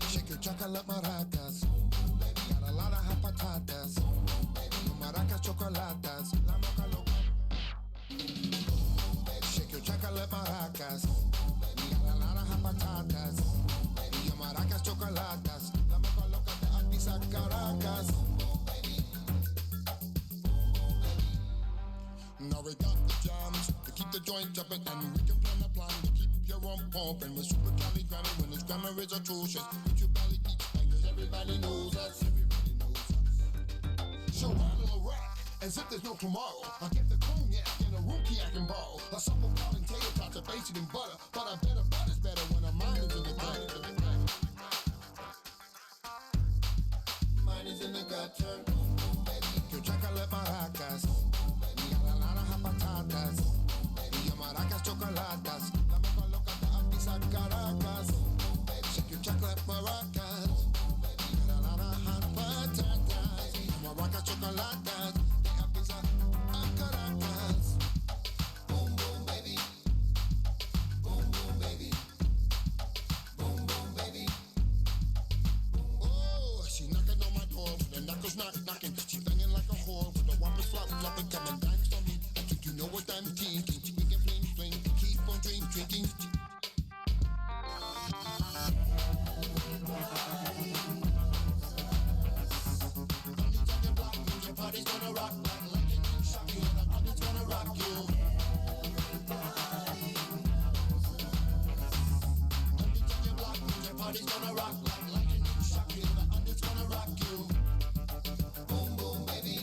Shake your chocolate maracas. Got a lot of hot patatas. Maracas chocolatas. La moca loca. Shake your chocolate maracas. Got a lot of hot patatas. Your maracas chocolatas. La moca loca de Apisa Caracas. Now we got the jams to keep the joint jumping, and we can plan a plan to keep your rump pumping. We're super cali granny when it's grammar is atrocious. Put your belly deep bangers, everybody knows us. Everybody knows us. So rattle a rap as if there's no tomorrow. I get the cognac in a room key I can borrow. A supple pot and tater tots are basted in butter, but I bet a butter's better when a mine is in the gutter. Mine is in the gutter. Your chocolate maracas. Patatas, y maracas chocolatas, la moca loca de Apisa Caracas. Shake your chocolate maracas, got a lot of hot patatas, maracas chocolatas, de Apisa Caracas. Boom boom baby, boom boom baby, boom boom baby. Oh, she knocking on my door with the knuckles knocking. She banging like a whore with the whoppers flopping, coming down for me. You know what I'm thinking, we can fling, keep on drinking. Your body's gonna rock like lightning, shock you, the audience gonna rock you. Your body's gonna rock like lightning, shock you, the audience gonna rock you. Boom boom baby.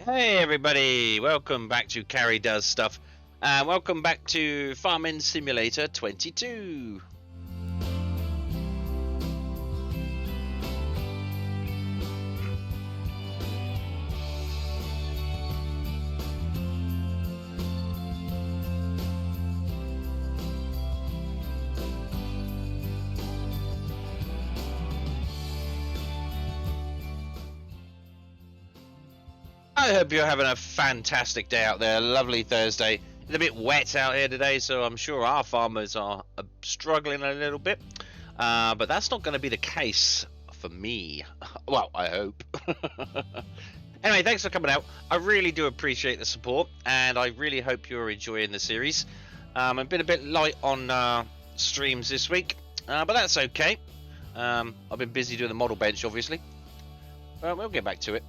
Hey everybody, welcome back to Karidoesstuff. Welcome back to Farming Simulator 22. I hope you're having a fantastic day out there. Lovely Thursday. It's a bit wet out here today, so I'm sure our farmers are struggling a little bit. But that's not going to be the case for me. Well, I hope. Anyway, thanks for coming out. I really do appreciate the support, and I really hope you're enjoying the series. I've been a bit light on streams this week, but that's okay. I've been busy doing the model bench, obviously. We'll get back to it.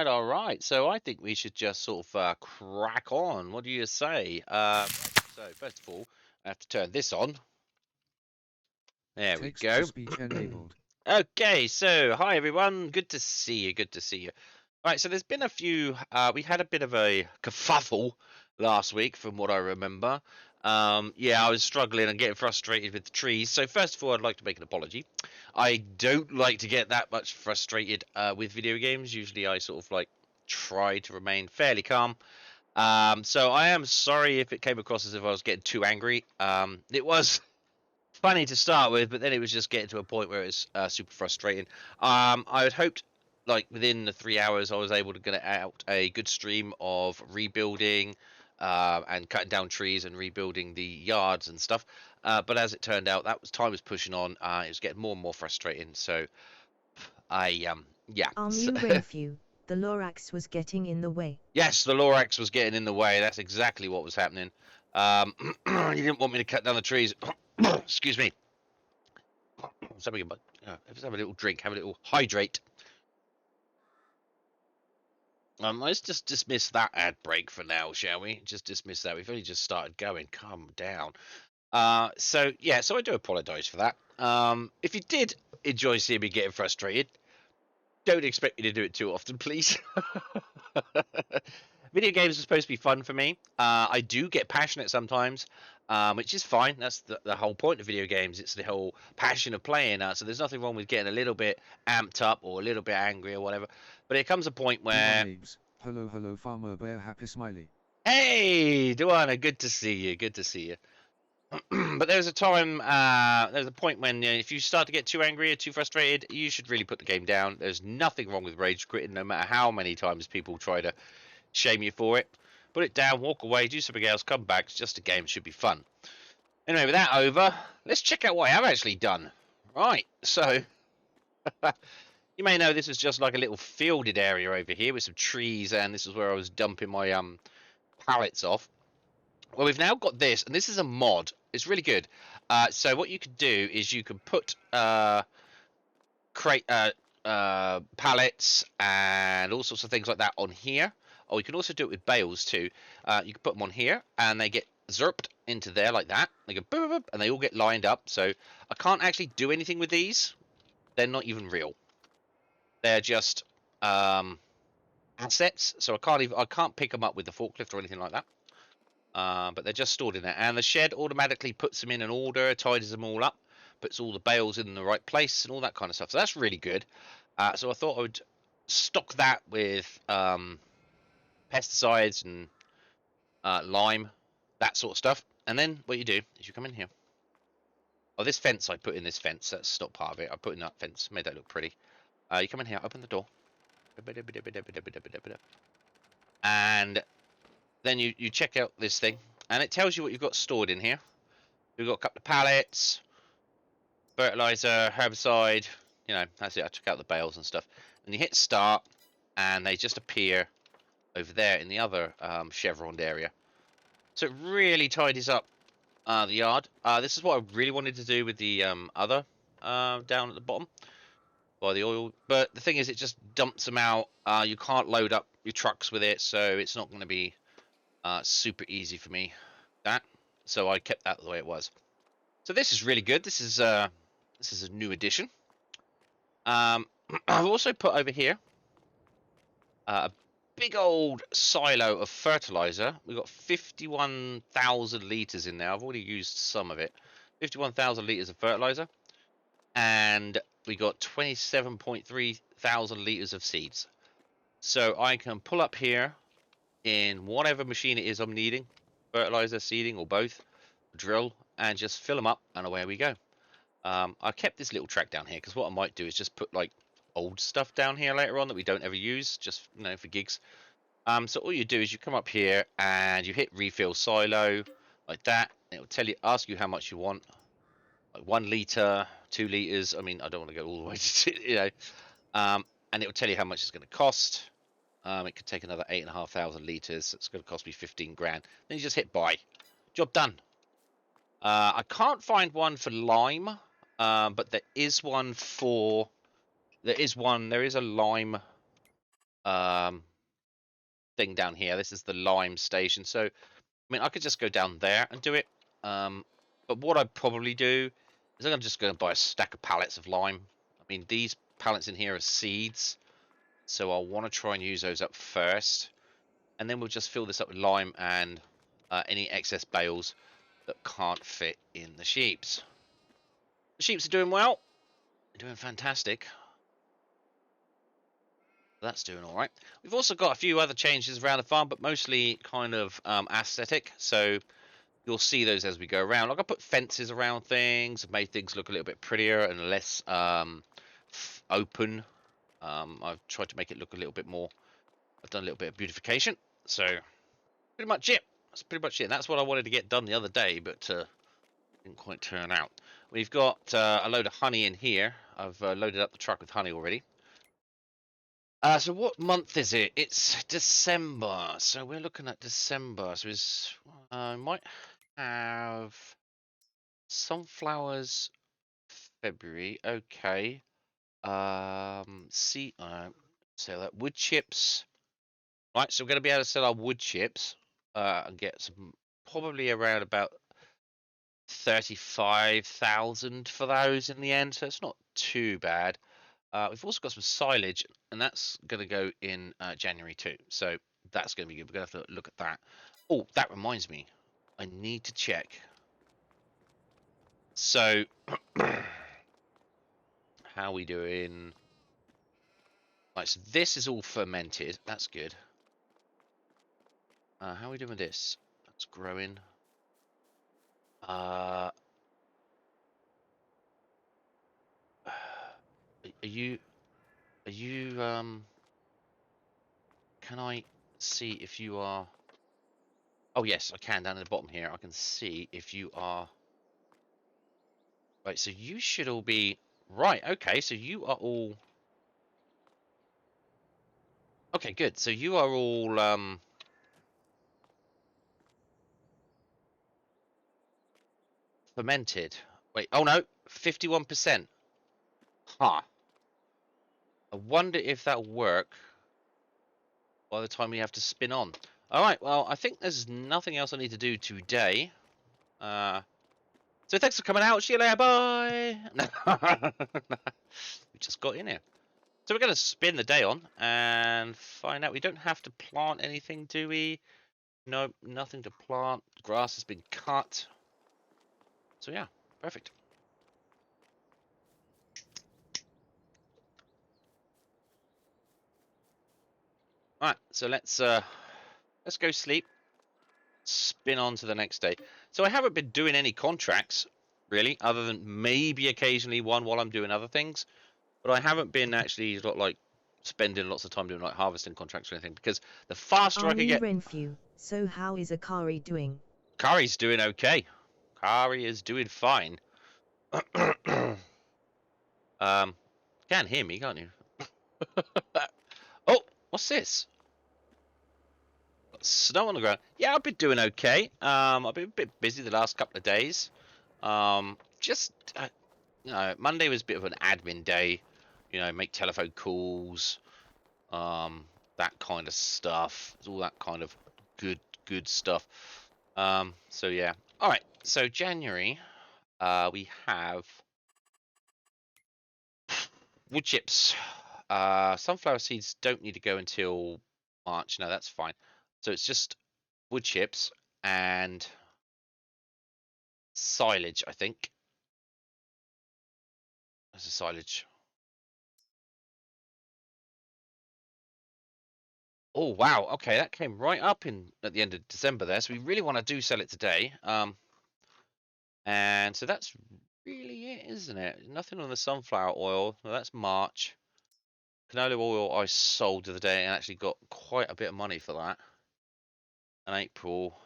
All right. So I think we should just sort of crack on. What do you say? So first of all, I have to turn this on. There we go. Text-to-speech enabled. Okay, so hi everyone. Good to see you. Good to see you. Right, so there's been a few. We had a bit of a kerfuffle last week, from what I remember. Yeah, I was struggling and getting frustrated with the trees. So first of all, I'd like to make an apology. I don't like to get that much frustrated with video games. Usually, I sort of like try to remain fairly calm. So I am sorry if it came across as if I was getting too angry. It was funny to start with, but then it was just getting to a point where it was super frustrating. I had hoped, like within the 3 hours, I was able to get out a good stream of rebuilding and cutting down trees and rebuilding the yards and stuff. But as it turned out, time was pushing on. It was getting more and more frustrating. So yeah. I'll mute Rainview. The Lorax was getting in the way. Yes, the Lorax was getting in the way. That's exactly what was happening. You didn't want me to cut down the trees. Excuse me. Let's have a little drink. Have a little hydrate. Let's just dismiss that ad break for now, shall we? Just dismiss that. We've only just started going. Calm down. So I do apologise for that. If you did enjoy seeing me getting frustrated, don't expect me to do it too often, please. Video games are supposed to be fun for me. I do get passionate sometimes, which is fine. That's the whole point of video games. It's the whole passion of playing. So there's nothing wrong with getting a little bit amped up or a little bit angry or whatever. But it comes a point where... Hello, Farmer Bear, happy smiley. Hey, Duana, good to see you. Good to see you. But there's a point when if you start to get too angry or too frustrated, you should really put the game down. There's nothing wrong with rage quitting, no matter how many times people try to shame you for it. Put it down, walk away, do something else, come back. It's just a game, it should be fun. Anyway, with that over, let's check out what I have actually done. Right, so you may know this is just like a little fielded area over here with some trees, and this is where I was dumping my pallets off. Well, we've now got this, and this is a mod. It's really good. So what you can do is you can put pallets and all sorts of things like that on here. Or you can also do it with bales too. You can put them on here, and they get zerped into there like that. They go boop, boop, and they all get lined up. So I can't actually do anything with these. They're not even real. They're just assets. So I can't pick them up with the forklift or anything like that. But they're just stored in there, and the shed automatically puts them in an order, tidies them all up, puts all the bales in the right place, and all that kind of stuff. So that's really good. So I thought I would stock that with pesticides and lime, that sort of stuff. And then what you do is you come in here. Oh, this fence I put in this fence. That's not part of it. I put in that fence, made that look pretty. You come in here, open the door, and then you check out this thing, and it tells you what you've got stored in here. We've got a couple of pallets, fertilizer, herbicide. You know, that's it. I took out the bales and stuff. And you hit start, and they just appear over there in the other chevroned area. So it really tidies up the yard. This is what I really wanted to do with the other down at the bottom by the oil. But the thing is, it just dumps them out. You can't load up your trucks with it, so it's not going to be super easy for me. So I kept that the way it was. So this is really good. This is a new addition. I've also put over here a big old silo of fertilizer. We've got 51,000 litres in there. I've already used some of it. 51,000 litres of fertilizer. And we got 27.3 thousand litres of seeds. So I can pull up here in whatever machine it is I'm needing, fertilizer, seeding, or both, drill, and just fill them up, and away we go. I kept this little track down here because what I might do is just put like old stuff down here later on that we don't ever use, just for gigs. So all you do is you come up here and you hit refill silo like that. It will tell you, ask you how much you want, like 1 litre, 2 litres. I mean, I don't want to go all the way to, and it will tell you how much it's going to cost. It could take another 8,500 litres. So it's going to cost me 15 grand. Then you just hit buy. Job done. I can't find one for lime, but there is one for. There is a lime thing down here. This is the lime station. So, I mean, I could just go down there and do it. But what I'd probably do is I'm just going to buy a stack of pallets of lime. I mean, these pallets in here are seeds. So I'll want to try and use those up first. And then we'll just fill this up with lime and any excess bales that can't fit in the sheeps. The sheeps are doing well. They're doing fantastic. That's doing all right. We've also got a few other changes around the farm, but mostly kind of aesthetic. So you'll see those as we go around. Like I put fences around things, made things look a little bit prettier and less open. I've tried to make it look a little bit more. I've done a little bit of beautification. So pretty much it. That's pretty much it. And that's what I wanted to get done the other day, but didn't quite turn out. We've got a load of honey in here. I've loaded up the truck with honey already. So what month is it? It's December. So we're looking at December. So it's might have sunflowers February. Okay. See, sell that wood chips. Right. So we're going to be able to sell our wood chips and get some probably around about 35,000 for those in the end. So it's not too bad. We've also got some silage, and that's going to go in January too. So that's going to be good. We're going to have to look at that. Oh, that reminds me. I need to check. So, how are we doing? Right, so this is all fermented. That's good. How are we doing with this? That's growing. Are you can I see if you are? Oh yes, I can. Down at the bottom here, I can see if you are. Right, so you should all be right. Okay, so you are all. Okay, good. So you are all fermented. Wait. Oh no, 51%. Huh. I wonder if that'll work by the time we have to spin on. All right. Well, I think there's nothing else I need to do today. So thanks for coming out. See you later. Bye. We just got in here. So we're going to spin the day on and find out. We don't have to plant anything, do we? No, nothing to plant. Grass has been cut. So yeah, perfect. All right, so let's go sleep. Spin on to the next day. So I haven't been doing any contracts really, other than maybe occasionally one while I'm doing other things. But I haven't been actually like spending lots of time doing like harvesting contracts or anything, because the faster I can get. Renfew, so how is Akari doing? Kari's doing okay. Kari is doing fine. Can hear me, can't you? Oh, what's this? Got snow on the ground. Yeah, I've been doing okay. I've been a bit busy the last couple of days. Just Monday was a bit of an admin day. Make telephone calls, that kind of stuff. All that kind of good stuff. So yeah. All right. So January, we have wood chips. Sunflower seeds don't need to go until March. No, that's fine. So it's just wood chips and silage, I think. There's a silage. Oh wow, okay, that came right up in at the end of December there. So we really want to do sell it today. And so that's really it, isn't it? Nothing on the sunflower oil. Well, that's March. Canola oil I sold the other day and actually got quite a bit of money for that. And April.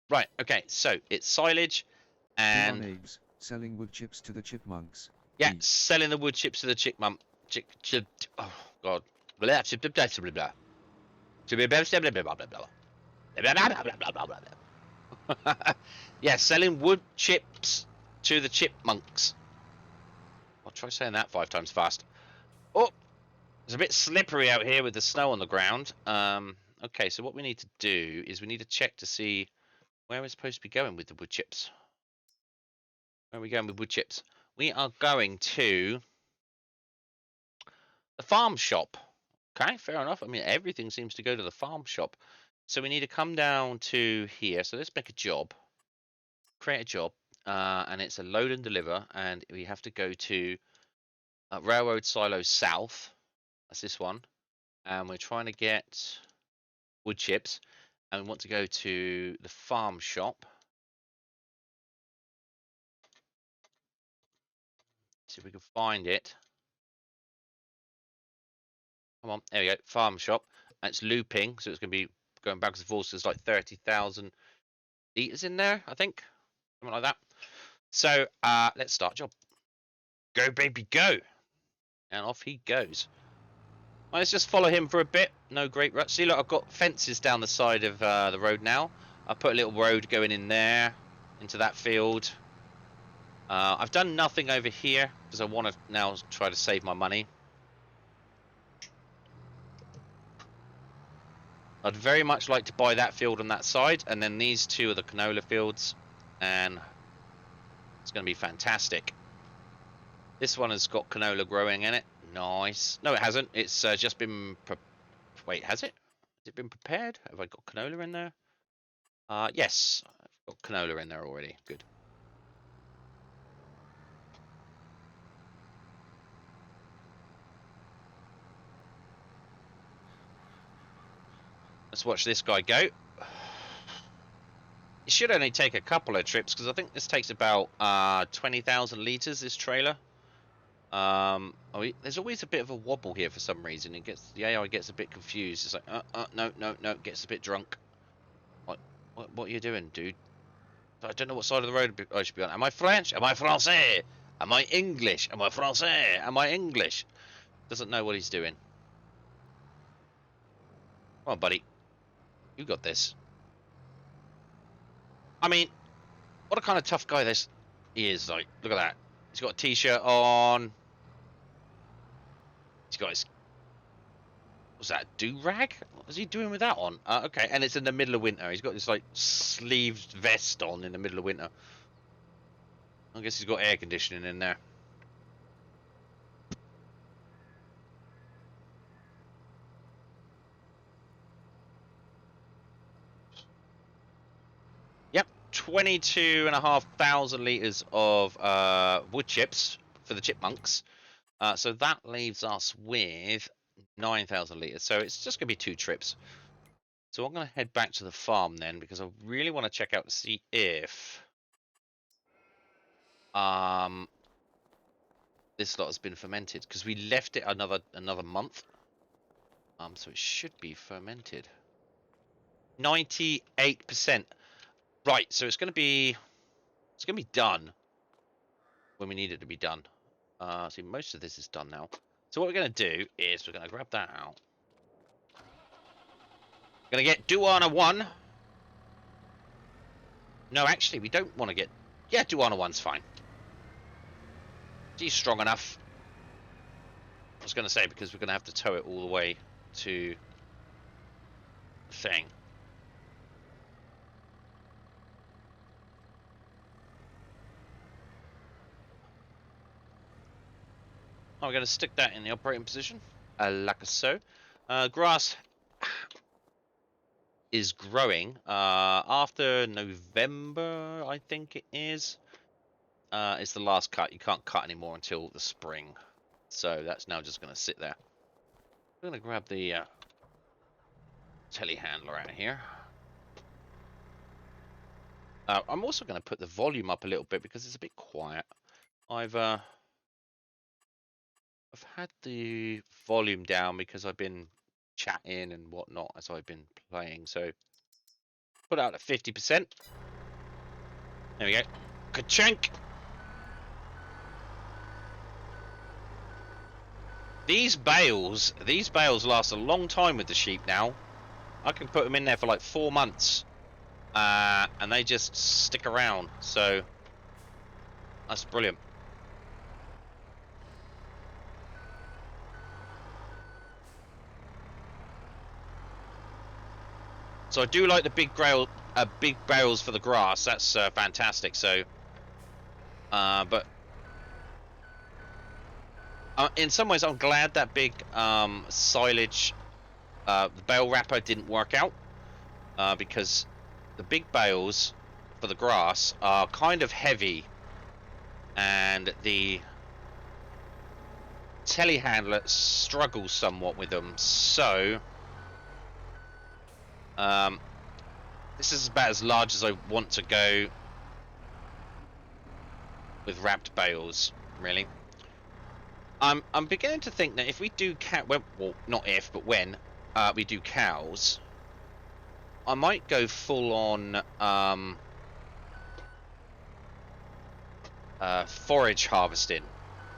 Right, okay, so it's silage Duan and Abes, selling wood chips to the chipmunks. yeah, B. selling the wood chips to the chipmunk. Oh god. Blah, blah, blah, blah, blah, blah. Yeah, selling wood chips to the chipmunks. I'll try saying that 5 times fast. Oh, it's a bit slippery out here with the snow on the ground. Okay, so what we need to do is we need to check to see where we're supposed to be going with the wood chips. Where are we going with wood chips? We are going to the farm shop. Okay, fair enough. I mean, everything seems to go to the farm shop. So we need to come down to here. So let's make a job. Create a job. And it's a load and deliver. And we have to go to Railroad Silo South. That's this one. And we're trying to get wood chips. And we want to go to the farm shop. See if we can find it. Come on, there we go. Farm shop. And it's looping, so it's going to be going backwards and forwards. So there's like 30,000 liters in there, I think. Something like that. So let's start job. Go, baby, go. And off he goes. Well, let's just follow him for a bit. No great rush. See, look, I've got fences down the side of the road now. I put a little road going in there, into that field. I've done nothing over here because I want to now try to save my money. I'd very much like to buy that field on that side, and then these two are the canola fields, and it's going to be fantastic. This one has got canola growing in it. Nice. No, it hasn't. It's just been... Wait, has it? Has it been prepared? Have I got canola in there? Yes, I've got canola in there already. Good. Let's watch this guy go. It should only take a couple of trips because I think this takes about 20,000 liters. This trailer. There's always a bit of a wobble here for some reason. The AI gets a bit confused. It's like, no, gets a bit drunk. What are you doing, dude? I don't know what side of the road I should be on. Am I French? Am I Francais? Am I English? Am I Francais? Am I English? Doesn't know what he's doing. Come on, buddy. You got this. I mean, what a kind of tough guy this he is. Like, look at that. He's got a t-shirt on. He's got his... What's that, do-rag? What is he doing with that on? Okay, and it's in the middle of winter. He's got this, like, sleeved vest on in the middle of winter. I guess he's got air conditioning in there. Yep, 22,500 litres of wood chips for the chipmunks. So that leaves us with 9,000 litres. So it's just going to be 2 trips. So I'm going to head back to the farm then, because I really want to check out to see if this lot has been fermented, because we left it another month. So it should be fermented. 98%. Right, so it's going to be done when we need it to be done. See, most of this is done now. So what we're going to do is we're going to grab that out. Gonna get Duana 1. No, actually, we don't want to get... Yeah, Duana 1's fine. She's strong enough. I was going to say, because we're going to have to tow it all the way to the thing. Oh, we're going to stick that in the operating position. Like so. Grass is growing. After November, I think it is. It's the last cut. You can't cut anymore until the spring. So that's now just going to sit there. I'm going to grab the telehandler out of here. I'm also going to put the volume up a little bit because it's a bit quiet. I've had the volume down because I've been chatting and whatnot as I've been playing. So put out at 50%. There we go. Ka-chunk! These bales last a long time with the sheep now. I can put them in there for like 4 months. And they just stick around. So that's brilliant. So I do like the big bales for the grass. That's fantastic. So, but in some ways, I'm glad that big silage, the bale wrapper didn't work out because the big bales for the grass are kind of heavy, and the telehandler struggles somewhat with them. So. This is about as large as I want to go with wrapped bales, really. I'm beginning to think that if we do well, not if, but when we do cows, I might go full on forage harvesting,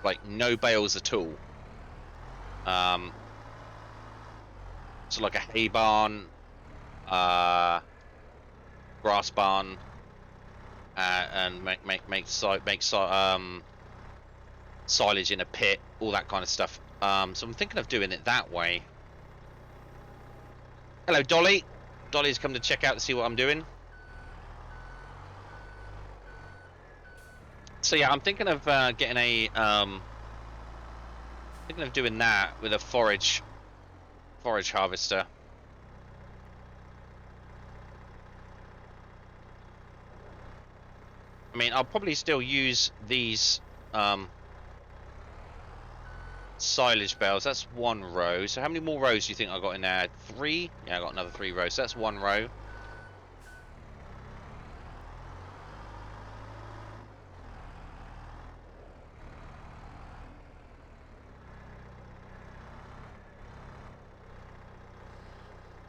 like no bales at all. So like a hay barn, grass barn, and make silage in a pit, all that kind of stuff. So I'm thinking of doing it that way. Hello, Dolly. Dolly's come to check out to see what I'm doing. So yeah, I'm thinking of getting a thinking of doing that with a forage harvester. I mean, I'll probably still use these silage bales. That's 1 row. So how many more rows do you think I got in there? 3? Yeah, I got another 3 rows. So that's 1 row.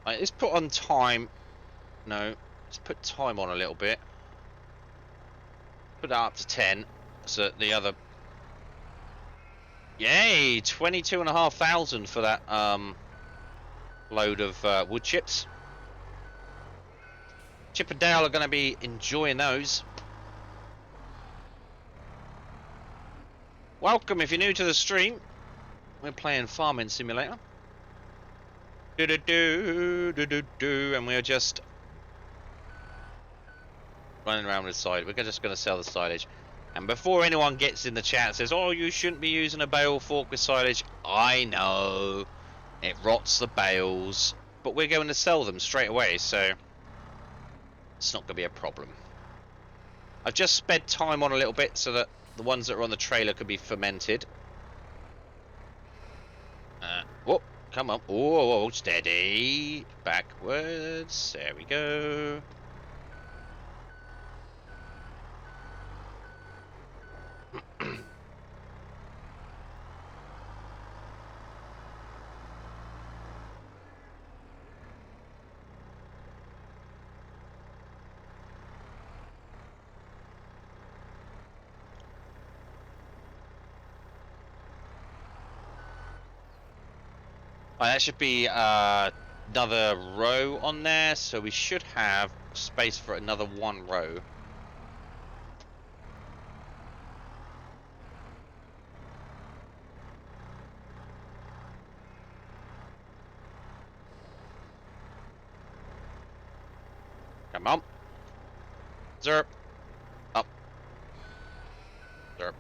Right, let's put on time. No, let's put time on a little bit. Put that up to 10. So the other. Yay! 22,500 for that load of wood chips. Chip and Dale are going to be enjoying those. Welcome if you're new to the stream. We're playing Farming Simulator. And we're just running around with silage. We're just going to sell the silage. And before anyone gets in the chat and says, oh, you shouldn't be using a bale fork with silage, I know. It rots the bales. But we're going to sell them straight away, so it's not going to be a problem. I've just sped time on a little bit so that the ones that are on the trailer could be fermented. Whoop. Come on. Oh, steady. Backwards. There we go. That should be another row on there, so we should have space for another 1 row. Come on. Zerp. Up. Zerp.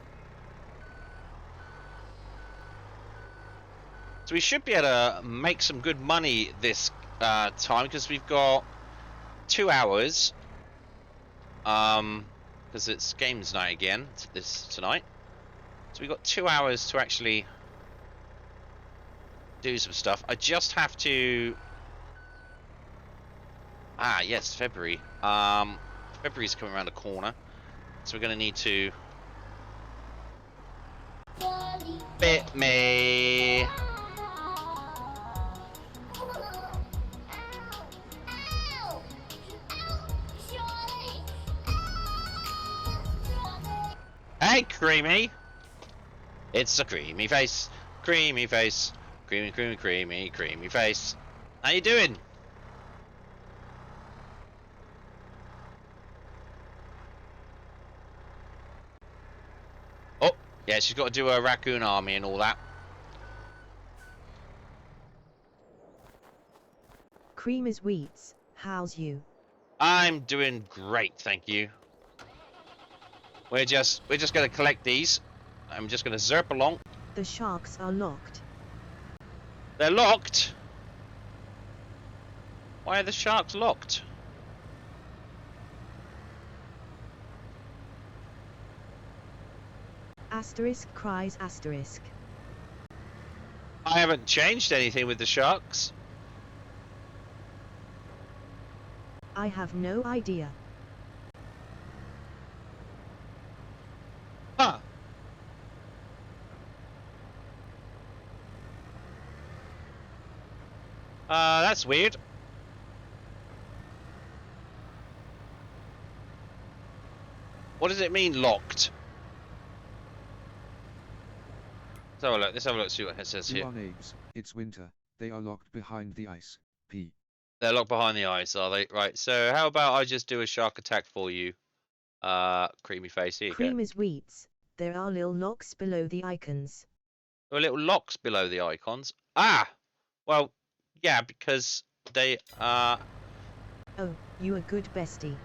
So we should be able to make some good money this time because we've got 2 hours. Because it's games night again tonight. So we got 2 hours to actually do some stuff. I just have to. Ah, yes, February. February's coming around the corner, so we're gonna need to. Bit me. Hey, Creamy! It's a creamy face. Creamy face. Creamy, creamy, creamy, creamy face. How you doing? Oh, yeah, she's got to do her raccoon army and all that. Cream is wheats. How's you? I'm doing great, thank you. We're just gonna collect these. I'm just gonna zerp along. The sharks are locked. They're locked. Why are the sharks locked? Asterisk cries asterisk. I haven't changed anything with the sharks. I have no idea. Huh. That's weird. What does it mean, locked? Let's have a look. Let's have a look. See what it says You here. are names. It's winter. They are locked behind the ice. P. They're locked behind the ice, are they? Right. So how about I just do a shark attack for you? Creamy face. Here you Cream go. is wheats. There are little locks below the icons. There are little locks below the icons. Ah. Well, yeah, because they Oh, you a good bestie.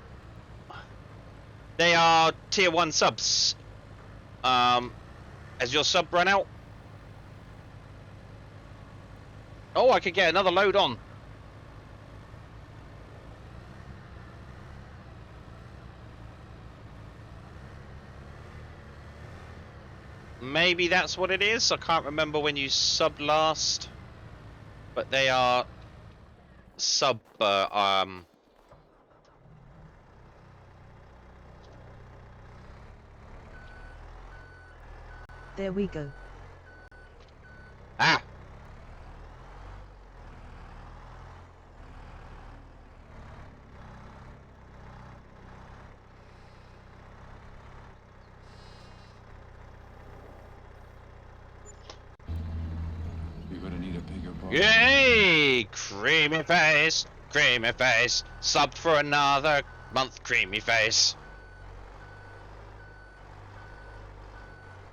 they are tier 1 subs. Has your sub run out? Oh, I could get another load on. Maybe that's what it is. I can't remember when you subbed last, but they are sub. There we go. Ah. You're gonna need a bigger boat. Yay! Creamy face, subbed for another month. Creamy face.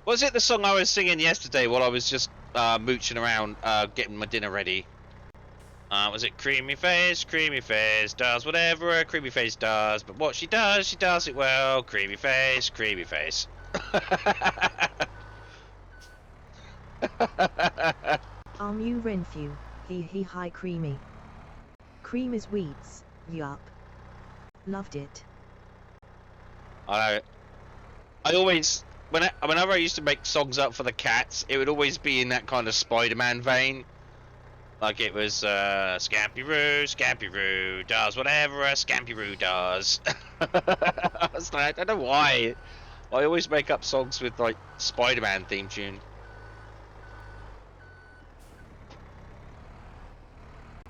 Was it the song I was singing yesterday while I was just mooching around, getting my dinner ready? Was it creamy face, does whatever a creamy face does, but what she does it well. Creamy face, You Renfew. He hi creamy. Cream is wheats. Yup. Loved it. I always, whenever I used to make songs up for the cats, it would always be in that kind of Spider-Man vein. Like it was, Scampy-Roo, does whatever a Scampy-Roo does. I was like, I don't know why. I always make up songs with, like, Spider-Man theme tune.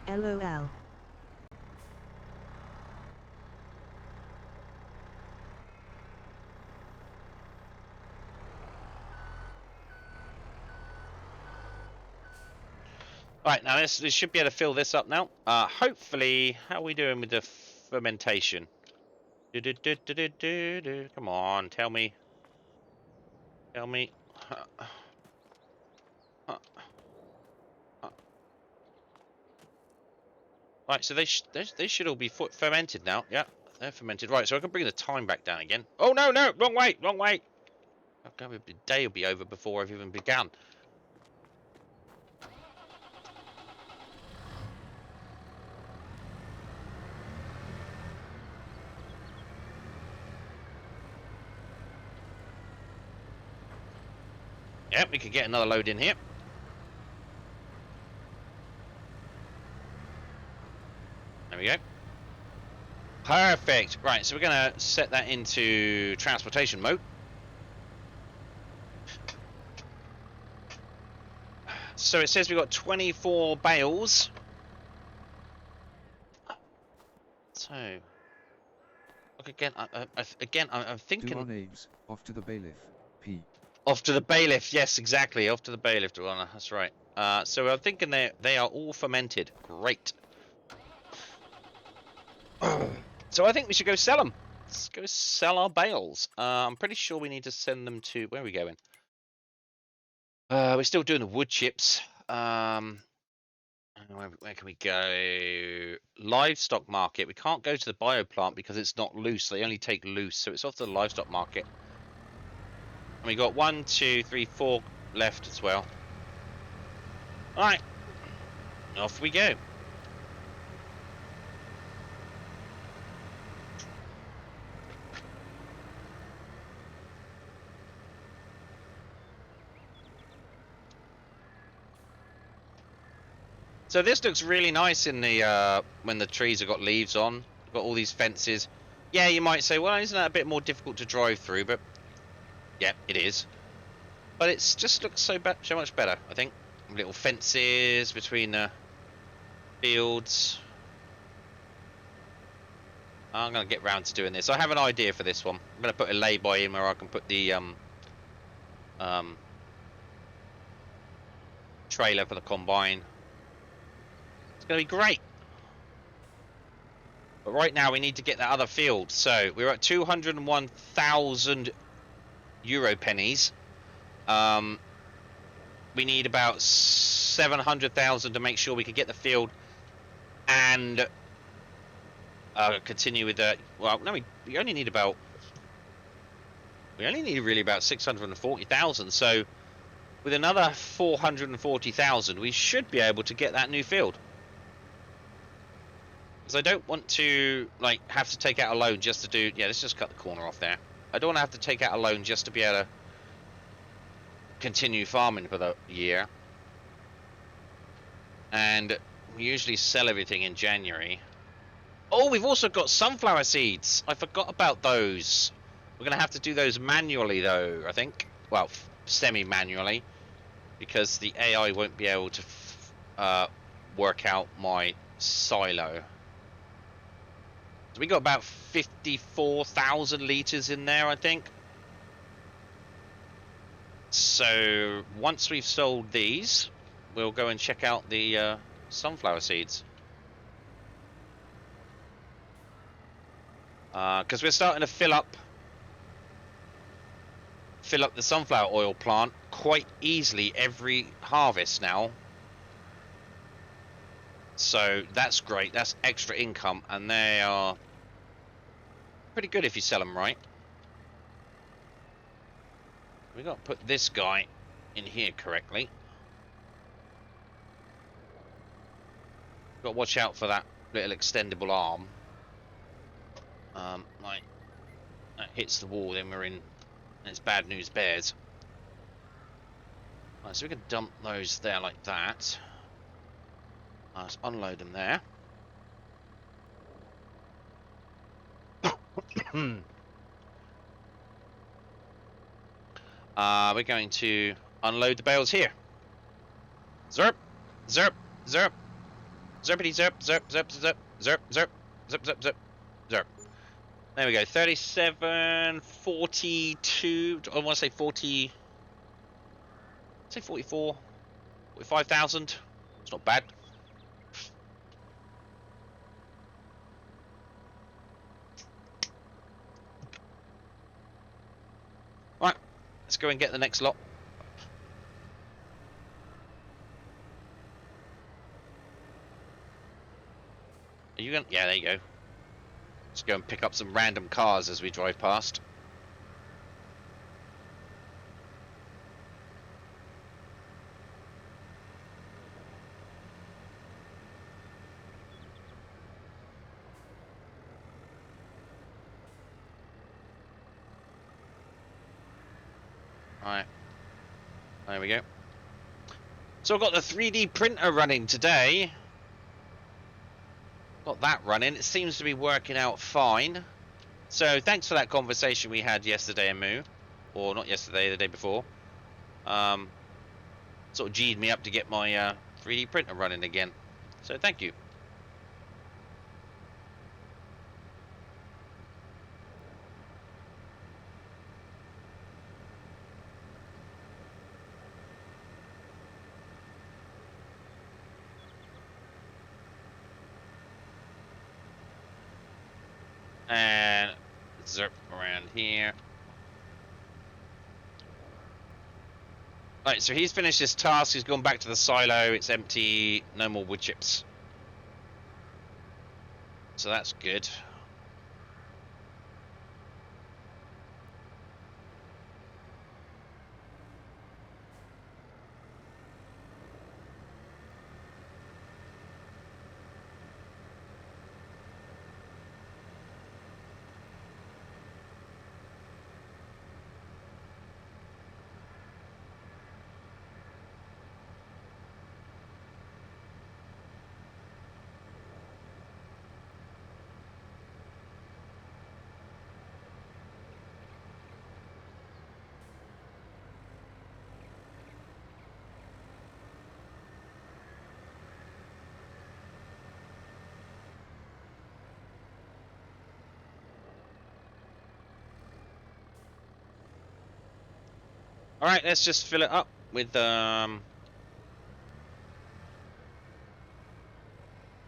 LOL. Right, now this should be able to fill this up now. Hopefully, how are we doing with the fermentation? Come on, tell me. Tell me. Right, so they should all be fermented now. Yeah, they're fermented. Right, so I can bring the time back down again. Oh no, wrong way. The day will be over before I've even begun. Yep, we could get another load in here. There we go. Perfect. Right, so we're going to set that into transportation mode. So it says we've got 24 bales. So, look again. I'm Do thinking our names, off to the bailiff, P. off to the bailiff. Yes, exactly. Off to the bailiff, Duana. That's right. So I'm thinking they are all fermented. Great. So I think we should go sell them. Let's go sell our bales. I'm pretty sure we need to send them to, where are we going? We're still doing the wood chips. Where can we go? Livestock market. We can't go to the bio plant because it's not loose. They only take loose, so it's off to the livestock market. And we got 1, 2, 3, 4 left as well. All right, off we go. So this looks really nice in the when the trees have got leaves on. Got all these fences. Yeah, you might say, well, isn't that a bit more difficult to drive through? But yeah, it is. But it's just looks so much better, I think. Little fences between the fields. I'm gonna get round to doing this. I have an idea for this one. I'm gonna put a lay-by in where I can put the trailer for the combine. It's gonna be great. But right now we need to get that other field. So we're at 201,000 euro pennies. We need about 700,000 to make sure we can get the field and continue with the. Well, no, we only need about. We only need really about 640,000. So with another 440,000, we should be able to get that new field. Because I don't want to like have to take out a loan just to do. Yeah, let's just cut the corner off there. I don't want to have to take out a loan just to be able to continue farming for the year. And we usually sell everything in January. Oh, we've also got sunflower seeds. I forgot about those. We're going to have to do those manually, though, I think. Well, semi-manually. Because the AI won't be able to work out my silo. So we got about 54,000 litres in there, I think. So once we've sold these, we'll go and check out the sunflower seeds. Because we're starting to fill up the sunflower oil plant quite easily every harvest now. So that's great. That's extra income, and they are pretty good if you sell them right. We got to put this guy in here correctly. Got to watch out for that little extendable arm. Like that hits the wall, then we're in. And it's bad news bears. Right, so we can dump those there like that. Let's unload them there. We're going to unload the bales here. Zerp, zerp, zerp, zerpity zerp, zerp, zerp, zerp, zerp, zerp, zerp, zerp, zerp, zerp. There we go. 37, 42. I want to say 40. Say 44, 45,000. It's not bad. Right, let's go and get the next lot. Are you going? Yeah, there you go. Let's go and pick up some random cars as we drive past. Right. There we go. So I've got the 3D printer running today. Got that running. It seems to be working out fine. So thanks for that conversation we had yesterday, Amu. Or not yesterday, the day before. Sort of G'd me up to get my 3D printer running again. So thank you. And zip around here. Right, so he's finished his task. He's gone back to the silo. It's empty. No more wood chips. So that's good. All right, let's just fill it up with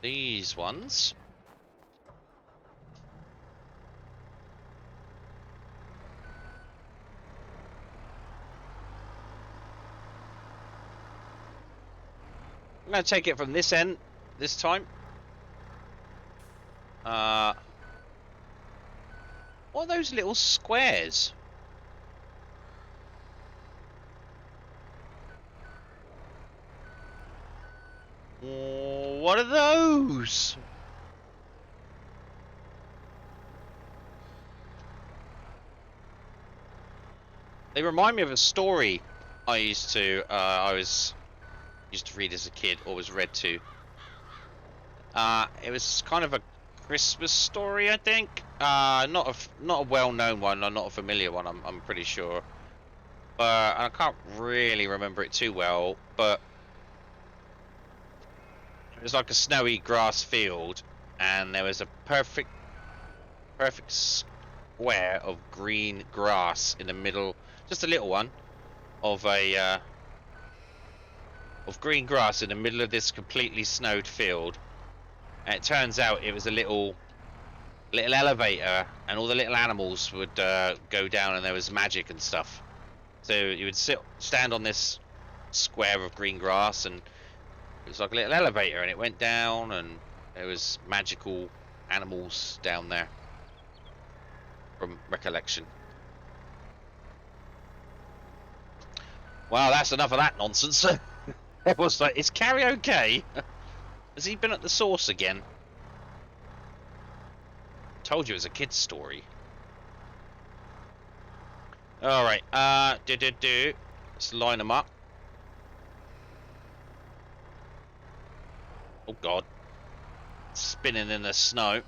these ones. I'm going to take it from this end this time. What are those little squares? What are those? They remind me of a story I used to read as a kid, or was read to. It was kind of a Christmas story, I think. Not a well-known one, or not a familiar one. I'm pretty sure, but I can't really remember it too well. But it was like a snowy grass field, and there was a perfect square of green grass in the middle, just a little one, of green grass in the middle of this completely snowed field. And it turns out it was a little elevator, and all the little animals would go down, and there was magic and stuff. So you would stand on this square of green grass, and it was like a little elevator, and it went down, and there was magical animals down there, from recollection. Well, that's enough of that nonsense. It was like, is Carrie okay? Has he been at the source again? Told you it was a kid's story. Alright, let's line them up. Oh god. Spinning in the snow.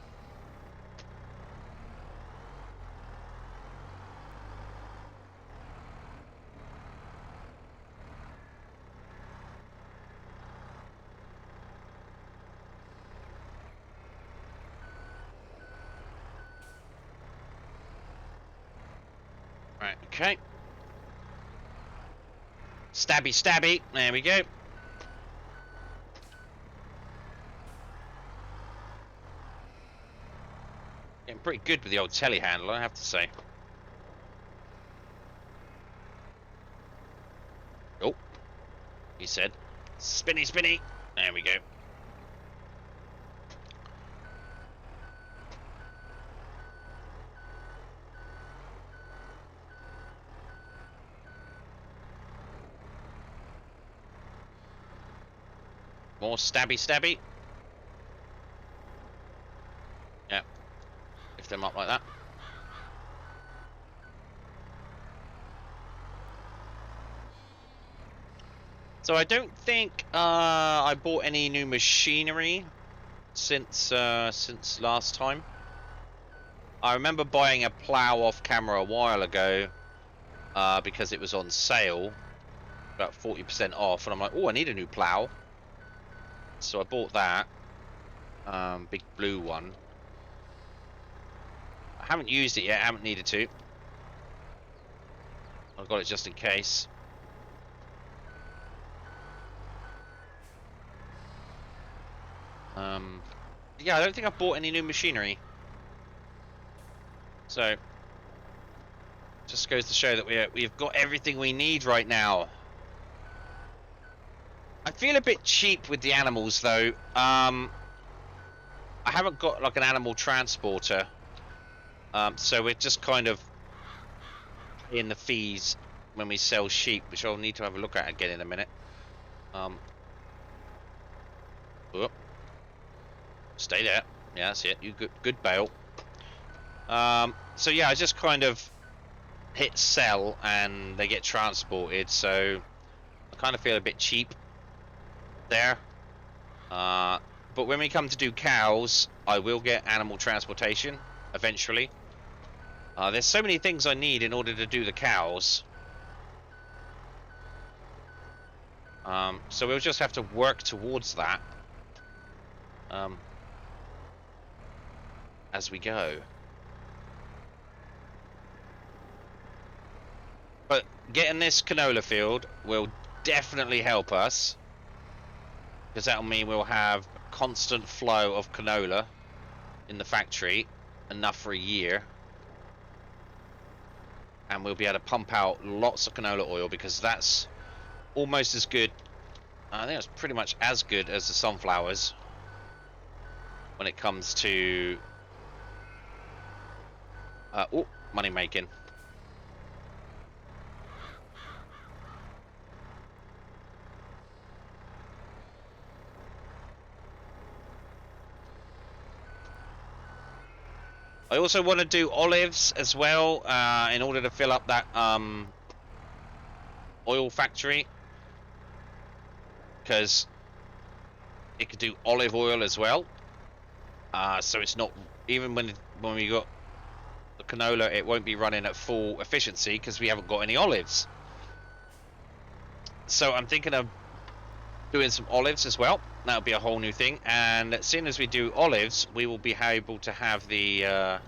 Right, okay. Stabby, stabby. There we go. Getting pretty good with the old telehandler, I have to say. Oh, he said. Spinny, spinny. There we go. More stabby, stabby. Yeah. Lift them up like that. So I don't think I bought any new machinery since last time. I remember buying a plow off camera a while ago because it was on sale, about 40% off, and I'm like, oh, I need a new plow. So I bought that big blue one. I haven't used it yet. I haven't needed to. I've got it just in case. Yeah, I don't think I've bought any new machinery. So, just goes to show that we've got everything we need right now. I feel a bit cheap with the animals though. I haven't got like an animal transporter. So we're just kind of paying the fees when we sell sheep, which I'll need to have a look at again in a minute. Oh, stay there. Yeah, that's it. You good bail. So yeah, I just kind of hit sell and they get transported. So I kind of feel a bit cheap there. But when we come to do cows, I will get animal transportation eventually. There's so many things I need in order to do the cows. So we'll just have to work towards that as we go. But getting this canola field will definitely help us, because that'll mean we'll have a constant flow of canola in the factory, enough for a year. And we'll be able to pump out lots of canola oil, because that's almost as good. I think it's pretty much as good as the sunflowers when it comes to money making. I also want to do olives as well in order to fill up that oil factory, because it could do olive oil as well. So it's not, even when we got the canola, it won't be running at full efficiency because we haven't got any olives. So I'm thinking of doing some olives as well. That'll be a whole new thing. And as soon as we do olives, we will be able to have the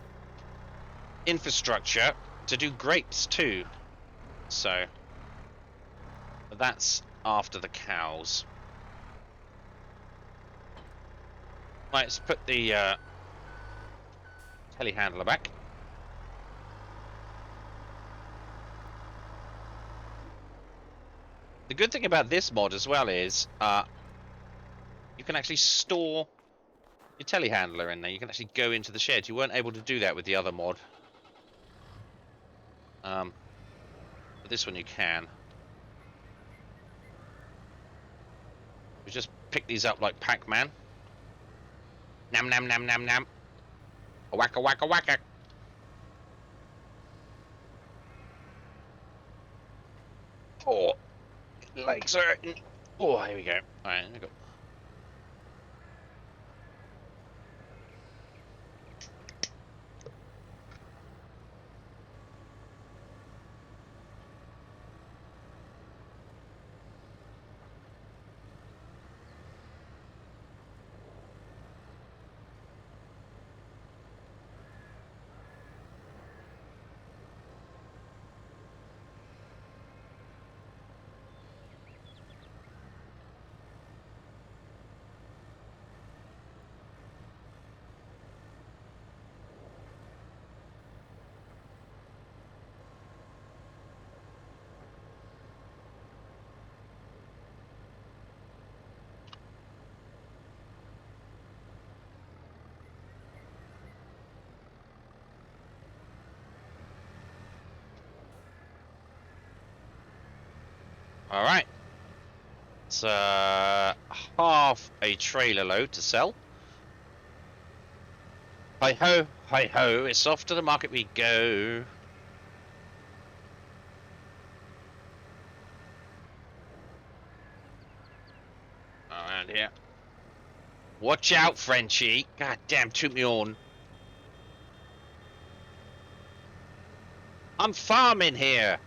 infrastructure to do grapes too. So that's after the cows. Right, let's put the telehandler back. The good thing about this mod as well is you can actually store your telehandler in there. You can actually go into the shed. You weren't able to do that with the other mod. But this one you can. We just pick these up like Pac-Man. Nam nam nam nam nam. A whack a whack a whack a. Oh, legs hurting. Oh, here we go. Alright, here we go. Alright. It's half a trailer load to sell. Hi ho, it's off to the market we go. around here. Watch out, Frenchie. God damn, toot me on. I'm farming here.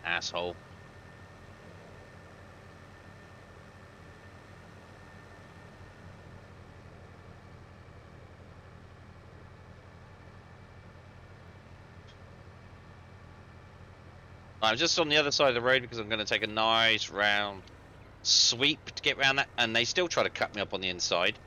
Asshole. I'm just on the other side of the road because I'm going to take a nice round sweep to get around that, and they still try to cut me up on the inside.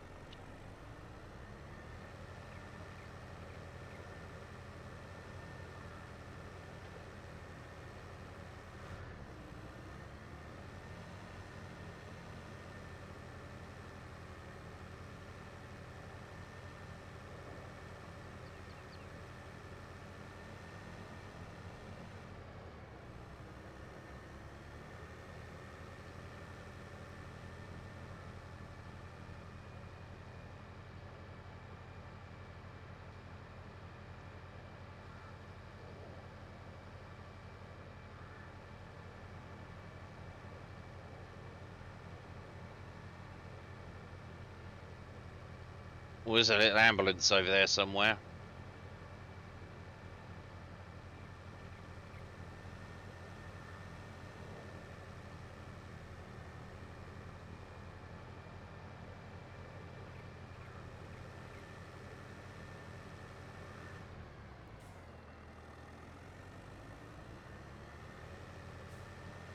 Well, there's a little ambulance over there somewhere.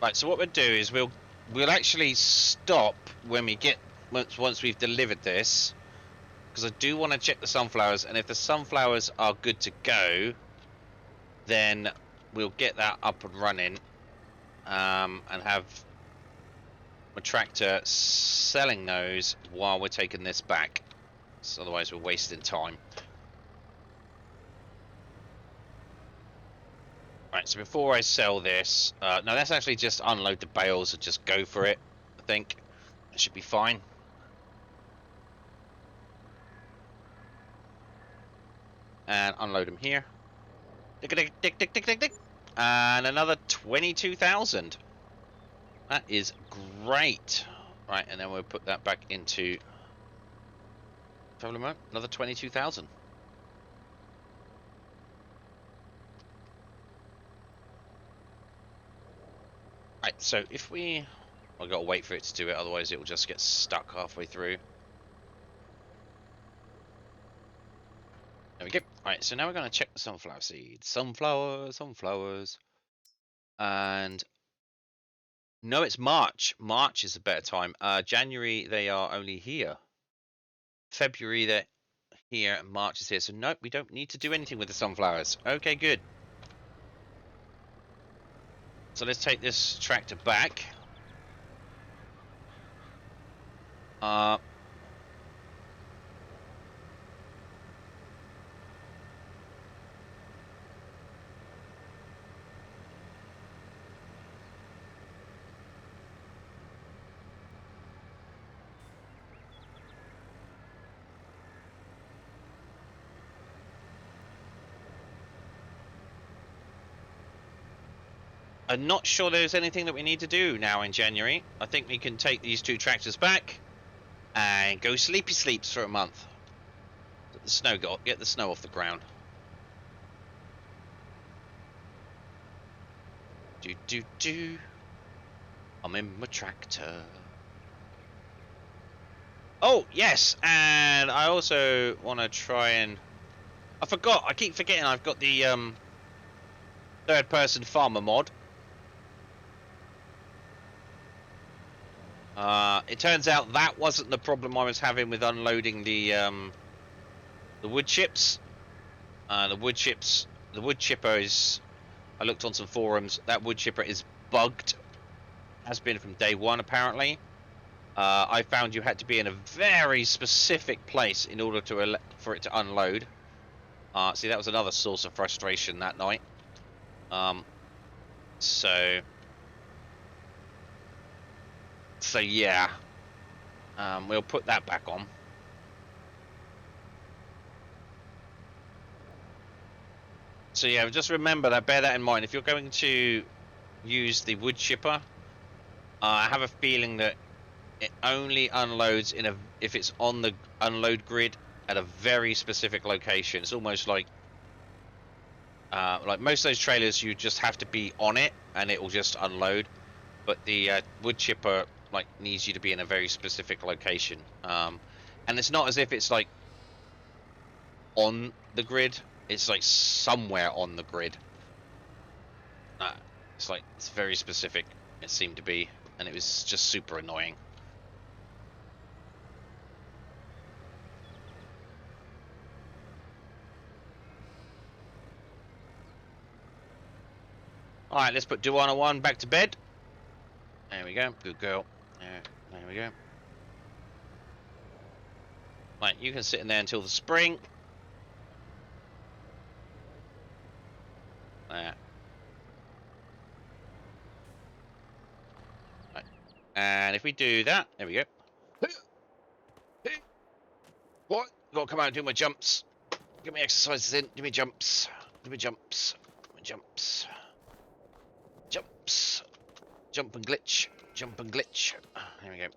Right, so what we'll do is we'll actually stop when we get once we've delivered this, because I do want to check the sunflowers, and if the sunflowers are good to go, then we'll get that up and running, and have my tractor selling those while we're taking this back. So otherwise we're wasting time. Right, so before I sell this, no, let's actually just unload the bales and just go for it. I think it should be fine. And unload them here. Tick, tick, tick, tick, tick, tick, tick. And another 22,000. That is great. Right, and then we'll put that back into travel mode. Another 22,000. Right, so if we... I've got to wait for it to do it, otherwise it will just get stuck halfway through. There we go. Alright, so now we're going to check the sunflower seeds. Sunflowers, sunflowers. And... No, it's March. March is a better time. January, they are only here. February, they're here. And March is here. So nope, we don't need to do anything with the sunflowers. Okay, good. So let's take this tractor back. I'm not sure there's anything that we need to do now in January. I think we can take these two tractors back and go sleepy sleeps for a month. Get the snow off the ground. Do do do. I'm in my tractor. Oh yes, and I also want to try and. I forgot. I keep forgetting. I've got the third-person farmer mod. It turns out that wasn't the problem I was having with unloading the wood chips. The wood chipper is. I looked on some forums. That wood chipper is bugged. Has been from day one apparently. I found you had to be in a very specific place in order for it to unload. See, that was another source of frustration that night. So yeah. We'll put that back on. So yeah, just remember that, bear that in mind. If you're going to use the wood chipper. I have a feeling that it only unloads if it's on the unload grid at a very specific location. It's almost like most of those trailers, you just have to be on it and it will just unload. But the wood chipper needs you to be in a very specific location. And it's not as if it's like on the grid. It's like somewhere on the grid. It's very specific. It seemed to be, and it was just super annoying. All right, let's put Duana 1 back to bed. There we go. Good girl. There we go. Right, you can sit in there until the spring. There. Right. And if we do that, there we go. What? Gotta come out and do my jumps. Get my exercises in. Do me jumps. Do me jumps. Do me jumps. Jumps. Jump and glitch. Jump and glitch. There we go.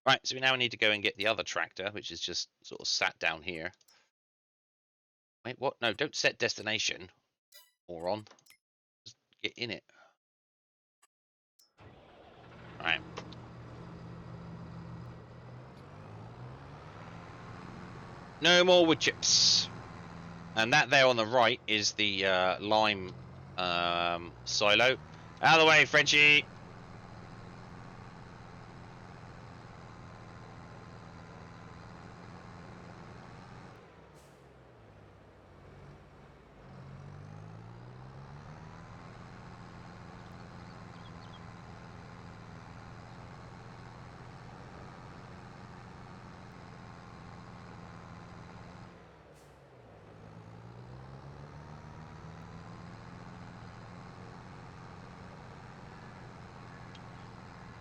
Right, so we now need to go and get the other tractor, which is just sort of sat down here. Wait, what? No, don't set destination. Moron. Just get in it. Alright. No more wood chips. And that there on the right is the lime silo. Out of the way, Frenchie!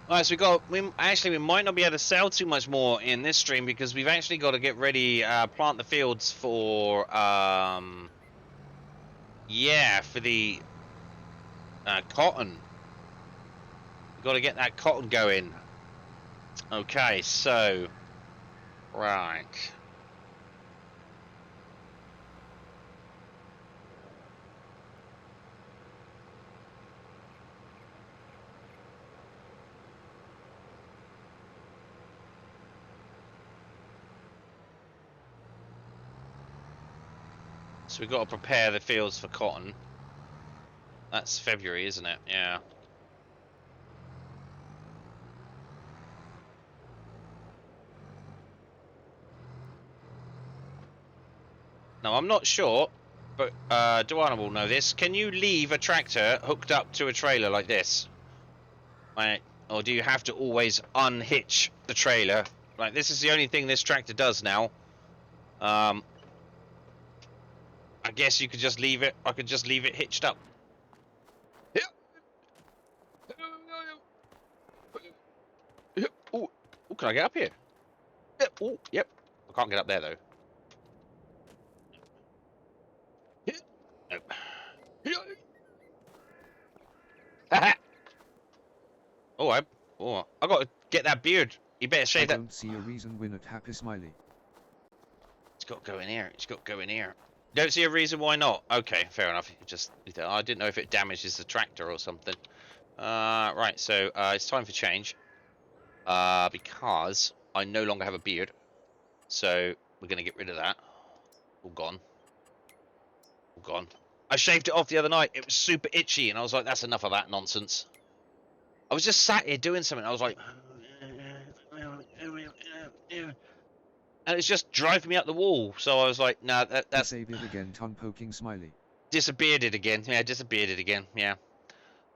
Alright, so we might not be able to sell too much more in this stream because we've actually got to get ready, plant the fields for, yeah, for the cotton. We've got to get that cotton going. Okay, so, right. So we've got to prepare the fields for cotton. That's February, isn't it? Yeah. Now, I'm not sure, but Duana will know this. Can you leave a tractor hooked up to a trailer like this? Right? Or do you have to always unhitch the trailer? Like, this is the only thing this tractor does now. I guess you could just leave it. I could just leave it hitched up. Oh, can I get up here? Oh, yep. I can't get up there though. Nope. I got to get that beard. You better shave that. I don't see a reason why not. Happy smiley. It's got to go in here. It's got to go in here. Don't see a reason why not. Okay, fair enough. I didn't know if it damages the tractor or something. Right, so it's time for change. Because I no longer have a beard. So we're going to get rid of that. All gone. All gone. I shaved it off the other night. It was super itchy, and I was like, that's enough of that nonsense. I was just sat here doing something. I was like... And it's just driving me up the wall. So I was like, nah, that's... Disappeared again, tongue poking smiley. Disappeared it again. Yeah, disappeared it again. Yeah.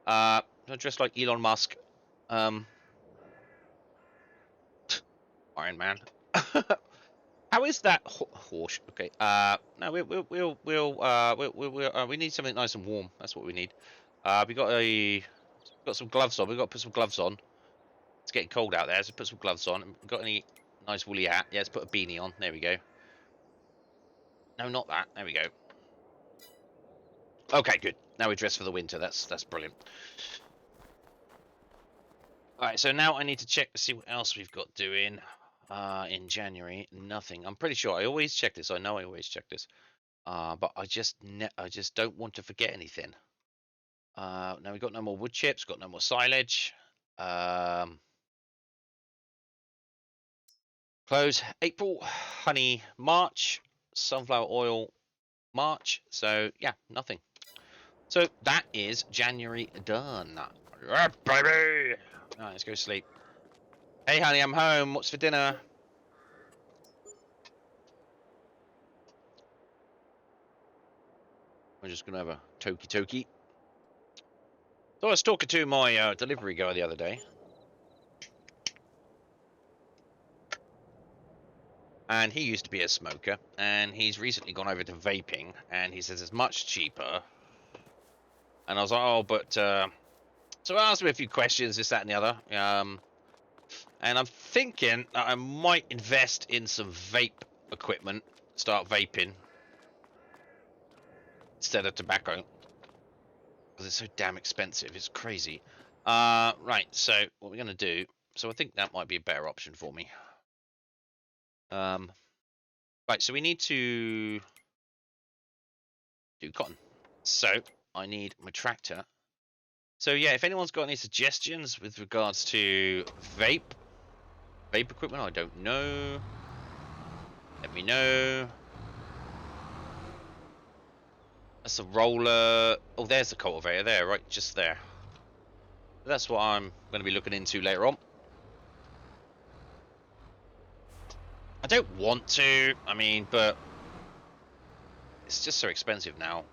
I'm dressed like Elon Musk. Iron Man. How is that horse? Okay. No, we need something nice and warm. That's what we need. We got some gloves on. We got to put some gloves on. It's getting cold out there. So put some gloves on. Got any nice woolly hat? Yeah, let's put a beanie on. There we go. No, not that. There we go. Okay, good. Now we dress for the winter. That's brilliant. All right, so now I need to check to see what else we've got doing in January. Nothing. I'm pretty sure I always check this. I know I always check this. But I just don't want to forget anything. Now we've got no more wood chips. Got no more silage. Close April, honey March, sunflower oil March. So yeah, nothing. So that is January done. Yeah, baby. All right, let's go sleep. Hey honey, I'm home. What's for dinner? We're just gonna have a toki. So I was talking to my delivery guy the other day. And he used to be a smoker, and he's recently gone over to vaping, and he says it's much cheaper. And I was like, oh, but so I asked him a few questions, this, that, and the other. And I'm thinking that I might invest in some vape equipment, start vaping instead of tobacco, because it's so damn expensive. It's crazy. Right. So what we're gonna do? So I think that might be a better option for me. Right. So we need to do cotton. So I need my tractor. So yeah, if anyone's got any suggestions with regards to vape equipment, I don't know. Let me know. That's a roller. Oh, there's the cultivator there, right, just there. That's what I'm going to be looking into later on. I don't want to, I mean, but it's just so expensive now.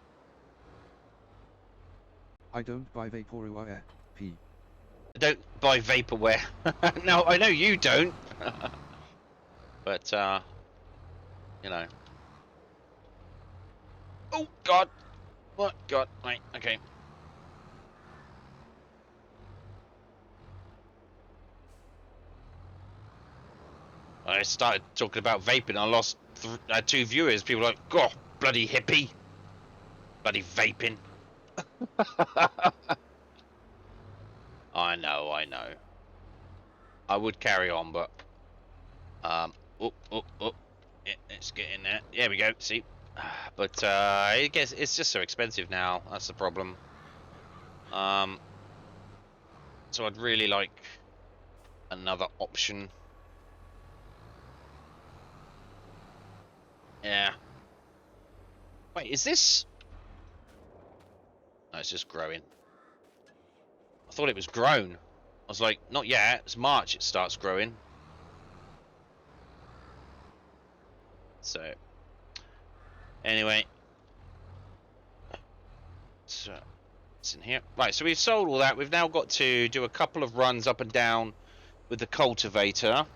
I don't buy vaporware. P. I don't buy vaporware. No, I know you don't. But, you know. Oh, God. What? God. Right, okay. I started talking about vaping. I lost 2 viewers. People were like, God, bloody hippie. Bloody vaping. I know. I would carry on, but yeah, let's get in there. There we go. See, but I guess it's just so expensive now. That's the problem. So I'd really like another option. Yeah. Wait, is this? No, it's just growing. I thought it was grown. I was like, not yet. It's March. It starts growing. So, anyway, so it's in here. Right, so we've sold all that. We've now got to do a couple of runs up and down with the cultivator.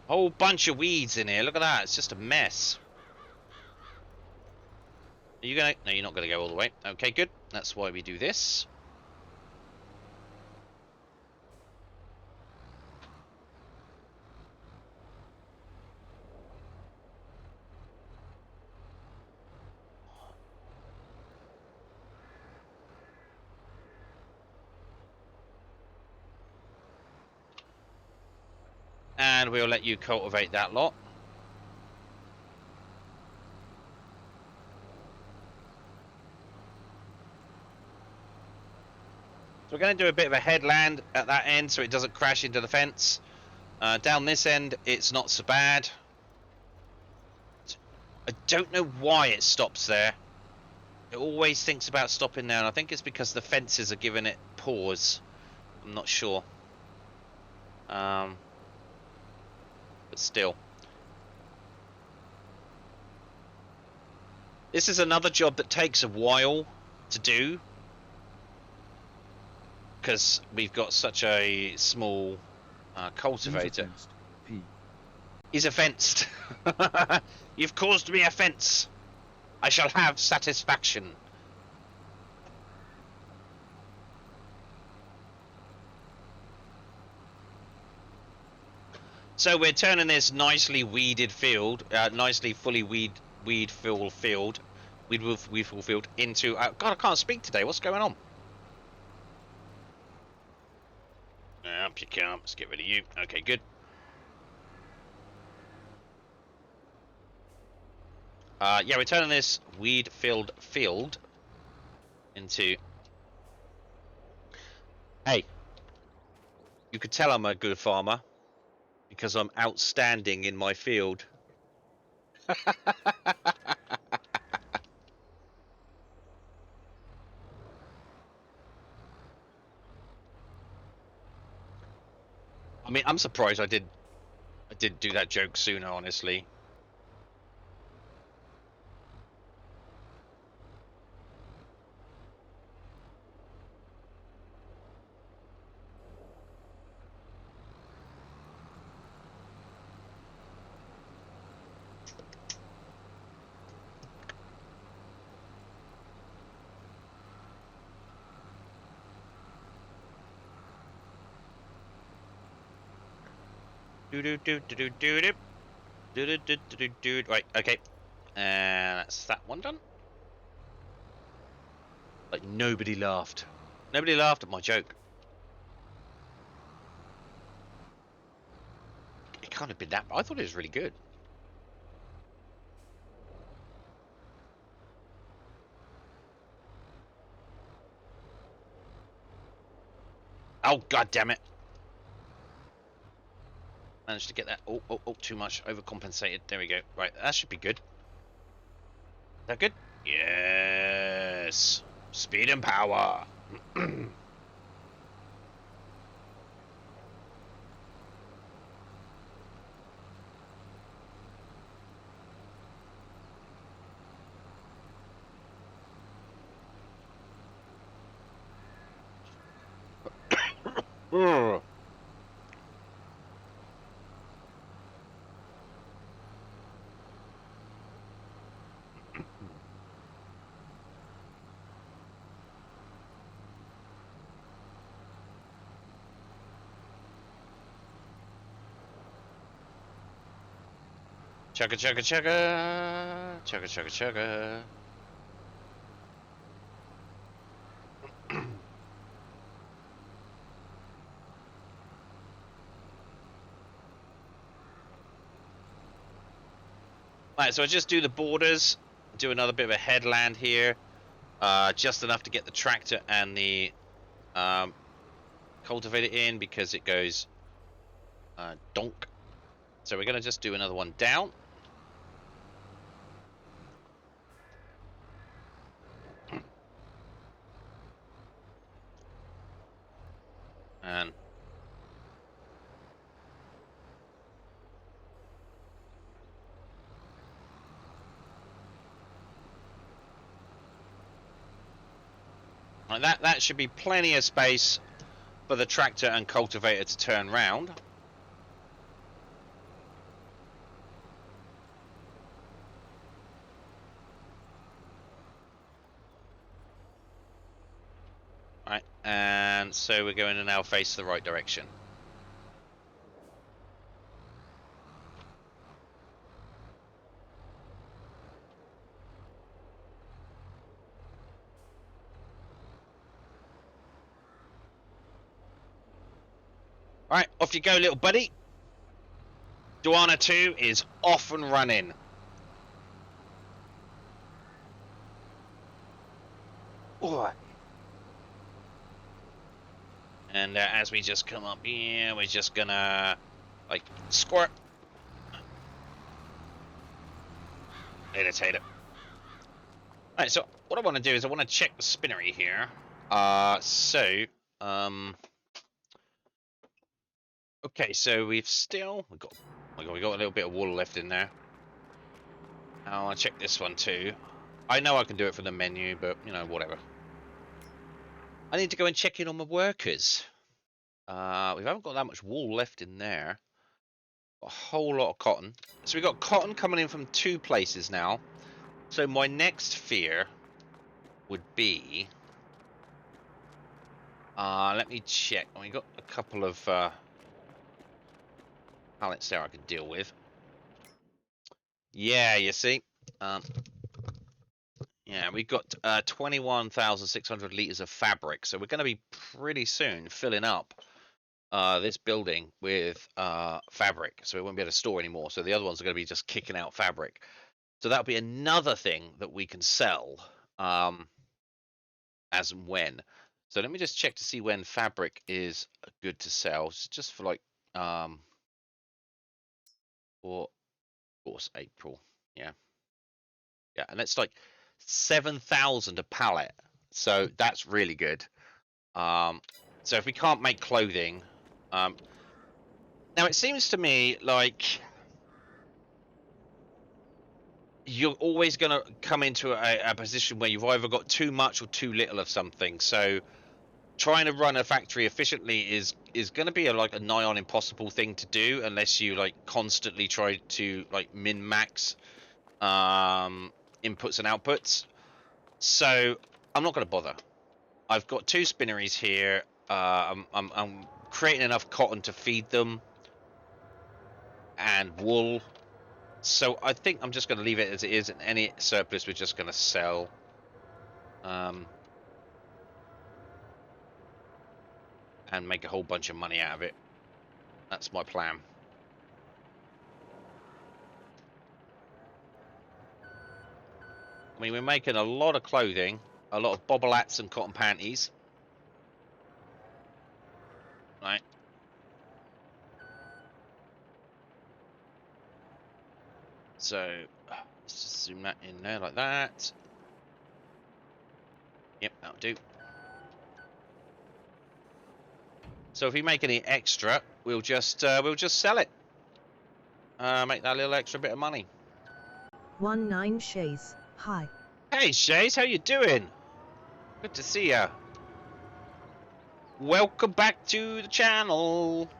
Whole bunch of weeds in here. Look at that. It's just a mess. Are you gonna? No, you're not gonna go all the way. Okay, good. That's why we do this. And we'll let you cultivate that lot. So we're going to do a bit of a headland at that end so it doesn't crash into the fence. Down this end, it's not so bad. I don't know why it stops there. It always thinks about stopping there, and I think it's because the fences are giving it pause. I'm not sure. But still. This is another job that takes a while to do, because we've got such a small cultivator. P. He's offensed. You've caused me offence. I shall have satisfaction. So we're turning this nicely weeded field, nicely fully weed filled field, weed full field into. God, I can't speak today. What's going on? Up you come. Let's get rid of you. Okay, good. Yeah, we're turning this weed filled field into. Hey, you could tell I'm a good farmer because I'm outstanding in my field. I mean, I'm surprised I didn't do that joke sooner, honestly. Right, okay. And that's that one done. Like, nobody laughed. Nobody laughed at my joke. It can't have been that bad. I thought it was really good. Oh, god damn it. Managed to get that. Oh, too much. Overcompensated. There we go. Right, that should be good. Is that good? Yes. Speed and power. Chugga chugga chugga. Chugga chugga chugga. Right, so I just do the borders, do another bit of a headland here, just enough to get the tractor and the cultivator in because it goes donk. So we're going to just do another one down. And that should be plenty of space for the tractor and cultivator to turn round. Right, and so we're going to now face the right direction. Alright, off you go, little buddy. Duana 2 is off and running. Alright. And as we just come up here, we're just gonna, like, squirt. Irritate it. Alright, so what I want to do is I want to check the spinnery here. Okay, so we got a little bit of wool left in there. I'll check this one too. I know I can do it from the menu, but you know, whatever. I need to go and check in on my workers. We haven't got that much wool left in there. Got a whole lot of cotton. So we've got cotton coming in from 2 places now. So my next fear would be, let me check. We got a couple of pallets there I can deal with. Yeah, you see. Yeah, we've got 21,600 liters of fabric, so we're going to be pretty soon filling up this building with fabric, so we won't be able to store anymore. So the other ones are going to be just kicking out fabric. So that'll be another thing that we can sell as and when. So let me just check to see when fabric is good to sell. Just for like for of course April. Yeah, and it's like 7,000 a pallet. So that's really good. So if we can't make clothing, now it seems to me like you're always going to come into a position where you've either got too much or too little of something. So trying to run a factory efficiently is going to be like a nigh on impossible thing to do unless you like constantly try to like min max inputs and outputs. So I'm not going to bother. I've got 2 spinneries here. I'm creating enough cotton to feed them and wool. So I think I'm just going to leave it as it is, and any surplus we're just going to sell. And make a whole bunch of money out of it. That's my plan. I mean, we're making a lot of clothing, a lot of bobble hats and cotton panties. Right. So let's just zoom that in there like that. Yep, that'll do. So if we make any extra, we'll just sell it. Make that little extra bit of money. 19 Shays, hi. Hey Shays, how you doing? Good to see ya. Welcome back to the channel.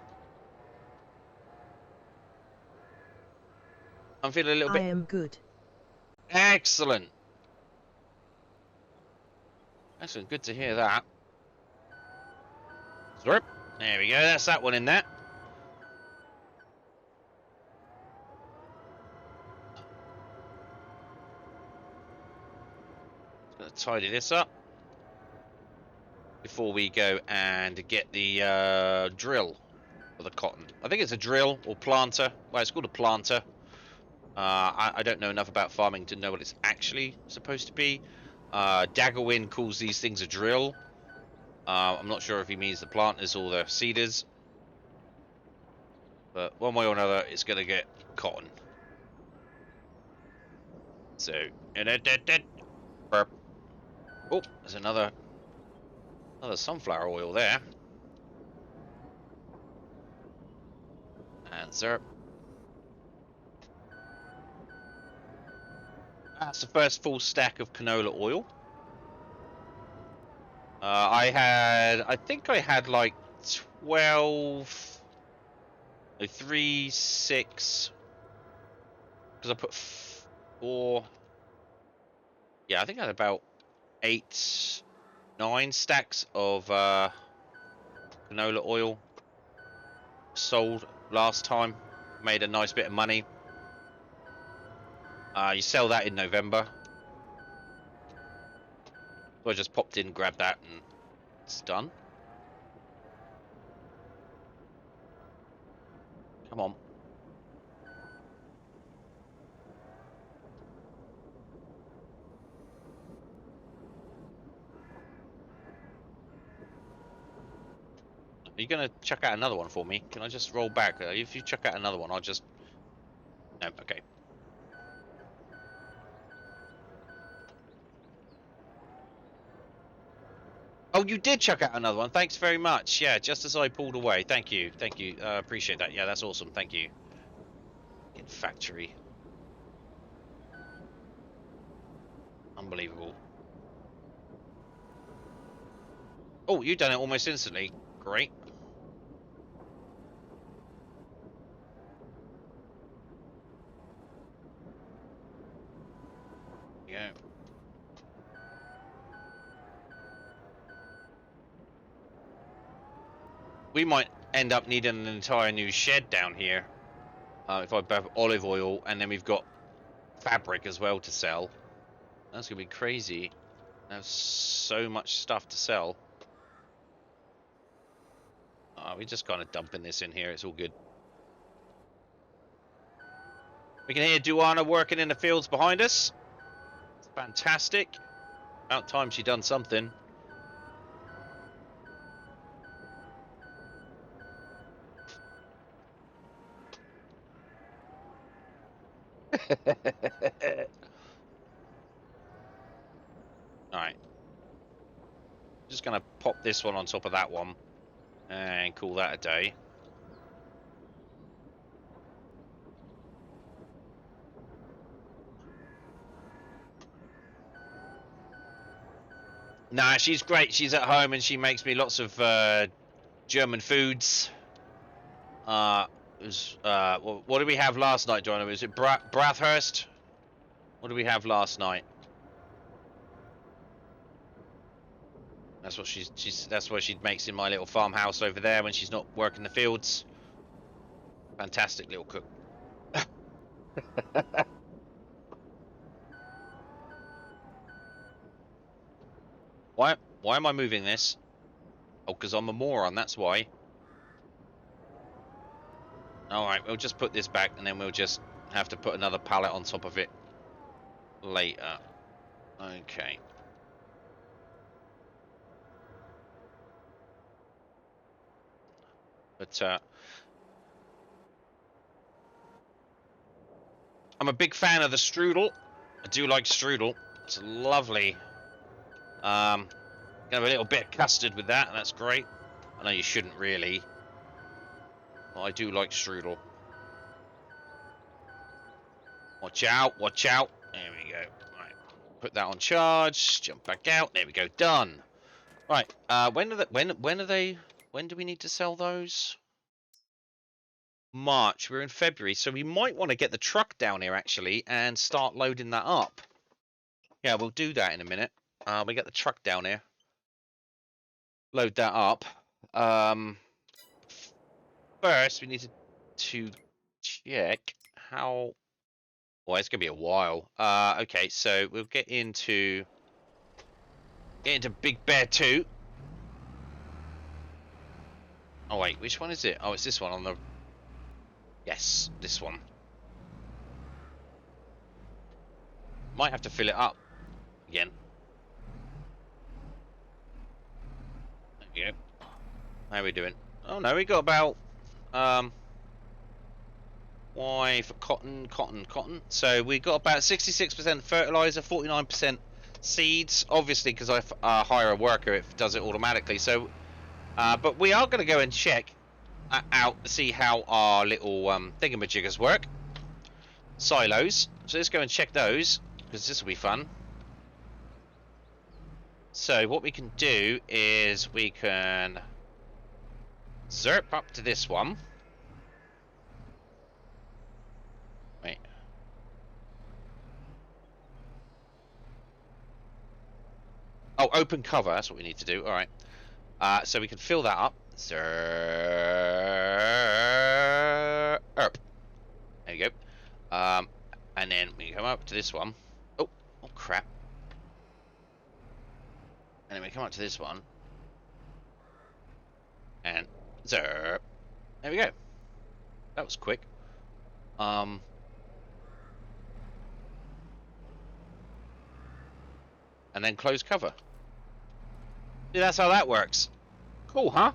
I'm feeling a little bit. I am good. Excellent. Excellent. Good to hear that. There we go. That's that one in there. Gonna tidy this up before we go and get the drill for the cotton. I think it's a drill or planter. Well, it's called a planter. I don't know enough about farming to know what it's actually supposed to be. Daggerwin calls these things a drill. I'm not sure if he means the planters or the seeders. But one way or another, it's going to get cotton. So, oh, there's another sunflower oil there. And syrup. That's the first full stack of canola oil. I think I had like 12, no, 3, 6, because I put 4. Yeah, I think I had about 8, 9 stacks of canola oil sold last time. Made a nice bit of money. You sell that in November. So I just popped in, grabbed that, and it's done. Come on. Are you going to chuck out another one for me? Can I just roll back? If you chuck out another one, I'll just... No, okay. Oh, you did chuck out another one. Thanks very much. Yeah, just as I pulled away. Thank you. Thank you. Appreciate that. Yeah, that's awesome. Thank you. In factory. Unbelievable. Oh, you done it almost instantly. Great. Yeah. We might end up needing an entire new shed down here If I have olive oil, and then we've got fabric as well to sell. That's gonna be crazy. I have so much stuff to sell. We're just kind of dumping this in here. It's all good. We can hear Duana working in the fields behind us. It's fantastic. About time she done something. Alright. Just gonna pop this one on top of that one and call that a day. Nah, she's great. She's at home and she makes me lots of German foods. What did we have last night, John? Was it Brathurst? What did we have last night? That's what that's what she makes in my little farmhouse over there when she's not working the fields. Fantastic little cook. Why am I moving this? Oh, because I'm a moron, that's why. Alright, we'll just put this back and then we'll just have to put another pallet on top of it later. Okay. But I'm a big fan of the strudel. I do like strudel. It's lovely. Gonna have a little bit of custard with that, and that's great. I know you shouldn't really, but I do like strudel. Watch out, watch out. There we go. Right. Put that on charge. Jump back out. There we go. Done. Right. When do we need to sell those? March. We're in February, so we might want to get the truck down here actually and start loading that up. Yeah, we'll do that in a minute. We get the truck down here. Load that up. First, we need to check how. Well, it's gonna be a while. Okay, so we'll get into Big Bear 2. Oh wait, which one is it? Oh, it's this one on the. Yes, this one. Might have to fill it up again. There we go. How are we doing? Oh no, we got about why for cotton. So we got about 66% fertilizer, 49% seeds. Obviously, because I hire a worker, it does it automatically. So, but we are going to go and check out to see how our little thingamajiggers work. Silos. So let's go and check those because this will be fun. So what we can do is we can zerp up to this one. Wait. Oh, open cover. That's what we need to do. All right. So we can fill that up. Zerp. There you go. And then we come up to this one. Oh crap. And then we come up to this one. And zerp. There we go. That was quick. And then close cover. See, that's how that works. Cool, huh?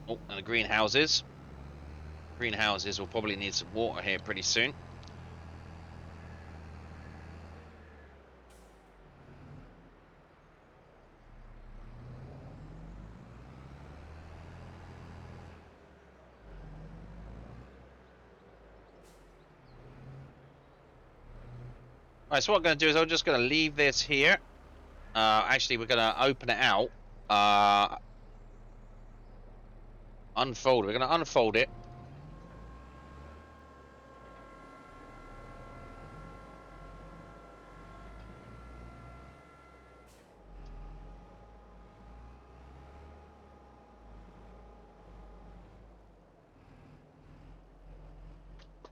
Oh, and the greenhouses. Greenhouses will probably need some water here pretty soon. Alright, so what I'm going to do is I'm just going to leave this here. Actually, we're going to open it out. Unfold it. We're going to unfold it.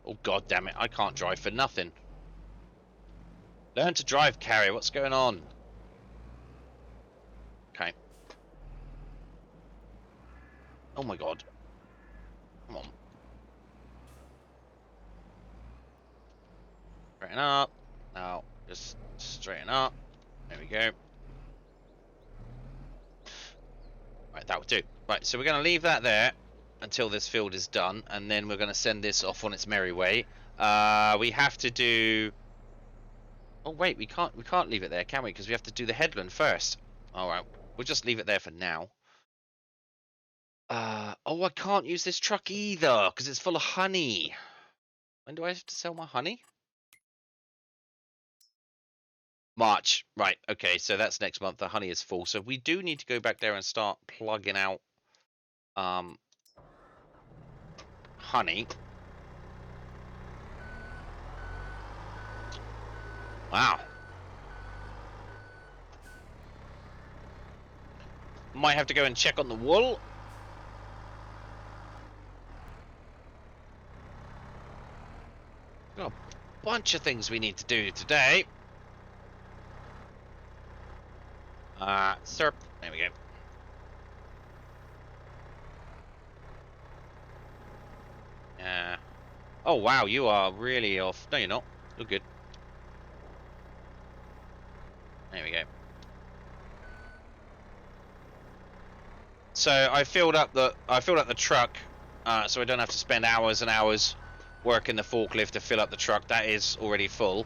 Oh god damn it, I can't drive for nothing. Learn to drive, Carrie. What's going on? Okay. Oh my god. Come on. Straighten up. Now, just straighten up. There we go. Right, that will do. Right, so we're going to leave that there until this field is done, and then we're going to send this off on its merry way. We have to do... Oh wait, we can't leave it there, can we? Because we have to do the headland first. All right, we'll just leave it there for now. Oh, I can't use this truck either because it's full of honey. When do I have to sell my honey? March. Right, okay, so that's next month. The honey is full. So we do need to go back there and start plugging out honey. Wow. Might have to go and check on the wool. Got a bunch of things we need to do today. Sir, there we go. Oh wow, you are really off. No, you're not. You're good. There we go. So I filled up the truck, so I don't have to spend hours and hours working the forklift to fill up the truck. That is already full.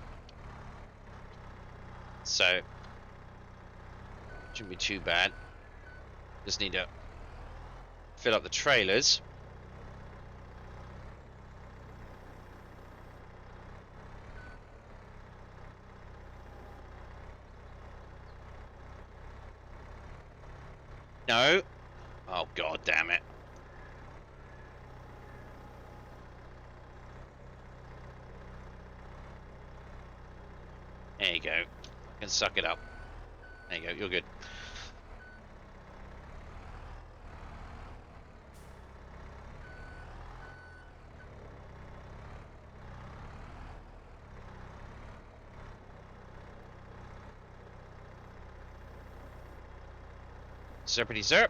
So shouldn't be too bad. Just need to fill up the trailers. No. Oh god damn it. There you go. I can suck it up. There you go, you're good. Zerpity zerp.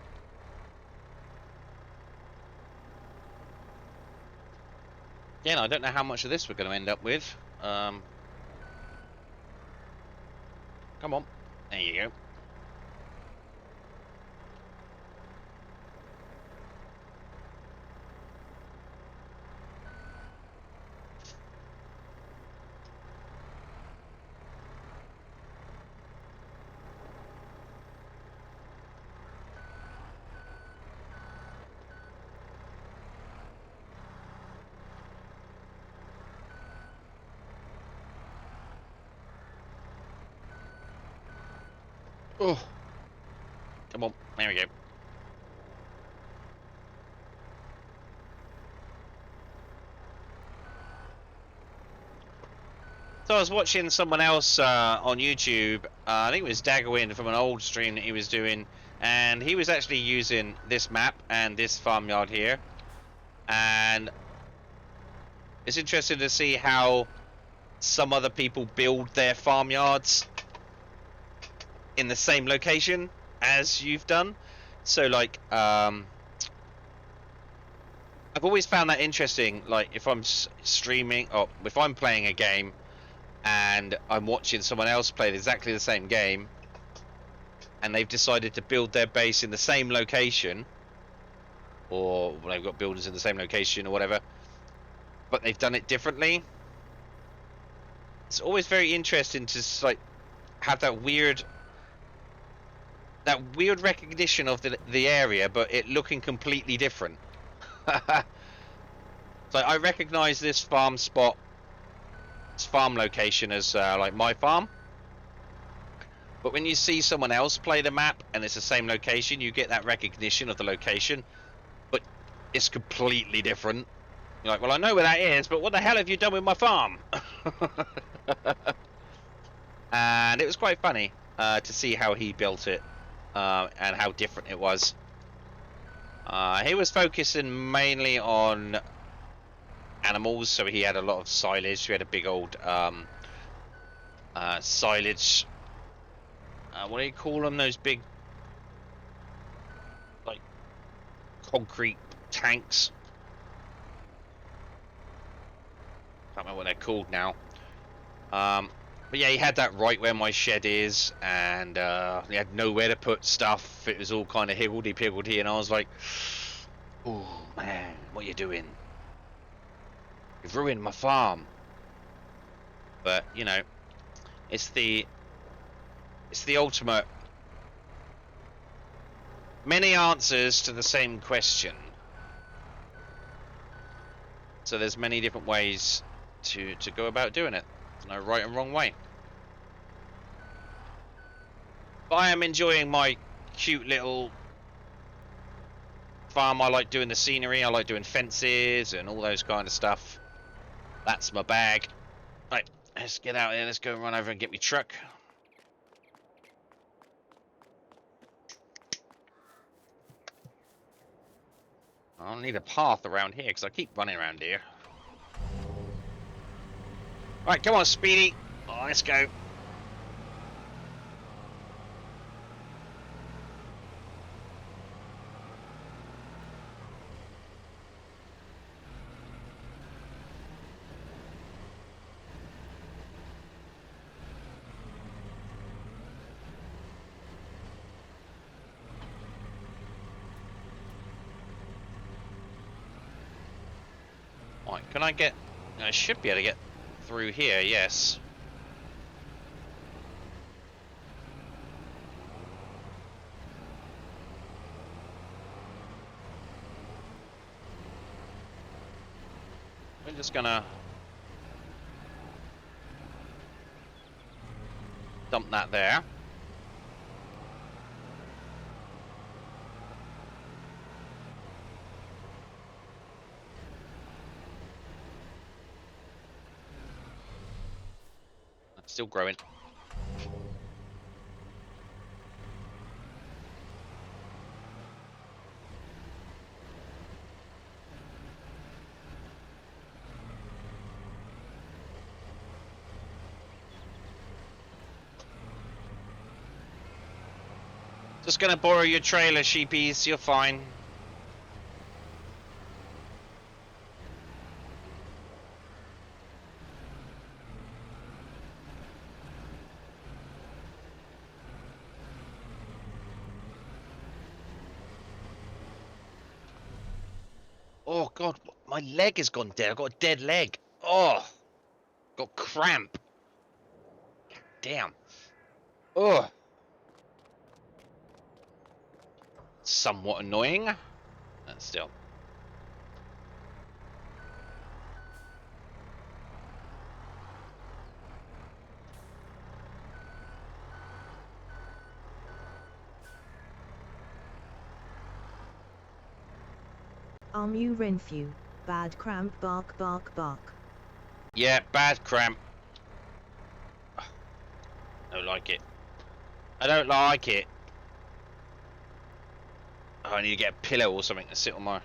Yeah, no, I don't know how much of this we're going to end up with. Come on. There you go. Oh. Come on. There we go. So I was watching someone else on YouTube, I think it was Daggerwind from an old stream that he was doing, and he was actually using this map and this farmyard here, and it's interesting to see how some other people build their farmyards in the same location as you've done. So like, I've always found that interesting, like if I'm streaming, or if I'm playing a game, and I'm watching someone else play exactly the same game, and they've decided to build their base in the same location, or they've got buildings in the same location or whatever, but they've done it differently. It's always very interesting to like have that weird recognition of the area, but it looking completely different. So I recognize this farm spot, farm location as like my farm, but when you see someone else play the map and it's the same location, you get that recognition of the location, but it's completely different. You're like, well, I know where that is, but what the hell have you done with my farm? And it was quite funny to see how he built it and how different it was. He was focusing mainly on animals, so he had a lot of silage. We had a big old silage. What do you call them? Those big, like, concrete tanks. Can't remember what they're called now. But yeah, he had that right where my shed is, and he had nowhere to put stuff. It was all kind of higgledy-piggledy, and I was like, "Oh man, what are you doing? You've ruined my farm." But you know, it's the ultimate. Many answers to the same question. So there's many different ways to go about doing it. No right and wrong way. But I am enjoying my cute little farm. I like doing the scenery. I like doing fences and all those kind of stuff. That's my bag. Right, let's get out here. Let's go run over and get me truck. I'll need a path around here because I keep running around here. Right, come on, Speedy. Oh, let's go. Right, can I get... I should be able to get through here, yes. We're just gonna dump that there. That's still growing. Just gonna borrow your trailer, sheepies. You're fine. Oh god, my leg has gone dead. I've got a dead leg. Oh, got cramp. Damn. Oh, somewhat annoying. But still. Armu Renfew. Bad cramp bark bark bark. Yeah, bad cramp. Don't like it. I don't like it. Oh, I need to get a pillow or something to sit on my... a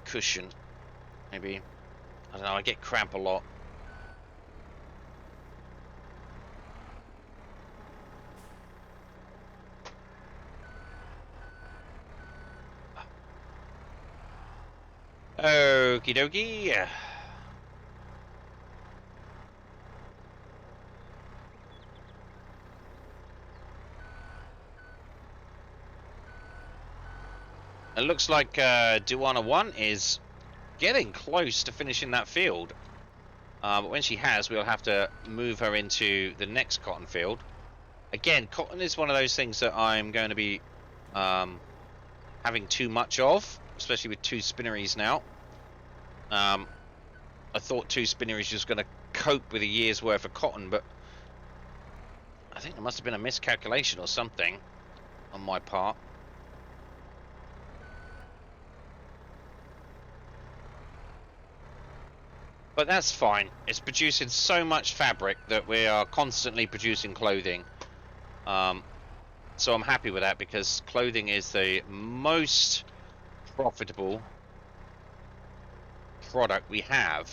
cushion, maybe. I don't know, I get cramp a lot. Okie dokie. It looks like Duana 1 is getting close to finishing that field. But when she has, we'll have to move her into the next cotton field. Again, cotton is one of those things that I'm going to be having too much of, especially with 2 spinneries now. I thought 2 spinneries was going to cope with a year's worth of cotton, but I think there must have been a miscalculation or something on my part. But that's fine. It's producing so much fabric that we are constantly producing clothing. So I'm happy with that because clothing is the most profitable product, we have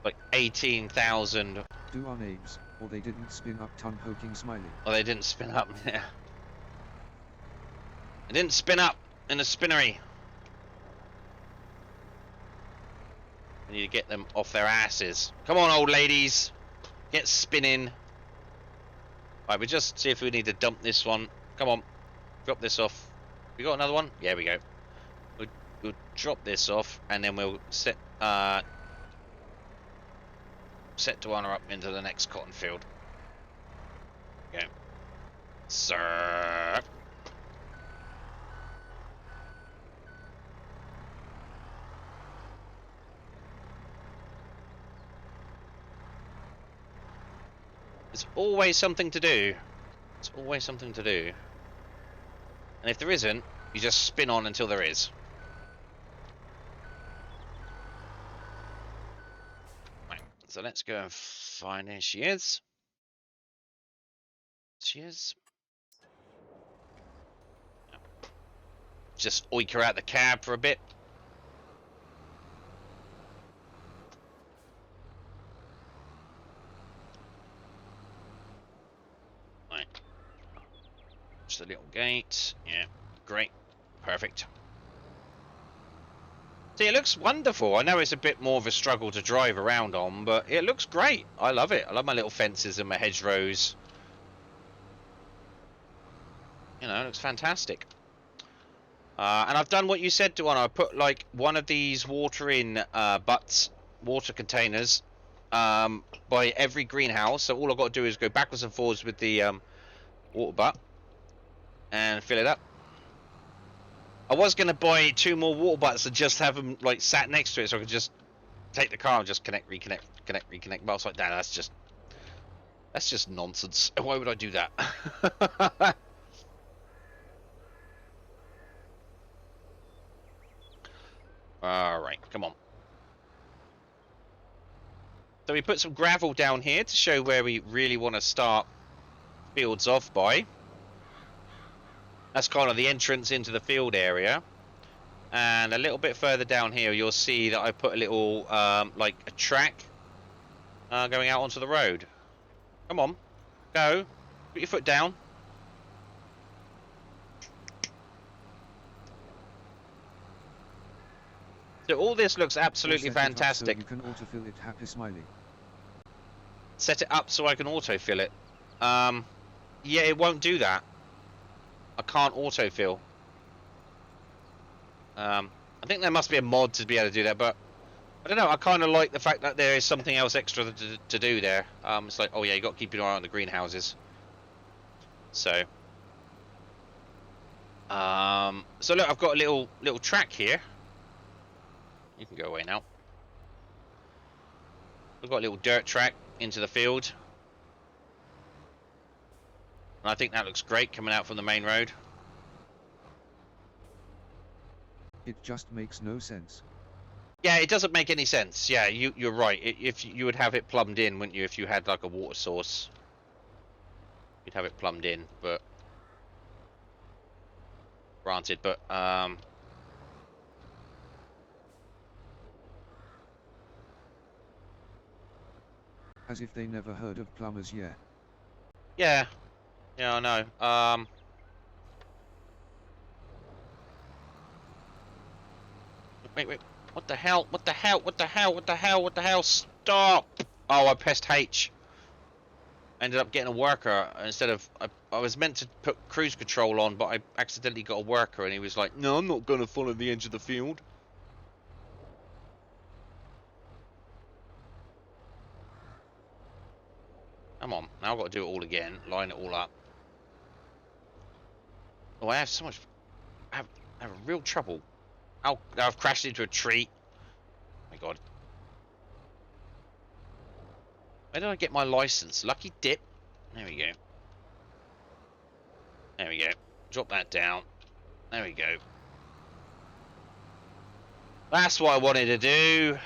like 18,000. Do our names, or they didn't spin up tongue poking smiley. Oh, they didn't spin up. Yeah. It didn't spin up in the spinnery. We need to get them off their asses. Come on, old ladies. Get spinning. Right, we just see if we need to dump this one. Come on. Drop this off. We got another one? Yeah, we go. We'll drop this off, and then we'll set Tawana up into the next cotton field. Okay. Sir. There's always something to do. There's always something to do. And if there isn't, you just spin on until there is. Right, so let's go and find her. She is. She is. Just oink her out the cab for a bit. Right. Just a little gate. Yeah, great. Perfect. See, it looks wonderful. I know it's a bit more of a struggle to drive around on, but it looks great. I love it. I love my little fences and my hedgerows. You know, it looks fantastic. And I've done what you said, Duana. I put like one of these water containers, by every greenhouse. So all I've got to do is go backwards and forwards with the water butt and fill it up. I was going to buy 2 more water butts and just have them like sat next to it, so I could just take the car and just connect, reconnect, connect, reconnect. But I was like, nah, that's just nonsense. Why would I do that? All right, come on. So we put some gravel down here to show where we really want to start fields off by. That's kind of the entrance into the field area. And a little bit further down here, you'll see that I put a little, like a track going out onto the road. Come on, go. Put your foot down. So all this looks absolutely fantastic. So you can autofill it, happy smiley. Set it up so I can autofill it. Yeah, it won't do that. I can't autofill. I think there must be a mod to be able to do that, but I don't know. I kind of like the fact that there is something else extra to do there. It's like, oh yeah, you got to keep your eye on the greenhouses. So, so look, I've got a little track here. You can go away now. We've got a little dirt track into the field. And I think that looks great coming out from the main road. It just makes no sense. Yeah, it doesn't make any sense. Yeah, you're right. If you would have it plumbed in, wouldn't you? If you had like a water source, you'd have it plumbed in. But granted, but As if they never heard of plumbers, yeah. yeah, I know. Wait. What the hell? What the hell? What the hell? What the hell? What the hell? Stop! Oh, I pressed H. Ended up getting a worker instead of... I was meant to put cruise control on, but I accidentally got a worker, and he was like, no, I'm not going to follow the edge of the field. Come on. Now I've got to do it all again. Line it all up. Oh, I have so much... I have real trouble. Oh, now I've crashed into a tree. Oh my god. Where did I get my license? Lucky dip. There we go. There we go. Drop that down. There we go. That's what I wanted to do.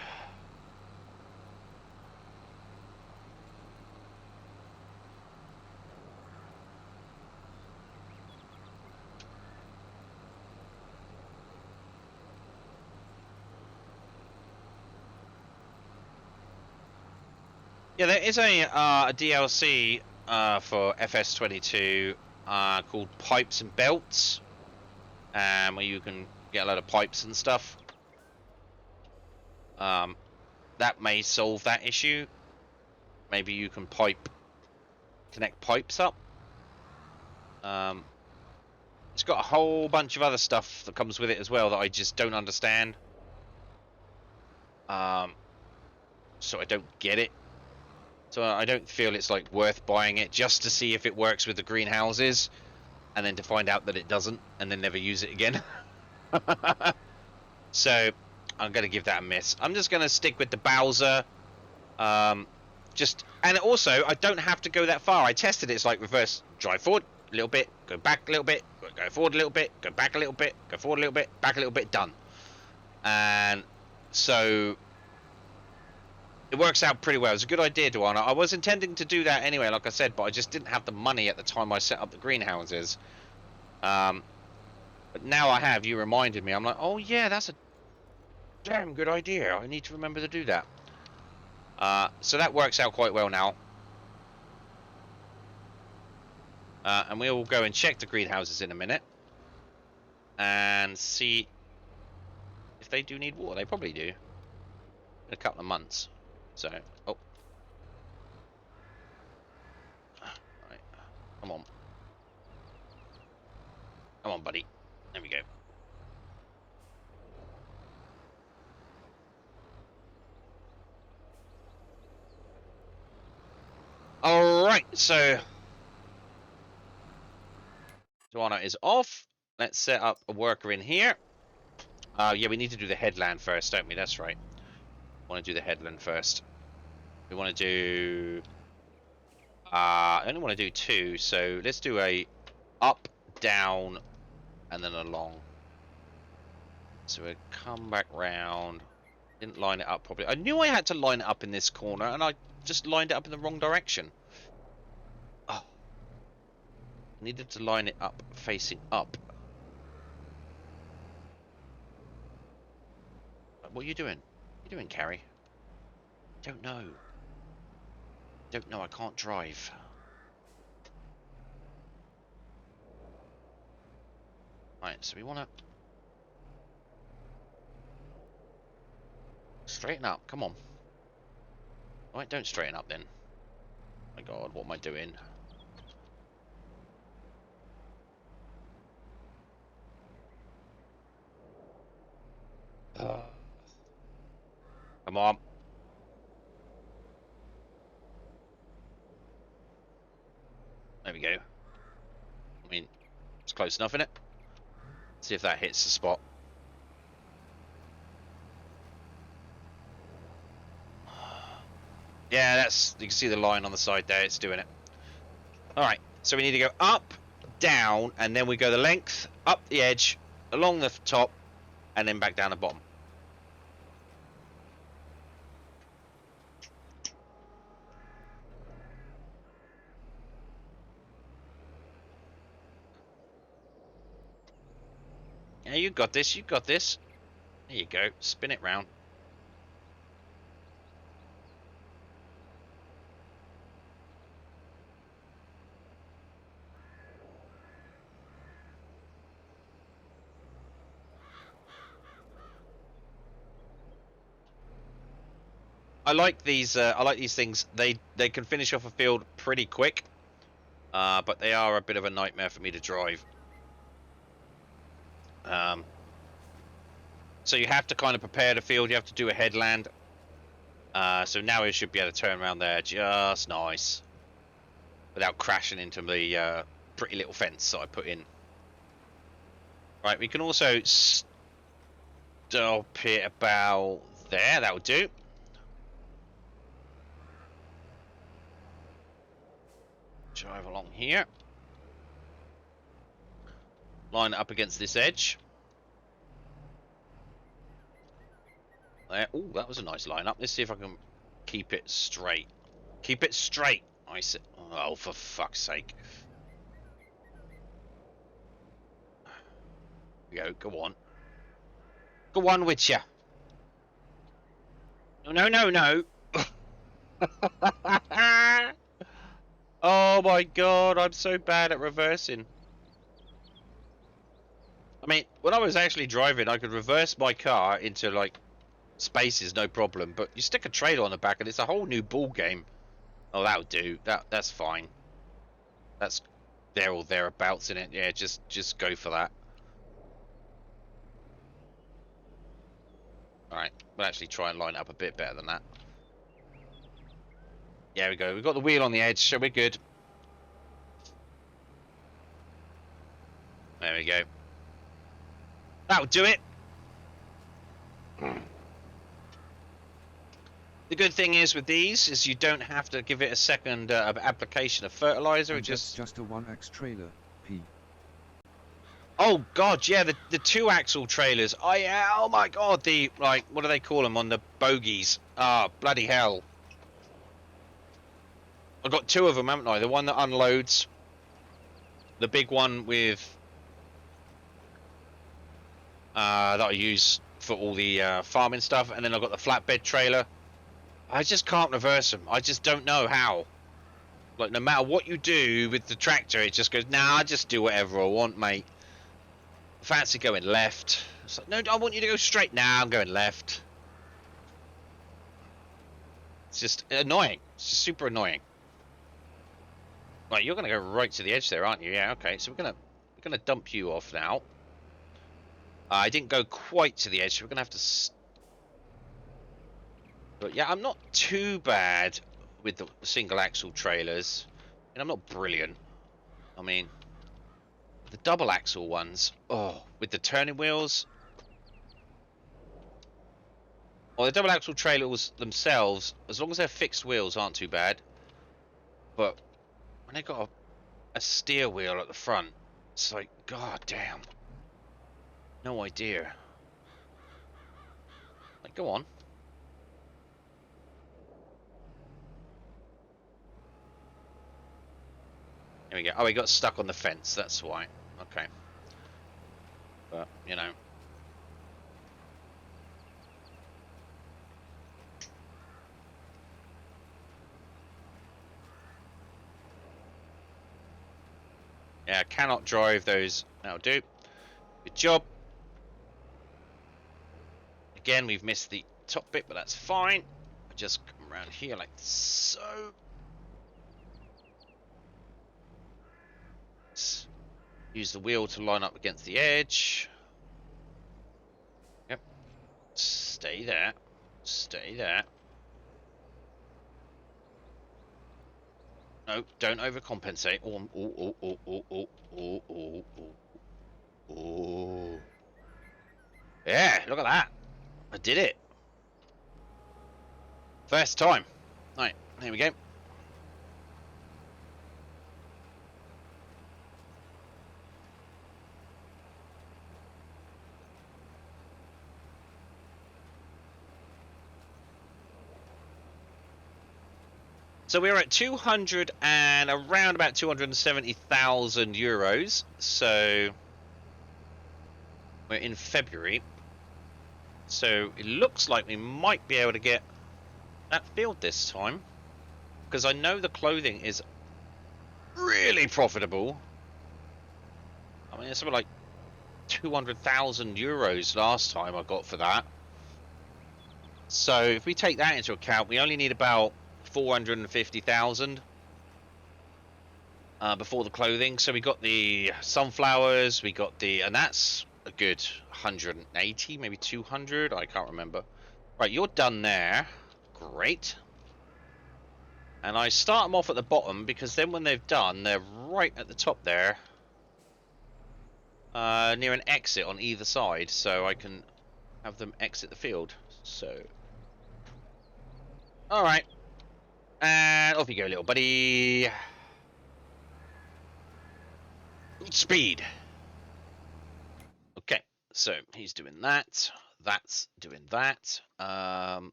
Yeah, there is a DLC for FS22 called Pipes and Belts, where you can get a lot of pipes and stuff. That may solve that issue. Maybe you can connect pipes up. It's got a whole bunch of other stuff that comes with it as well that I just don't understand. So I don't get it. So I don't feel it's like worth buying it just to see if it works with the greenhouses, and then to find out that it doesn't, and then never use it again. So I'm gonna give that a miss. I'm just gonna stick with the Bowser. And also I don't have to go that far. I tested it. It's like reverse drive forward a little bit, go back a little bit, go forward a little bit, go back a little bit, go forward a little bit, back a little bit, done. And so it works out pretty well. It's a good idea, Duana. I was intending to do that anyway, like I said, but I just didn't have the money at the time I set up the greenhouses. But now I have. You reminded me. I'm like, oh yeah, that's a damn good idea. I need to remember to do that. So that works out quite well now. And we'll go and check the greenhouses in a minute and see if they do need water. They probably do. In a couple of months. So, oh. Right. Come on. Come on, buddy. There we go. Alright, so Duana is off. Let's set up a worker in here. Yeah, we need to do the headland first, don't we? That's right. Want to do the headland first. We want to do... I only want to do 2, so let's do a up, down, and then along. So we'll come back round. Didn't line it up properly. I knew I had to line it up in this corner, and I just lined it up in the wrong direction. Oh. Needed to line it up facing up. What are you doing? What are you doing, Carrie? Don't know. Don't know, I can't drive. Right, so we want to... straighten up, come on. Right, don't straighten up then. My god, what am I doing? Come on. There we go. I mean, it's close enough, innit? See if that hits the spot. Yeah, that's... you can see the line on the side there, it's doing it. Alright, so we need to go up, down, and then we go the length, up the edge, along the top, and then back down the bottom. Yeah, you got this, you got this. There you go, spin it round. I like these things. They can finish off a field pretty quick, but they are a bit of a nightmare for me to drive. So you have to kind of prepare the field. You have to do a headland. So now we should be able to turn around there just nice, without crashing into the pretty little fence that I put in. Right, we can also stop it about there. That'll do. Drive along here. Line it up against this edge. There. Oh, that was a nice line up. Let's see if I can keep it straight. Keep it straight. I said. Oh, for fuck's sake. Go on. Go on with ya. No. Oh my god, I'm so bad at reversing. I mean, when I was actually driving, I could reverse my car into like spaces, no problem. But you stick a trailer on the back, and it's a whole new ball game. Oh, that'll do. That's fine. That's there or thereabouts in it. Yeah, just go for that. All right, we'll actually try and line it up a bit better than that. Yeah, we go. We've got the wheel on the edge, so we're good. There we go. That'll do it. The good thing is with these is you don't have to give it a second application of fertilizer. And It that's just just a 1X trailer, P. oh god, yeah, the two axle trailers. Oh yeah, oh my god, the like what do they call them on the bogies? Ah, bloody hell. I've got two of them, haven't I? The one that unloads, the big one with that I use for all the farming stuff, and then I've got the flatbed trailer. I just can't reverse them. I just don't know how. Like, no matter what you do with the tractor, it just goes, nah, I just do whatever I want, mate. Fancy going left. It's like, no, I want you to go straight. Nah, I'm going left. It's just annoying. It's just super annoying. Right, you're going to go right to the edge there, aren't you? Yeah, okay. So we're gonna dump you off now. I didn't go quite to the edge, so we're going to have to... But yeah, I'm not too bad with the single axle trailers. And I'm not brilliant. I mean, the double axle ones, oh, with the turning wheels. Well, the double axle trailers themselves, as long as they're fixed wheels, aren't too bad. But when they got a steer wheel at the front, it's like, god damn. No idea. Like, go on. There we go. Oh, he got stuck on the fence, that's why. Okay. But, you know. Yeah, I cannot drive those. That'll do. Good job. Again, we've missed the top bit, but that's fine. Just come around here like so. Use the wheel to line up against the edge. Yep. Stay there. Stay there. No, don't overcompensate. Oh, oh, oh, oh, oh, oh, oh, oh, oh, oh. Yeah, look at that. I did it. First time. Right, here we go. So we're at 200 and around about 270,000 euros. So we're in February. So it looks like we might be able to get that field this time, because I know the clothing is really profitable. I mean, it's something like 200,000 euros last time I got for that. So if we take that into account, we only need about 450,000 before the clothing. So we got the sunflowers, we got the, and that's a good 180, maybe 200. I can't remember. Right, you're done there. Great. And I start them off at the bottom, because then when they've done, they're right at the top there, near an exit on either side, so I can have them exit the field. So, all right, and off you go, little buddy. Speed. Okay, so he's doing that. That's doing that.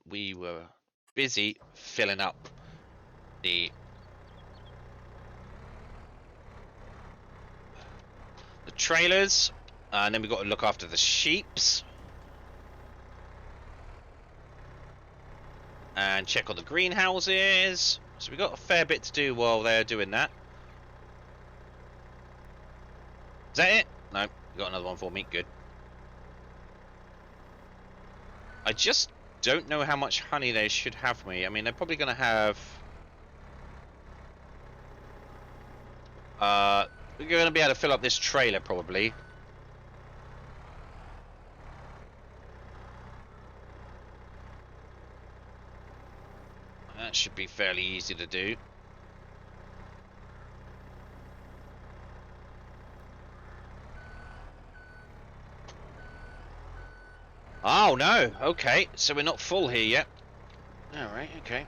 We were busy filling up the trailers, and then we've got to look after the sheeps. and check on the greenhouses. So we've got a fair bit to do while they're doing that. Is that it? No, we got another one for me. Good. I just don't know how much honey they should have for me. I mean, they're probably going to have... we're going to be able to fill up this trailer, probably. That should be fairly easy to do. Oh, no. Okay, so we're not full here yet. Alright, okay.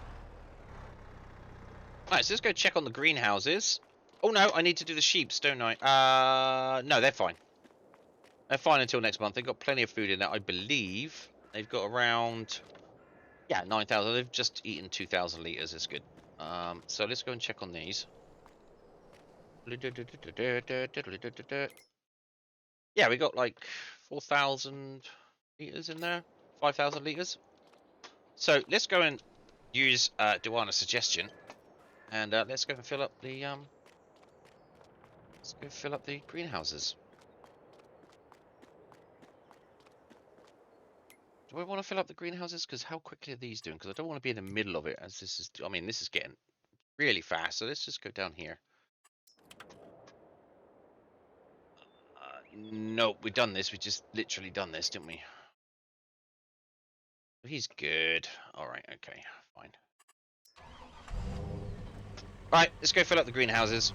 Alright, so let's go check on the greenhouses. Oh, no, I need to do the sheeps, don't I? No, they're fine. They're fine until next month. They've got plenty of food in there, I believe. They've got around... Yeah, 9,000. They've just eaten 2,000 litres. It's good. So let's go and check on these. Yeah, we got like 4,000 litres in there. 5,000 litres. So let's go and use Duana's suggestion. And let's go and fill up the... let's go fill up the greenhouses. Do I want to fill up the greenhouses? Because how quickly are these doing? Because I don't want to be in the middle of it, as this is... I mean, this is getting really fast. So let's just go down here. Nope, we've done this. We just literally done this, didn't we? He's good. Alright, okay, fine. Right, let's go fill up the greenhouses.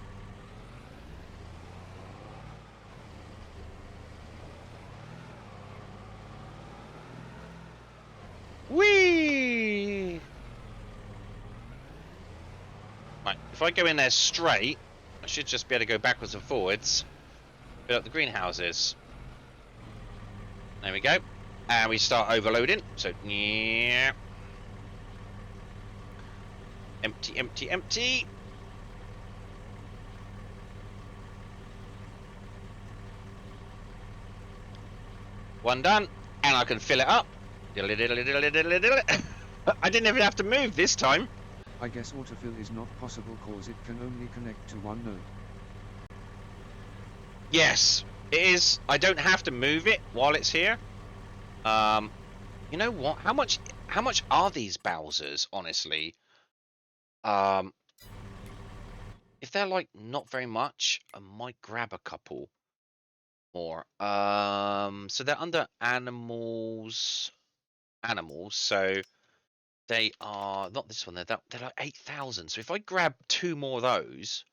Whee! Right, if I go in there straight, I should just be able to go backwards and forwards. Fill up the greenhouses. There we go. And we start overloading. So, yeah. Empty, empty, empty. One done. And I can fill it up. I didn't even have to move this time. I guess autofill is not possible cause it can only connect to one node. Yes, it is. I don't have to move it while it's here. You know what? How much are these Bowsers, honestly? If they're like not very much, I might grab a couple more. So they're under animals, so they are not this one. They're like 8,000. So if I grab 2 more of those,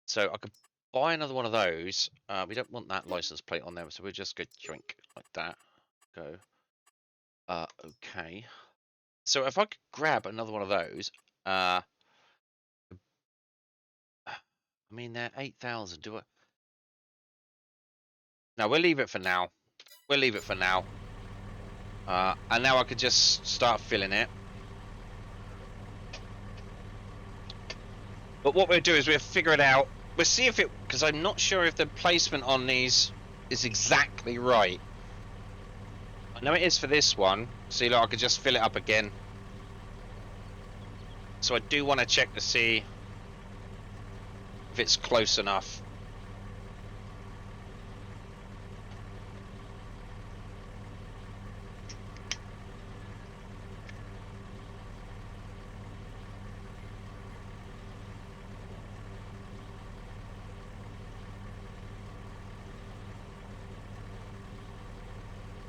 so I could buy another one of those. We don't want that license plate on there, so we'll just go drink like that. Go. Okay. So if I could grab another one of those, I mean they're 8,000. Do I? No, we'll leave it for now. We'll leave it for now. And now I could just start filling it. But what we'll do is we'll figure it out. We'll see if it, because I'm not sure if the placement on these is exactly right. I know it is for this one. See, look, I could just fill it up again. So I do want to check to see if it's close enough.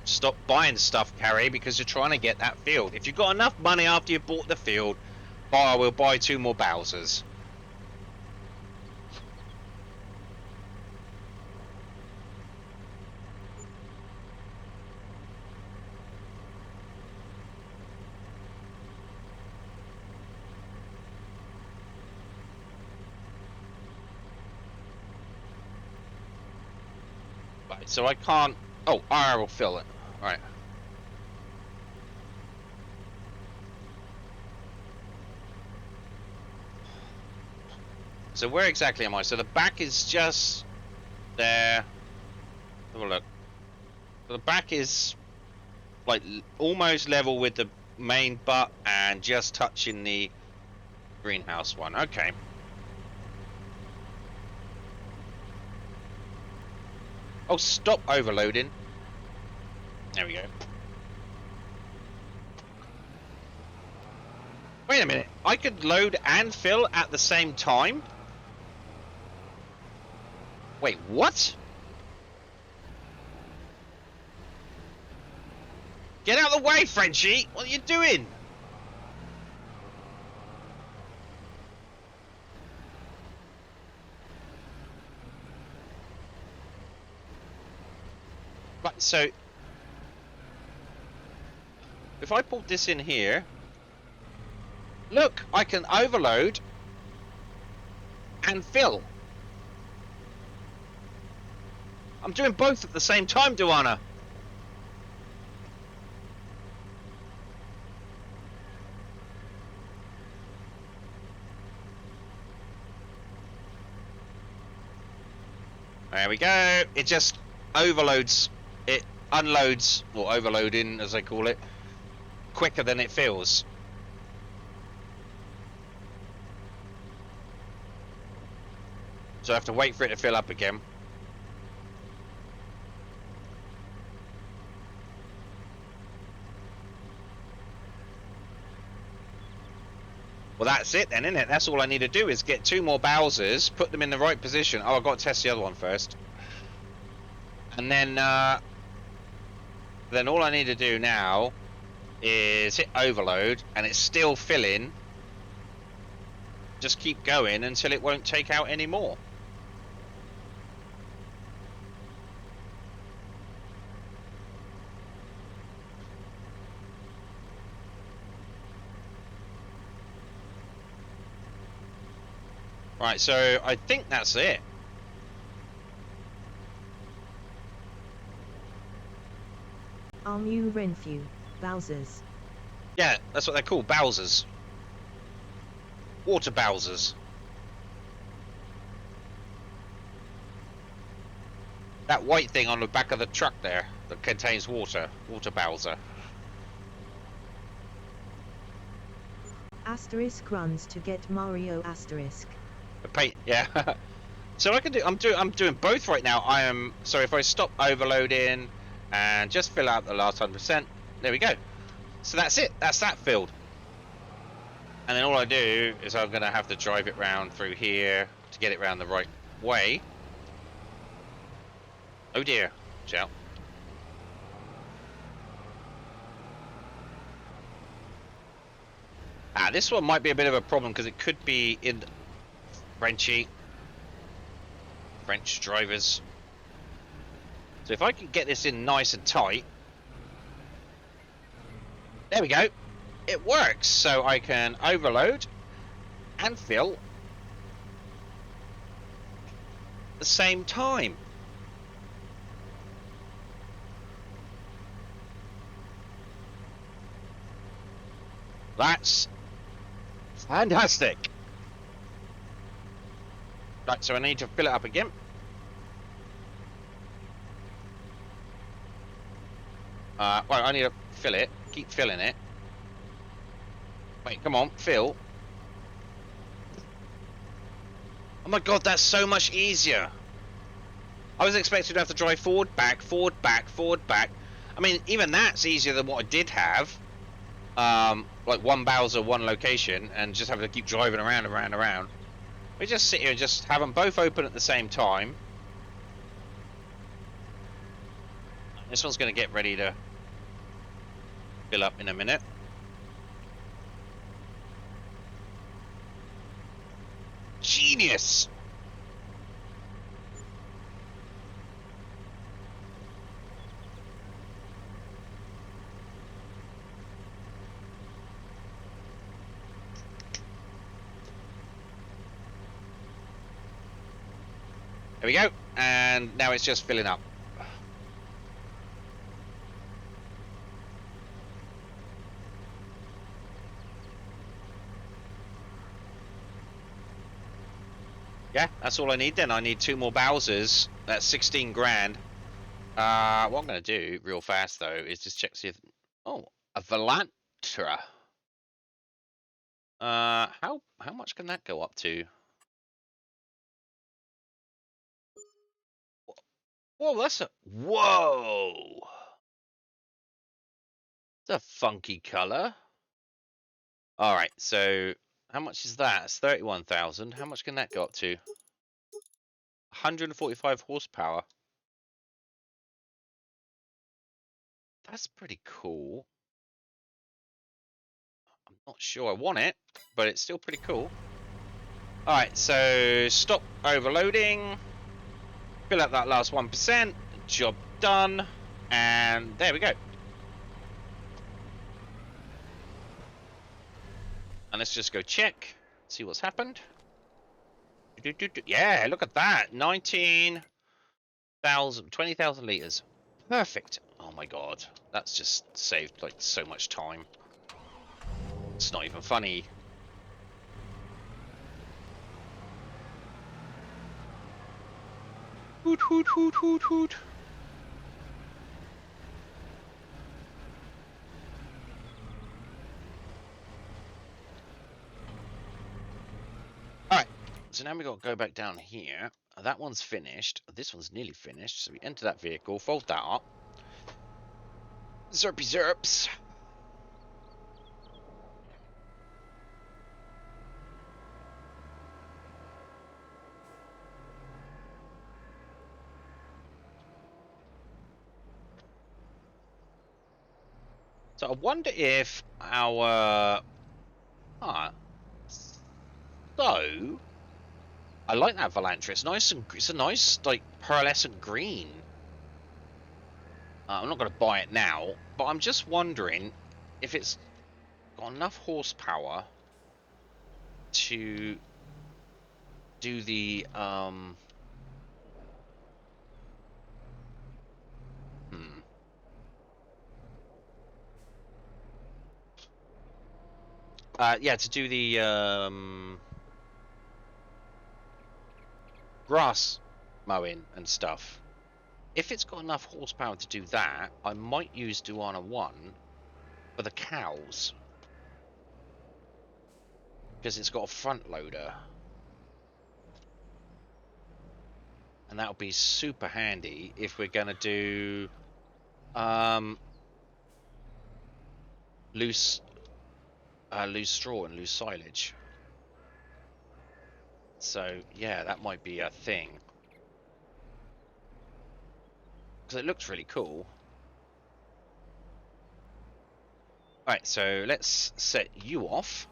Stop buying stuff, Carrie, because you're trying to get that field. If you've got enough money after you've bought the field, I will buy 2 more Bowsers. Right, so I can't... Oh, I will fill it. Right. So where exactly am I? So the back is just there. Have a look. So the back is like almost level with the main butt and just touching the greenhouse one. Okay. Oh, stop overloading. There we go. Wait a minute. I could load and fill at the same time? Wait, what? Get out of the way, Frenchie! What are you doing? Right, so if I put this in here, look, I can overload and fill. I'm doing both at the same time, Duana. There we go. It just overloads. It unloads, or overloading as they call it, quicker than it fills. So I have to wait for it to fill up again. Well, that's it then, isn't it? That's all I need to do is get 2 more Bowsers, put them in the right position. Oh, I've got to test the other one first. And then all I need to do now is hit overload, and it's still filling. Just keep going until it won't take out any more. Right, so I think that's it. Our new Renfew, Bowsers. Yeah, that's what they're called, Bowsers. Water Bowsers. That white thing on the back of the truck there that contains water. Water Bowser. Asterisk runs to get Mario asterisk. The paint, yeah. So I can do. I'm doing both right now. I am. So if I stop overloading and just fill out the last 100%, there we go. So that's it. That's that filled. And then all I do is I'm gonna have to drive it round through here to get it round the right way. Oh dear. Watch out. Ah, this one might be a bit of a problem because it could be in French drivers. So if I can get this in nice and tight, there we go. It works. So I can overload and fill at the same time. That's fantastic. Right, so I need to fill it up again. Well, I need to fill it. Keep filling it. Wait, come on, fill. Oh my god, that's so much easier. I was expecting to have to drive forward, back, forward, back, forward, back. I mean, even that's easier than what I did have. Like one Bowser, one location, and just having to keep driving around, around, around. We just sit here and just have them both open at the same time. This one's going to get ready to fill up in a minute. Genius! There we go, and now it's just filling up. Yeah, that's all I need then. I need 2 more Bowsers. That's 16 grand. What I'm going to do real fast though is just check see if... Oh, a Ultra. How much can that go up to? Whoa, that's a whoa. It's a funky color. All right, so how much is that? It's 31,000. How much can that go up to? 145 horsepower. That's pretty cool. I'm not sure I want it, but it's still pretty cool. All right, so stop overloading. Fill up that last 1%. Job done. And there we go. And let's just go check, see what's happened. Yeah, look at that. 19,000, 20,000 liters. Perfect. Oh my god. That's just saved like so much time. It's not even funny. Hoot, hoot, hoot, hoot, hoot. Alright, so now we got to go back down here. That one's finished. This one's nearly finished. So we enter that vehicle, fold that up. Zerpy zerps. So I wonder if our... So... I like that Volantra. It's nice and... It's a nice, like, pearlescent green. I'm not going to buy it now, but I'm just wondering if it's got enough horsepower to do the yeah, to do the grass mowing and stuff. If it's got enough horsepower to do that, I might use Duana 1 for the cows, because it's got a front loader, and that'll be super handy if we're gonna do loose straw and loose silage. So yeah, that might be a thing, because it looks really cool. Alright, so let's set you off.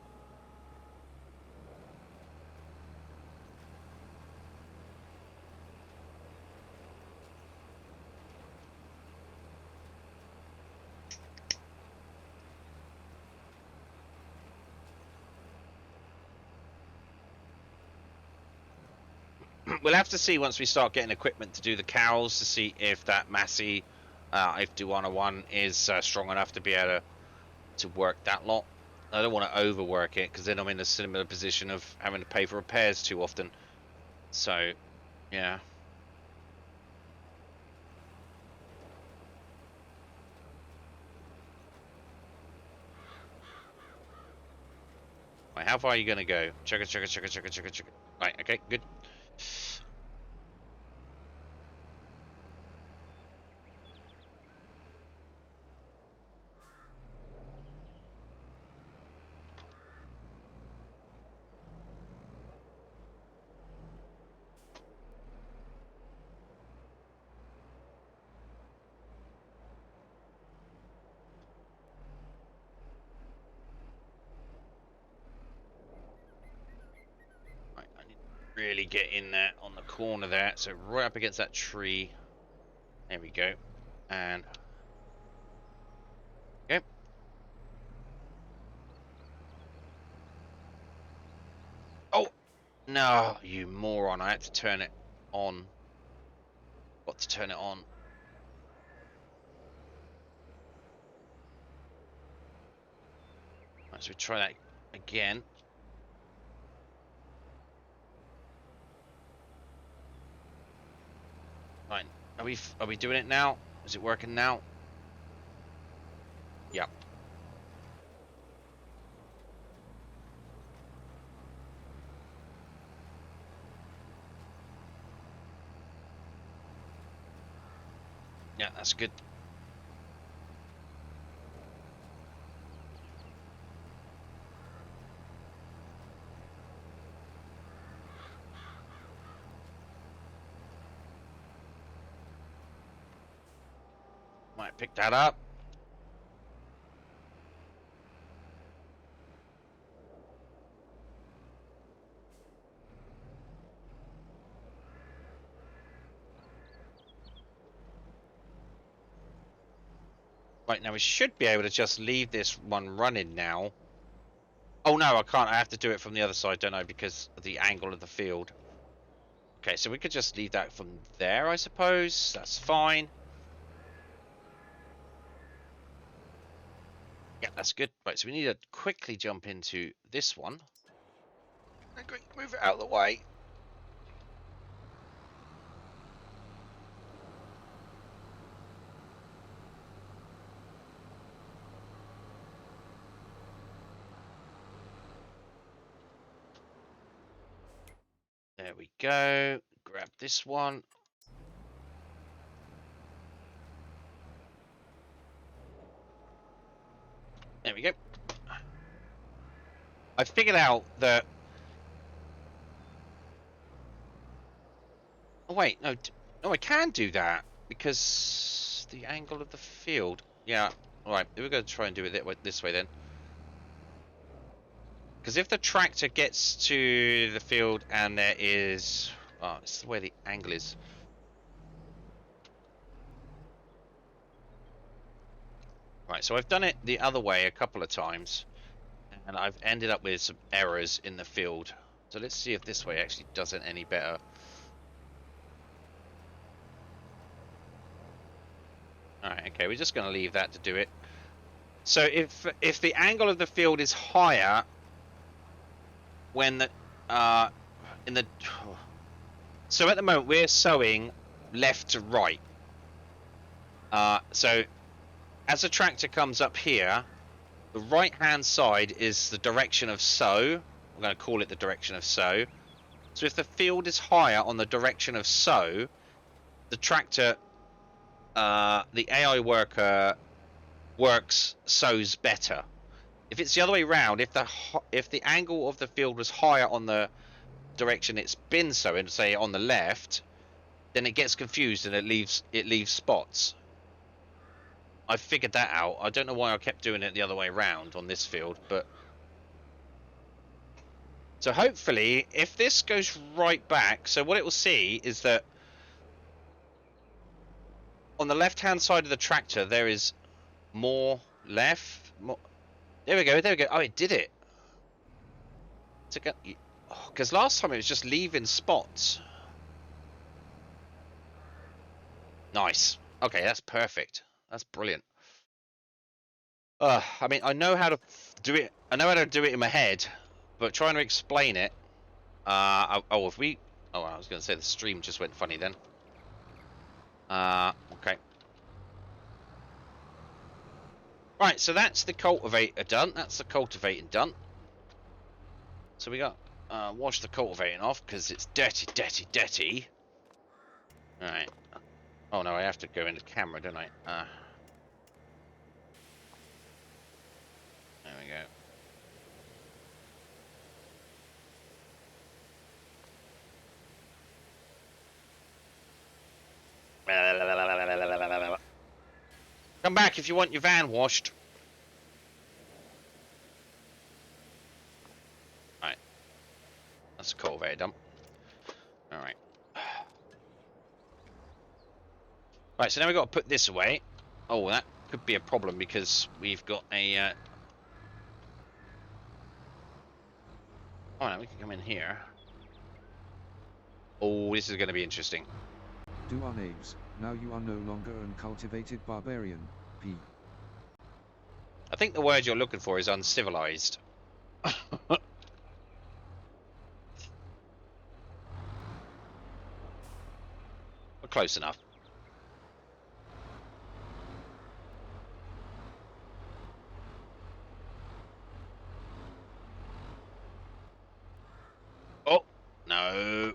We'll have to see once we start getting equipment to do the cows to see if that Massey, if Duana 1 is strong enough to be able to work that lot. I don't want to overwork it, because then I'm in a similar position of having to pay for repairs too often. So, yeah. Right, how far are you going to go? Check it. Right, okay, good. Right, I need to really get in there on the corner there. So right up against that tree. There we go. And... okay. Oh! No, you moron. I had to turn it on. Got to turn it on. Right, so we try that again. Fine. Are we doing it now? Is it working now? Yep. That's good. Might pick that up. Right, now we should be able to just leave this one running now. Oh no, I can't. I have to do it from the other side, don't I? Because of the angle of the field. Okay, so we could just leave that from there, I suppose. That's fine. Yeah, that's good. Right, so we need to quickly jump into this one. And move it out of the way. There we go. Grab this one. There we go. I figured out that... Oh, wait. No, no, I can do that. Because the angle of the field... Yeah. Alright, we're going to try and do it this way then. Because if the tractor gets to the field and there is... Oh, it's the way the angle is. Right, so I've done it the other way a couple of times. And I've ended up with some errors in the field. So let's see if this way actually does it any better. Alright, okay, we're just going to leave that to do it. So if the angle of the field is higher when the in the so at the moment we're sowing left to right. So as the tractor comes up here, the right hand side is the direction of sow. I'm going to call it the direction of sow. So if the field is higher on the direction of sow, the tractor, the AI worker sows better. If it's the other way around, if the angle of the field was higher on the direction it's been sowing, say on the left, then it gets confused and it leaves spots. I figured that out. I don't know why I kept doing it the other way around on this field, but so hopefully if this goes right back, so what it will see is that on the left hand side of the tractor there is more left. There we go. There we go. Oh, it did it. Because last time it was just leaving spots. Nice. Okay, that's perfect. That's brilliant. I mean, I know how to do it. I know how to do it in my head, but trying to explain it. If we. Oh, I was going to say the stream just went funny then. Okay. Right, so that's the cultivator done. That's the cultivating done. So we got wash the cultivating off because it's dirty, dirty, dirty. All right. Oh no, I have to go into camera, don't I? There we go. Come back if you want your van washed. Alright. That's a cultivator dump. Alright. Right, so now we've got to put this away. Oh, that could be a problem because we've got a... Oh, no, we can come in here. Oh, this is going to be interesting. Do our names, now you are no longer an cultivated barbarian, P. I think the word you're looking for is uncivilized. We're close enough. Oh, no.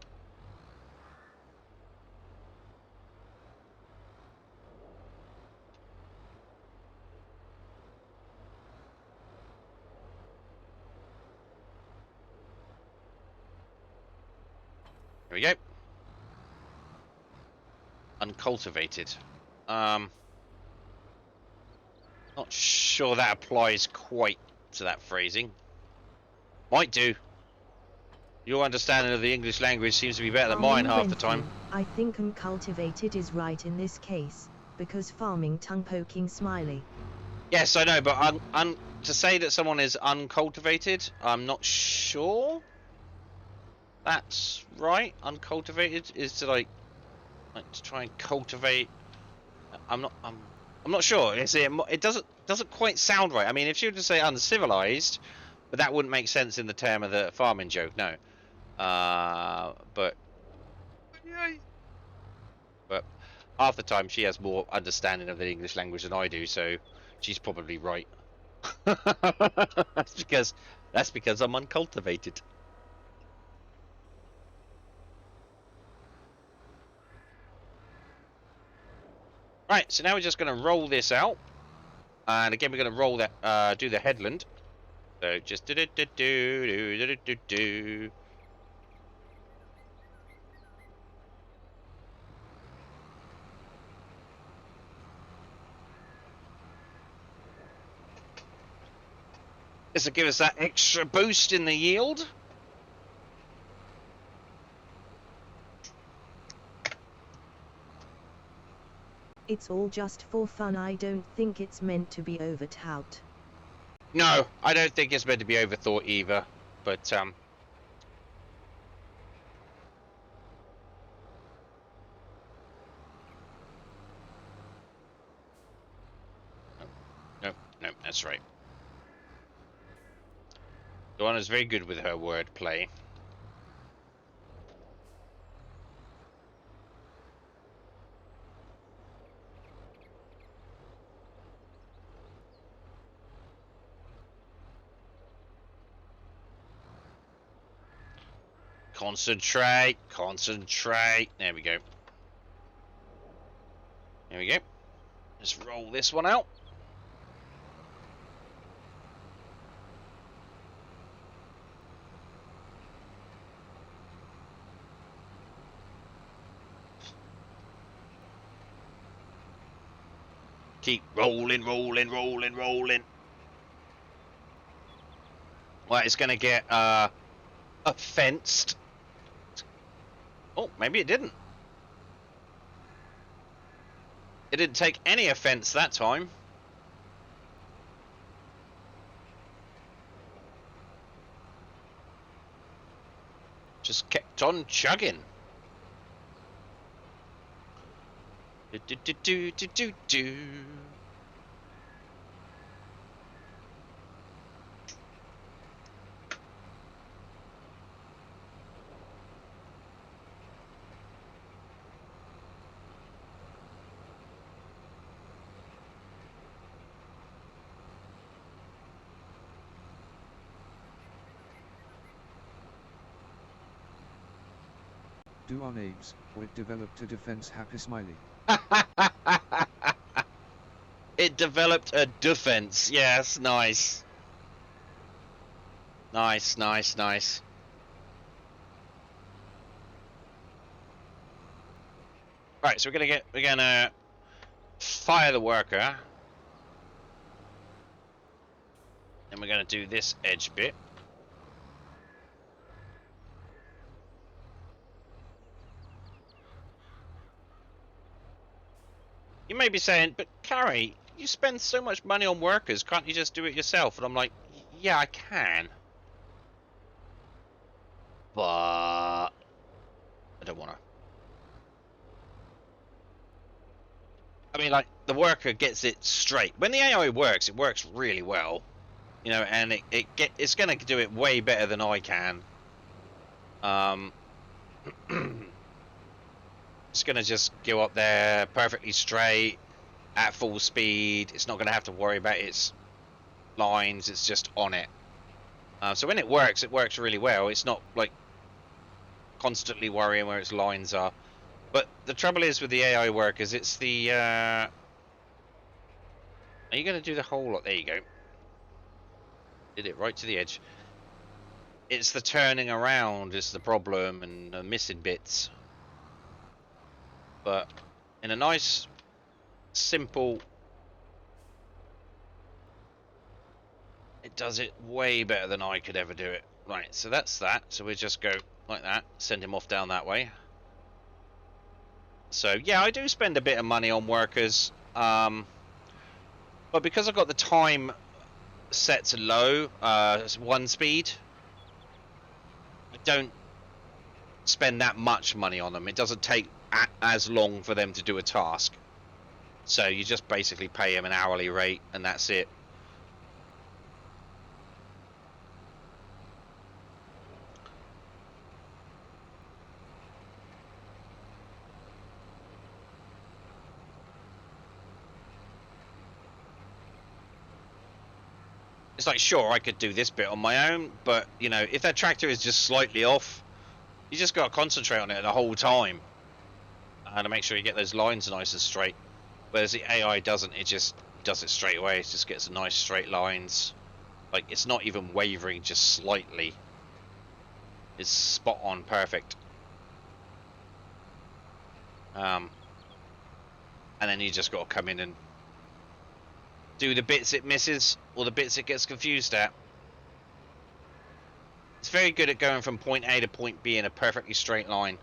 we go. Uncultivated. Not sure that applies quite to that phrasing. Might do. Your understanding of the English language seems to be better than mine half the time. I think uncultivated is right in this case, because farming tongue poking smiley. Yes, I know, but to say that someone is uncultivated, I'm not sure that's right. Uncultivated is to like to try and cultivate. I'm not sure. It doesn't quite sound right. I mean, if you were to say uncivilized, but that wouldn't make sense in the term of the farming joke. No. But half the time she has more understanding of the English language than I do, so she's probably right. that's because I'm uncultivated. Right, so now we're just going to roll this out, and again we're going to roll that, do the headland. So just do. This will give us that extra boost in the yield. It's all just for fun. I don't think it's meant to be overtout. No, I don't think it's meant to be overthought either. But no, that's right. Joanna's very good with her wordplay. Concentrate. There we go. There we go. Let's roll this one out. Keep rolling. Well, it's going to get offensed. Oh, maybe it didn't. It didn't take any offense that time. Just kept on chugging. Do. Do on apes, or it developed a defense happy smiley. It developed a defense. Yes, nice. Nice. Right, so we're gonna fire the worker. And we're gonna do this edge bit. You may be saying, but Carrie, you spend so much money on workers, can't you just do it yourself? And I'm like, yeah, I can. But I don't want to. I mean, like, the worker gets it straight. When the AI works, it works really well. You know, and it's going to do it way better than I can. It's going to just go up there perfectly straight at full speed. It's not going to have to worry about its lines. It's just on it. So when it works really well. It's not like constantly worrying where its lines are. But the trouble is with the AI workers, it's the... Are you going to do the whole lot? There you go. Did it right to the edge. It's the turning around is the problem, and the missing bits. But in a nice, simple, it does it way better than I could ever do it. Right, so that's that. So we just go like that, send him off down that way. So yeah, I do spend a bit of money on workers, but because I've got the time set to low, 1 speed, I don't spend that much money on them. It doesn't take as long for them to do a task. So you just basically pay them an hourly rate, and that's it. It's like, sure, I could do this bit on my own, but, you know, if that tractor is just slightly off, you just got to concentrate on it the whole time. To make sure you get those lines nice and straight. Whereas the AI doesn't, it just does it straight away. It just gets nice straight lines. Like, it's not even wavering just slightly. It's spot on perfect. And then you just got to come in and do the bits it misses, or the bits it gets confused at. It's very good at going from point A to point B in a perfectly straight line.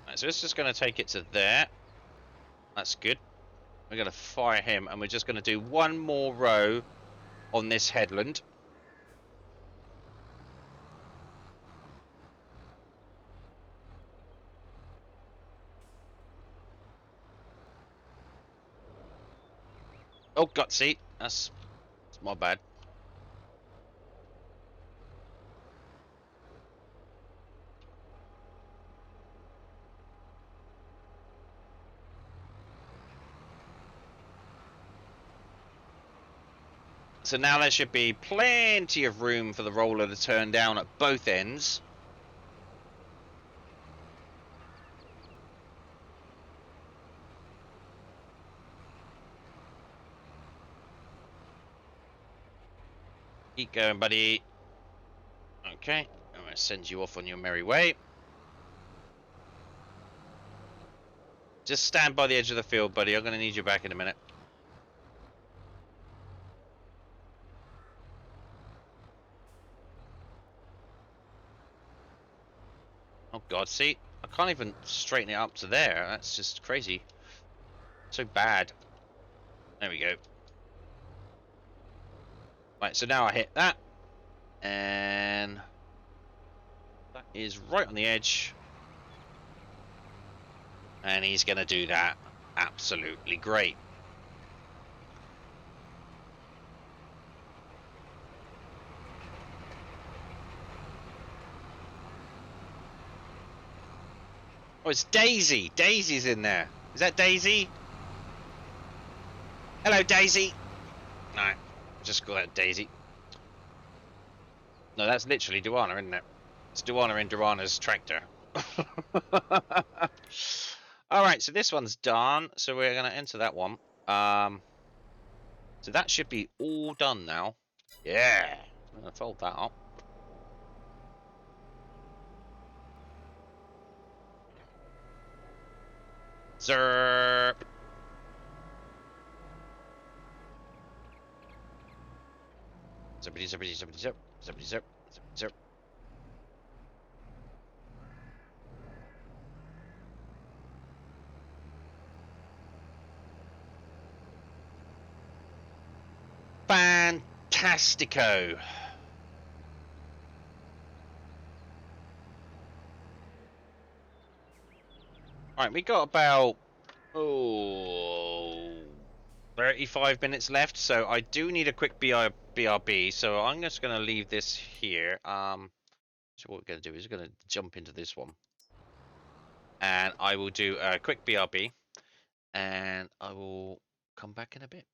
Right, so it's just going to take it to there. That's good. We're going to fire him, and we're just going to do 1 more row on this headland. Oh, gutsy. That's my bad. So now there should be plenty of room for the roller to turn down at both ends. Keep going, buddy. Okay, I'm going to send you off on your merry way. Just stand by the edge of the field, buddy. I'm going to need you back in a minute. Oh, God, see? I can't even straighten it up to there. That's just crazy. So bad. There we go. Right, so now I hit that. And that is right on the edge. And he's going to do that absolutely great. Oh, it's Daisy. Daisy's in there. Is that Daisy? Hello, Daisy. No, just call that Daisy. No, that's literally Duana, isn't it? It's Duana in Duana's tractor. Alright, so this one's done. So we're going to enter that one. So that should be all done now. Yeah. I'm going to fold that up. Zerp. Zippity, zippity, zippity, zip. Zippity, zip. Zippity, zip. Fantastico. Alright, we got about 35 minutes left, so I do need a quick BRB, so I'm just going to leave this here. So what we're going to do is we're going to jump into this one. And I will do a quick BRB, and I will come back in a bit.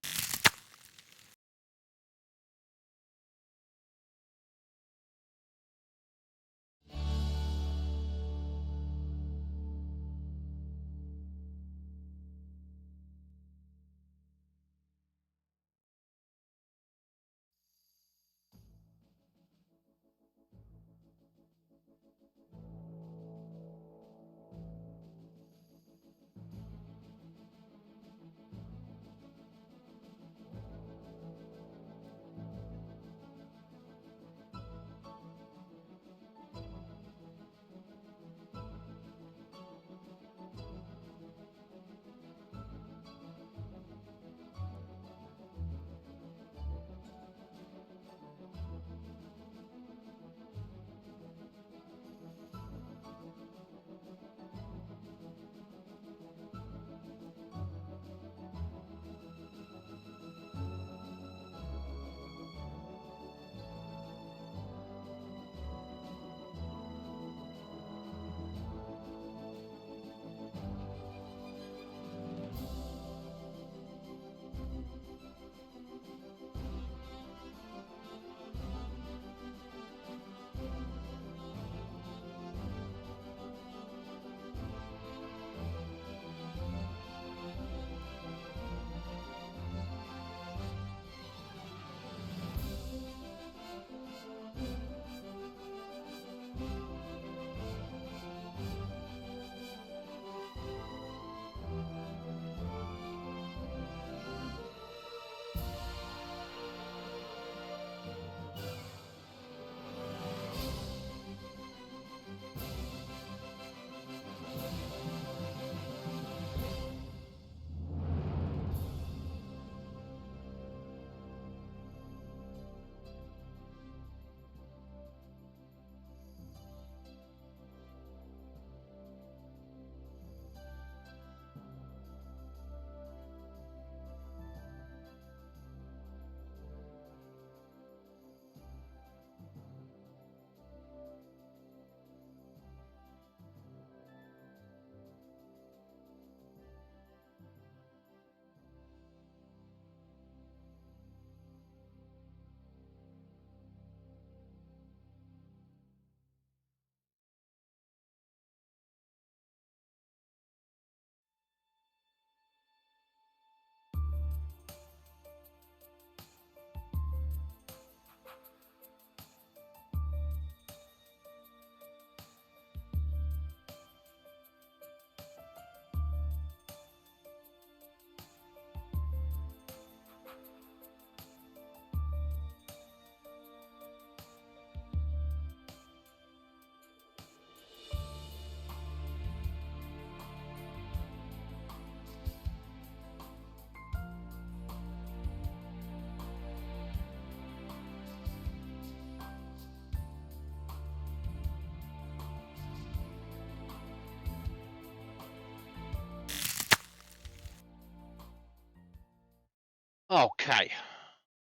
Okay,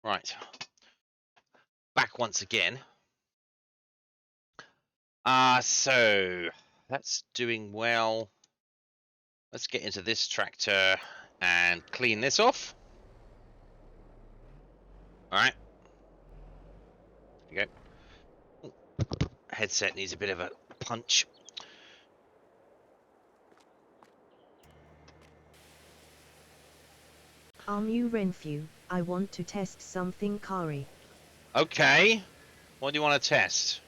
right. Back once again. So that's doing well. Let's get into this tractor and clean this off. All right. There you go. Headset needs a bit of a punch. Renfu, I want to test something, Kari. Okay. What do you want to test?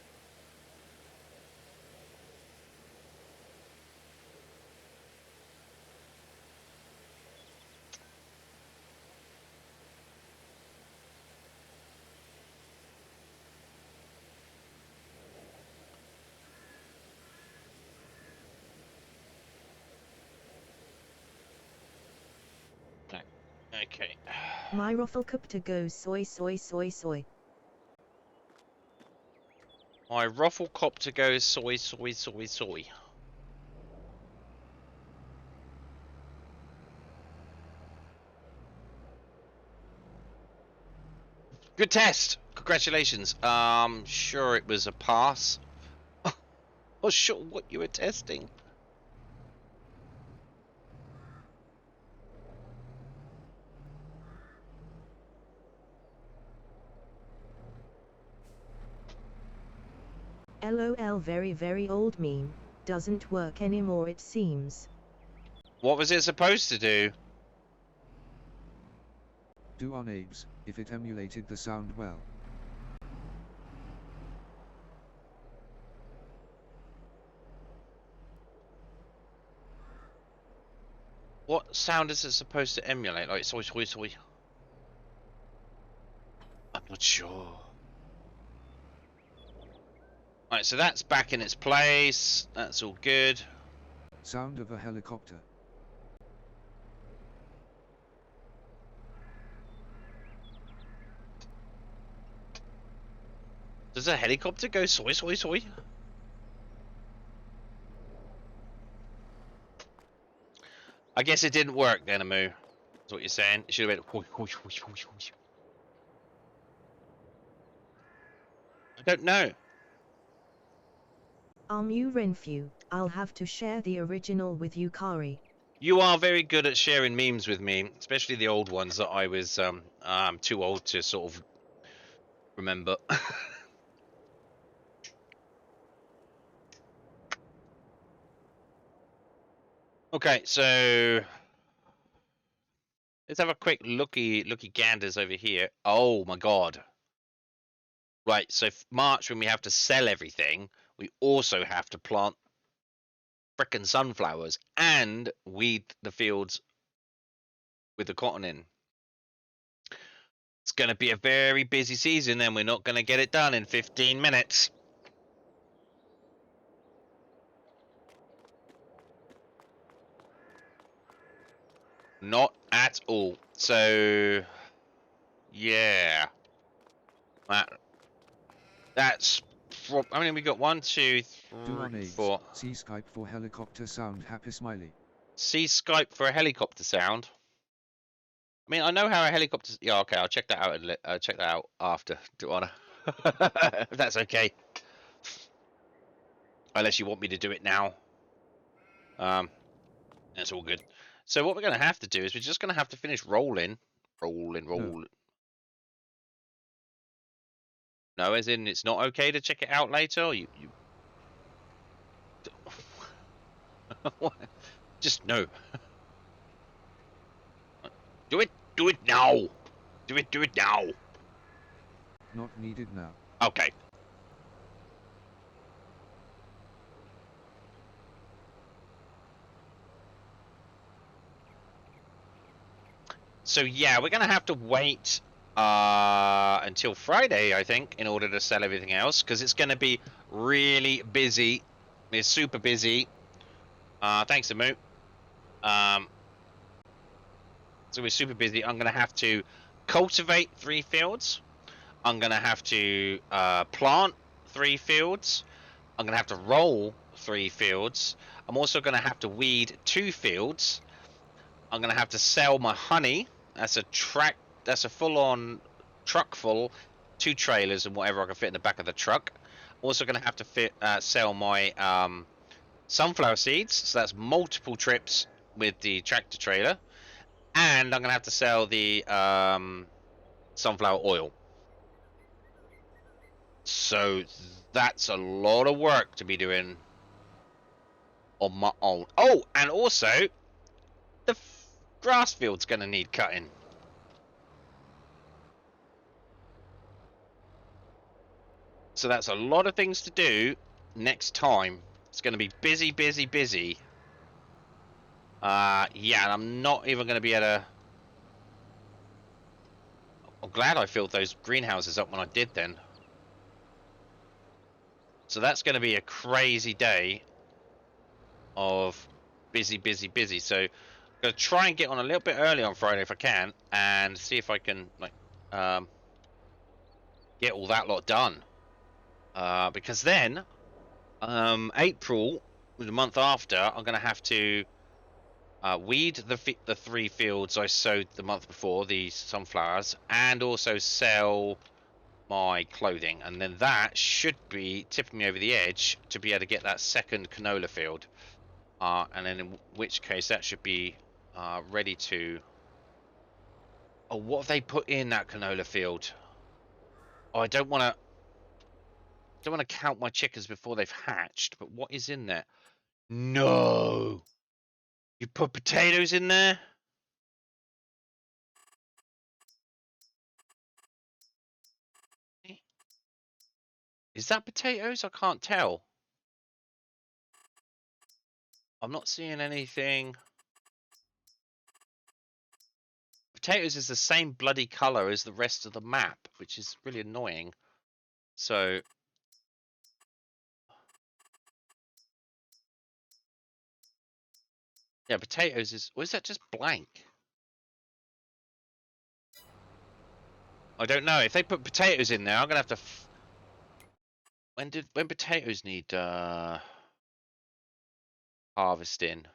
Okay. My Roffelkopter goes soy soy soy soy. My Rufflecopter goes soy soy soy soy. Good test. Congratulations. Sure it was a pass. Oh, sure what you were testing. LOL, very old meme. Doesn't work anymore, it seems. What was it supposed to do? Do on Abe's, if it emulated the sound well. What sound is it supposed to emulate? Like soy soy soy? I'm not sure. Alright, so that's back in its place. That's all good. Sound of a helicopter. Does a helicopter go soy soy soy? I guess it didn't work then, Amu. That's what you're saying. It should have been. I don't know. Renfu, I'll have to share the original with you, Kari. You are very good at sharing memes with me, especially the old ones that I was too old to sort of remember. Okay, so let's have a quick looky ganders over here. Oh my god. Right, so March when we have to sell everything, we also have to plant frickin' sunflowers and weed the fields with the cotton in. It's going to be a very busy season and we're not going to get it done in 15 minutes. Not at all. So, yeah. That's... I mean, we got 1, 2, Do on 3, Abe's, 4. see Skype for helicopter sound, happy smiley. See Skype for a helicopter sound. I mean, I know how a helicopter... Yeah, okay, I'll check that out and check that out after, Duana. If that's okay. Unless you want me to do it now. That's all good. So what we're going to have to do is we're just going to have to finish rolling. Rolling. No, as in it's not okay to check it out later? Or you... Just no. Do it now. Do it now. Not needed now. Okay. So yeah, we're gonna have to wait until Friday, I think, in order to sell everything else, because it's gonna be really busy. It's super busy. Thanks, Amu. So we're super busy. I'm gonna have to cultivate 3 fields. I'm gonna have to plant 3 fields. I'm gonna have to roll 3 fields. I'm also gonna have to weed 2 fields. I'm gonna have to sell my honey. That's a that's a full-on truck full, 2 trailers and whatever I can fit in the back of the truck. Also going to have to sell my sunflower seeds, so that's multiple trips with the tractor trailer, and I'm going to have to sell the sunflower oil. So that's a lot of work to be doing on my own. Oh, and also the grass field's going to need cutting. So that's a lot of things to do next time. It's going to be busy, busy, busy. Yeah, and I'm not even going to be able to... I'm glad I filled those greenhouses up when I did then. So that's going to be a crazy day of busy, busy, busy. So I'm going to try and get on a little bit early on Friday if I can, and see if I can like get all that lot done. Because then April, the month after, I'm going to have to weed the 3 fields I sowed the month before, the sunflowers, and also sell my clothing, and then that should be tipping me over the edge to be able to get that second canola field, and then in which case that should be ready to... Oh, what have they put in that canola field? Oh, I don't want to count my chickens before they've hatched, but what is in there? No, you put potatoes in there? Is that potatoes? I can't tell. I'm not seeing anything. Potatoes is the same bloody color as the rest of the map, which is really annoying. So yeah, potatoes is... or is that just blank? I don't know. If they put potatoes in there, I'm gonna have to when potatoes need harvesting?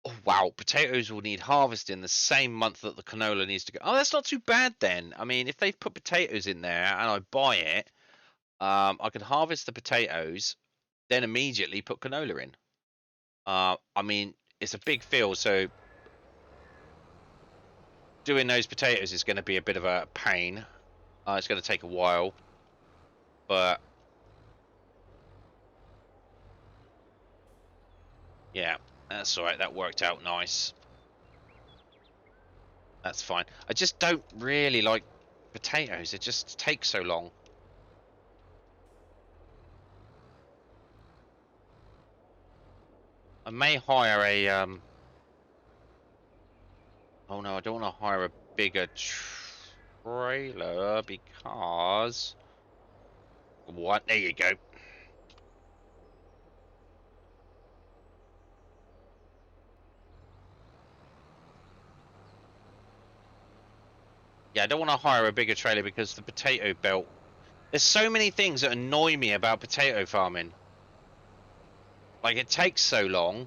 Oh wow, potatoes will need harvesting the same month that the canola needs to go. Oh, that's not too bad then. I mean, if they put potatoes in there and I buy it, I can harvest the potatoes, then immediately put canola in. I mean, it's a big field, so doing those potatoes is going to be a bit of a pain. It's going to take a while, but yeah, that's all right. That worked out nice. That's fine. I just don't really like potatoes. It just takes so long. I may hire a oh no, I don't want to hire a bigger trailer because... What? There you go. Yeah, I don't want to hire a bigger trailer because the potato belt... There's so many things that annoy me about potato farming. Like, it takes so long.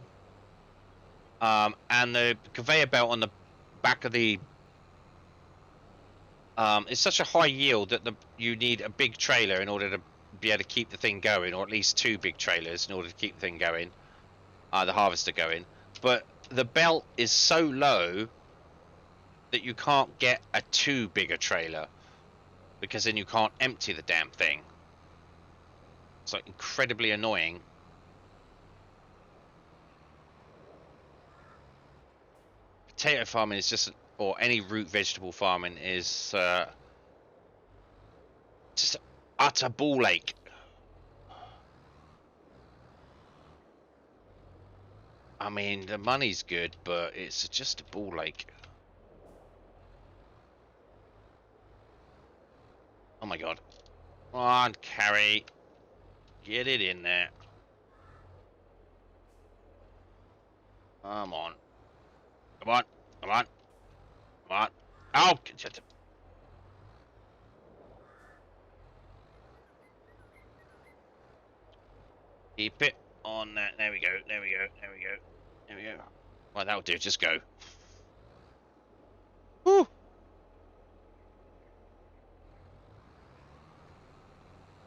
And the conveyor belt on the back of the... it's such a high yield that you need a big trailer in order to be able to keep the thing going, or at least 2 big trailers in order to keep the thing going, the harvester going. But the belt is so low that you can't get a 2 bigger trailer, because then you can't empty the damn thing. It's like incredibly annoying. Potato farming is just, or any root vegetable farming is just utter ball ache. I mean, the money's good, but it's just a ball ache. Oh my god. Come on, Carrie. Get it in there. Come on. Come on. Come on. Come on. Oh, keep it on that. There we go. There we go. There we go. There we go. Well, that'll do. Just go.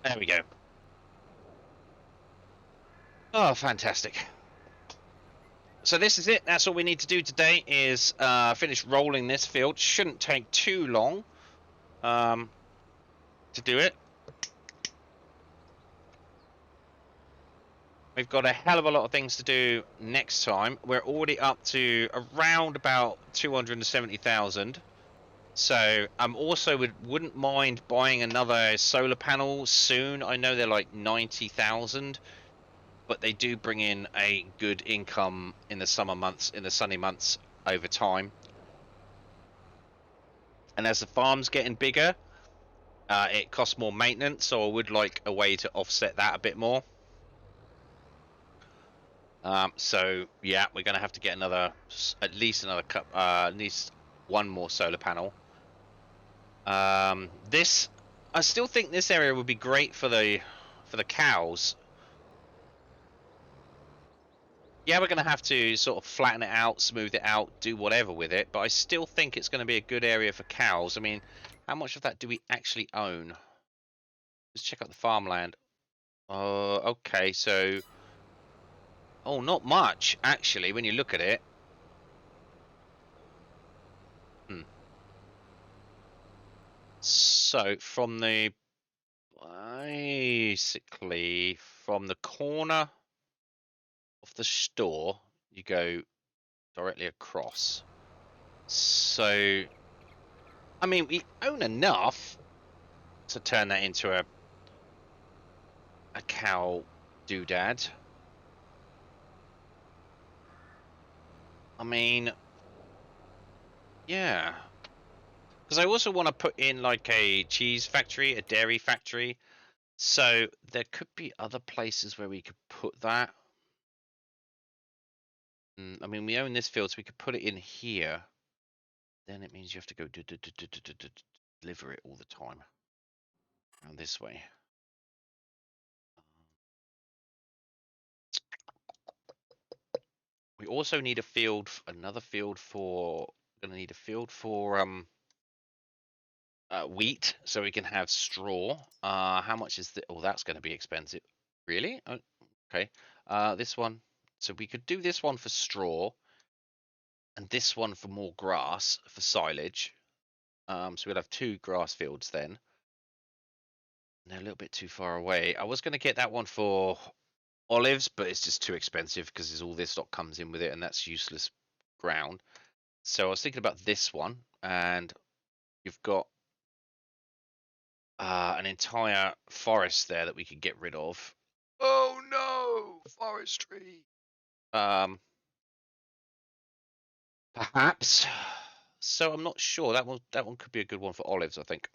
There we go. Oh, fantastic. So this is it. That's all we need to do today is finish rolling this field. Shouldn't take too long to do it. We've got a hell of a lot of things to do next time. We're already up to around about 270,000. So I'm also wouldn't mind buying another solar panel soon. I know they're like 90,000, but they do bring in a good income in the summer months, in the sunny months over time. And as the farm's getting bigger, it costs more maintenance, so I would like a way to offset that a bit more. So yeah, we're gonna have to get at least one more solar panel. I still think this area would be great for the cows. Yeah, we're gonna have to sort of flatten it out, smooth it out, do whatever with it, but I still think it's gonna be a good area for cows. I mean, how much of that do we actually own? Let's check out the farmland. Okay, so not much actually when you look at it. So basically from the corner of the store, you go directly across. So, I mean, we own enough to turn that into a cow doodad. I mean, yeah. Because I also want to put in like a cheese factory, a dairy factory. So there could be other places where we could put that. I mean, we own this field, so we could put it in here. Then it means you have to go deliver it all the time. Around this way. We also need another field for. Gonna need a field for wheat, so we can have straw. How much is that? Oh, that's going to be expensive. Really? Oh, okay. This one. So we could do this one for straw, and this one for more grass for silage. So we'll have 2 grass fields then. They're a little bit too far away. I was going to get that one for olives, but it's just too expensive because all this stock comes in with it, and that's useless ground. So I was thinking about this one, and you've got an entire forest there that we could get rid of. Oh no, forestry. Perhaps. So I'm not sure. That one could be a good one for olives, I think.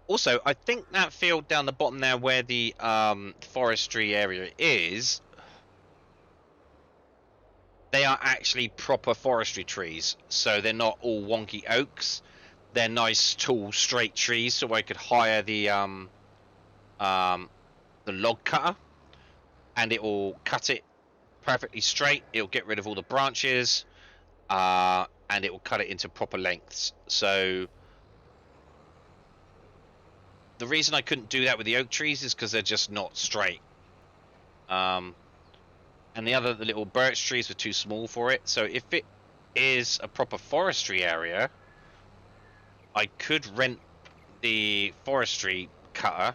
Also, I think that field down the bottom there where the forestry area is, they are actually proper forestry trees. So they're not all wonky oaks. They're nice, tall, straight trees. So I could hire the log cutter, and it will cut it perfectly straight. It'll get rid of all the branches, and it will cut it into proper lengths. So the reason I couldn't do that with the oak trees is because they're just not straight. And the little birch trees were too small for it. So if it is a proper forestry area, I could rent the forestry cutter,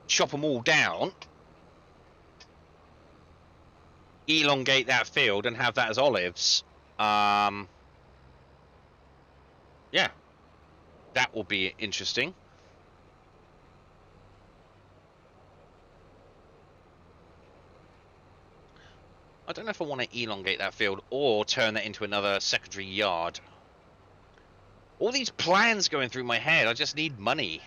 chop them all down, elongate that field, and have that as olives. Yeah, that will be interesting. I don't know if I want to elongate that field or turn that into another secondary yard. All these plans going through my head, I just need money.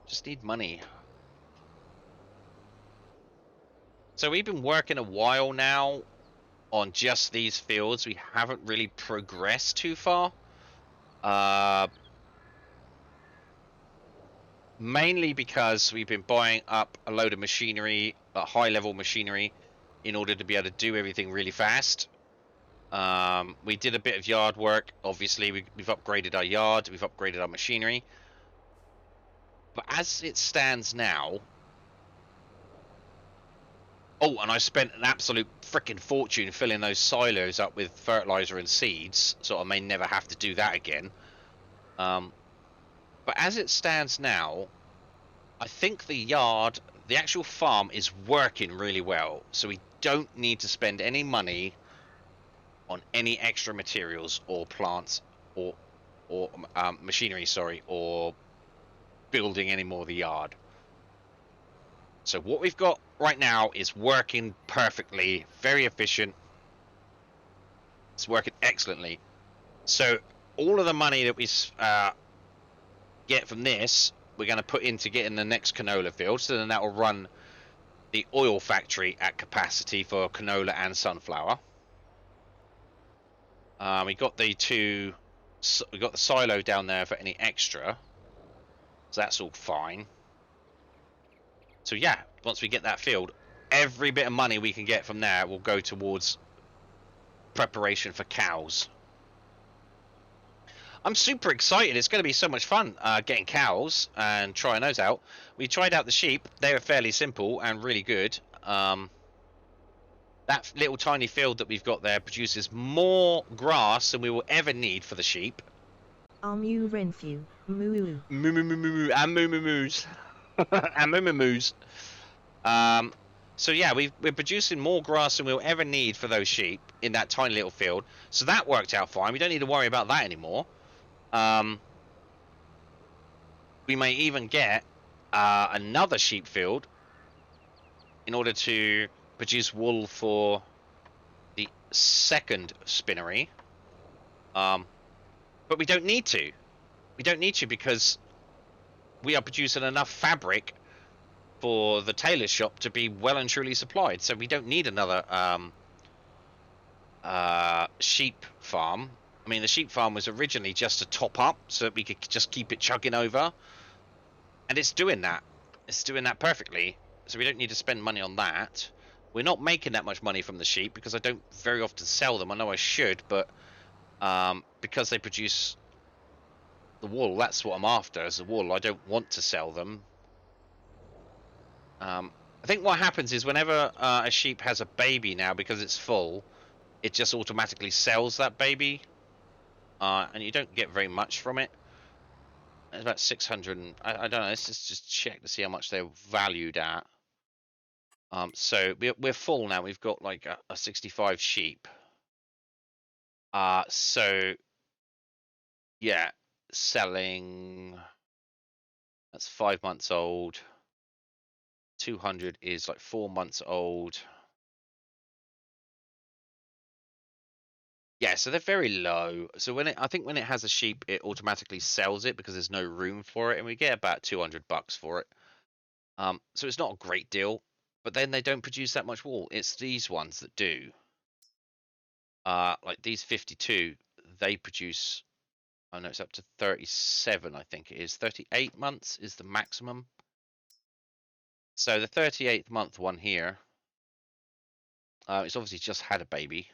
Just need money. So we've been working a while now on just these fields. We haven't really progressed too far. mainly because we've been buying up a load of machinery, high-level machinery, in order to be able to do everything really fast. We did a bit of yard work. Obviously, we've upgraded our yard, we've upgraded our machinery. But as it stands now... Oh, and I spent an absolute freaking fortune filling those silos up with fertilizer and seeds, so I may never have to do that again. But as it stands now, I think the yard, the actual farm, is working really well. So we don't need to spend any money on any extra materials or plants or machinery, sorry, or building any more of the yard. So what we've got right now is working perfectly, very efficient. It's working excellently. So all of the money that we get from this, we're going to put into getting the next canola field. So then that will run the oil factory at capacity for canola and sunflower. We got the silo down there for any extra, so that's all fine. So yeah, once we get that field, every bit of money we can get from there will go towards preparation for cows. I'm super excited. It's going to be so much fun getting cows and trying those out. We tried out the sheep. They were fairly simple and really good. That little tiny field that we've got there produces more grass than we will ever need for the sheep. Mu Renfew, moo. Moo moo moo moo moo and moo moo moos and moo moo moos. So yeah, we're producing more grass than we'll ever need for those sheep in that tiny little field. So that worked out fine. We don't need to worry about that anymore. We may even get another sheep field in order to produce wool for the second spinnery. But we don't need to. We don't need to because we are producing enough fabric for the tailor shop to be well and truly supplied. So we don't need another sheep farm. I mean, the sheep farm was originally just a top up so that we could just keep it chugging over. And it's doing that. It's doing that perfectly. So we don't need to spend money on that. We're not making that much money from the sheep because I don't very often sell them. I know I should, but because they produce the wool, that's what I'm after, is the wool. I don't want to sell them. I think what happens is whenever a sheep has a baby now, because it's full, it just automatically sells that baby. And you don't get very much from it. It's about 600. I don't know. Let's just check to see how much they're valued at. So we're full now. We've got like a 65 sheep. So yeah, selling. That's 5 months old. 200 is like 4 months old. Yeah, so they're very low. So I think when it has a sheep, it automatically sells it because there's no room for it, and we get about $200 for it. So it's not a great deal, but then they don't produce that much wool. It's these ones that do. Like these 52, they produce. Oh no, it's up to 37. I think it is 38 months is the maximum. So the 38th month one here, it's obviously just had a baby.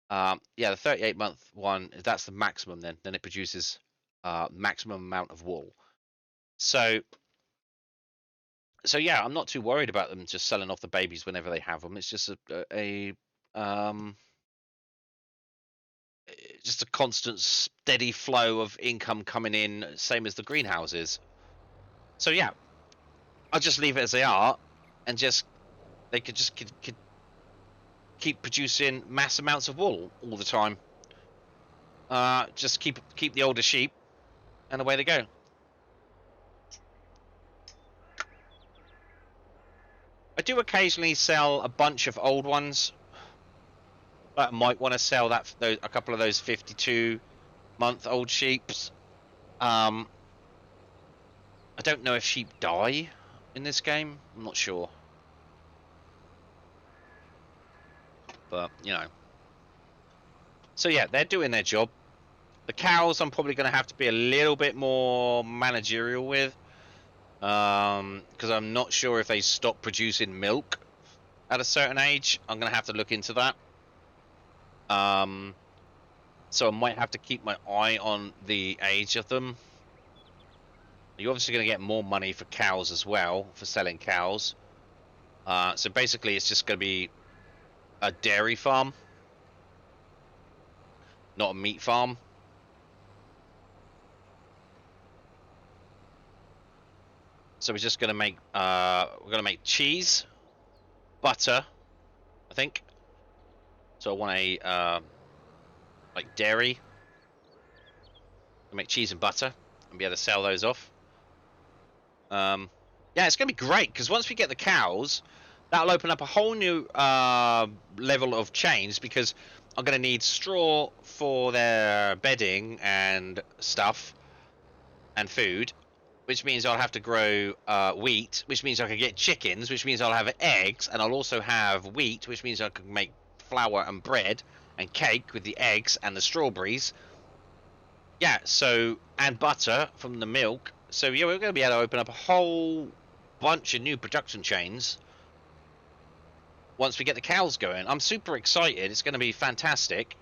Yeah, the 38-month one, that's the maximum then. Then it produces maximum amount of wool. So yeah, I'm not too worried about them just selling off the babies whenever they have them. It's just a constant steady flow of income coming in, same as the greenhouses. So yeah, I'll just leave it as they are, and they could just keep producing mass amounts of wool all the time. Just keep the older sheep, and away they go. I do occasionally sell a bunch of old ones. I might want to sell a couple of those 52-month-old sheeps. I don't know if sheep die in this game. I'm not sure. But, you know. So yeah, they're doing their job. The cows I'm probably going to have to be a little bit more managerial with, because I'm not sure if they stop producing milk at a certain age. I'm going to have to look into that. So I might have to keep my eye on the age of them. You're obviously going to get more money for cows as well, for selling cows. So basically it's just going to be a dairy farm, not a meat farm. So we're just going to make cheese, butter, I think. So I want a like dairy. I'll make cheese and butter and be able to sell those off. Yeah, it's going to be great because once we get the cows, that'll open up a whole new level of change because I'm going to need straw for their bedding and stuff and food, which means I'll have to grow wheat, which means I can get chickens, which means I'll have eggs, and I'll also have wheat, which means I can make flour and bread and cake with the eggs and the strawberries. Yeah, so, and butter from the milk. So yeah, we're going to be able to open up a whole bunch of new production chains once we get the cows going. I'm super excited. It's going to be fantastic.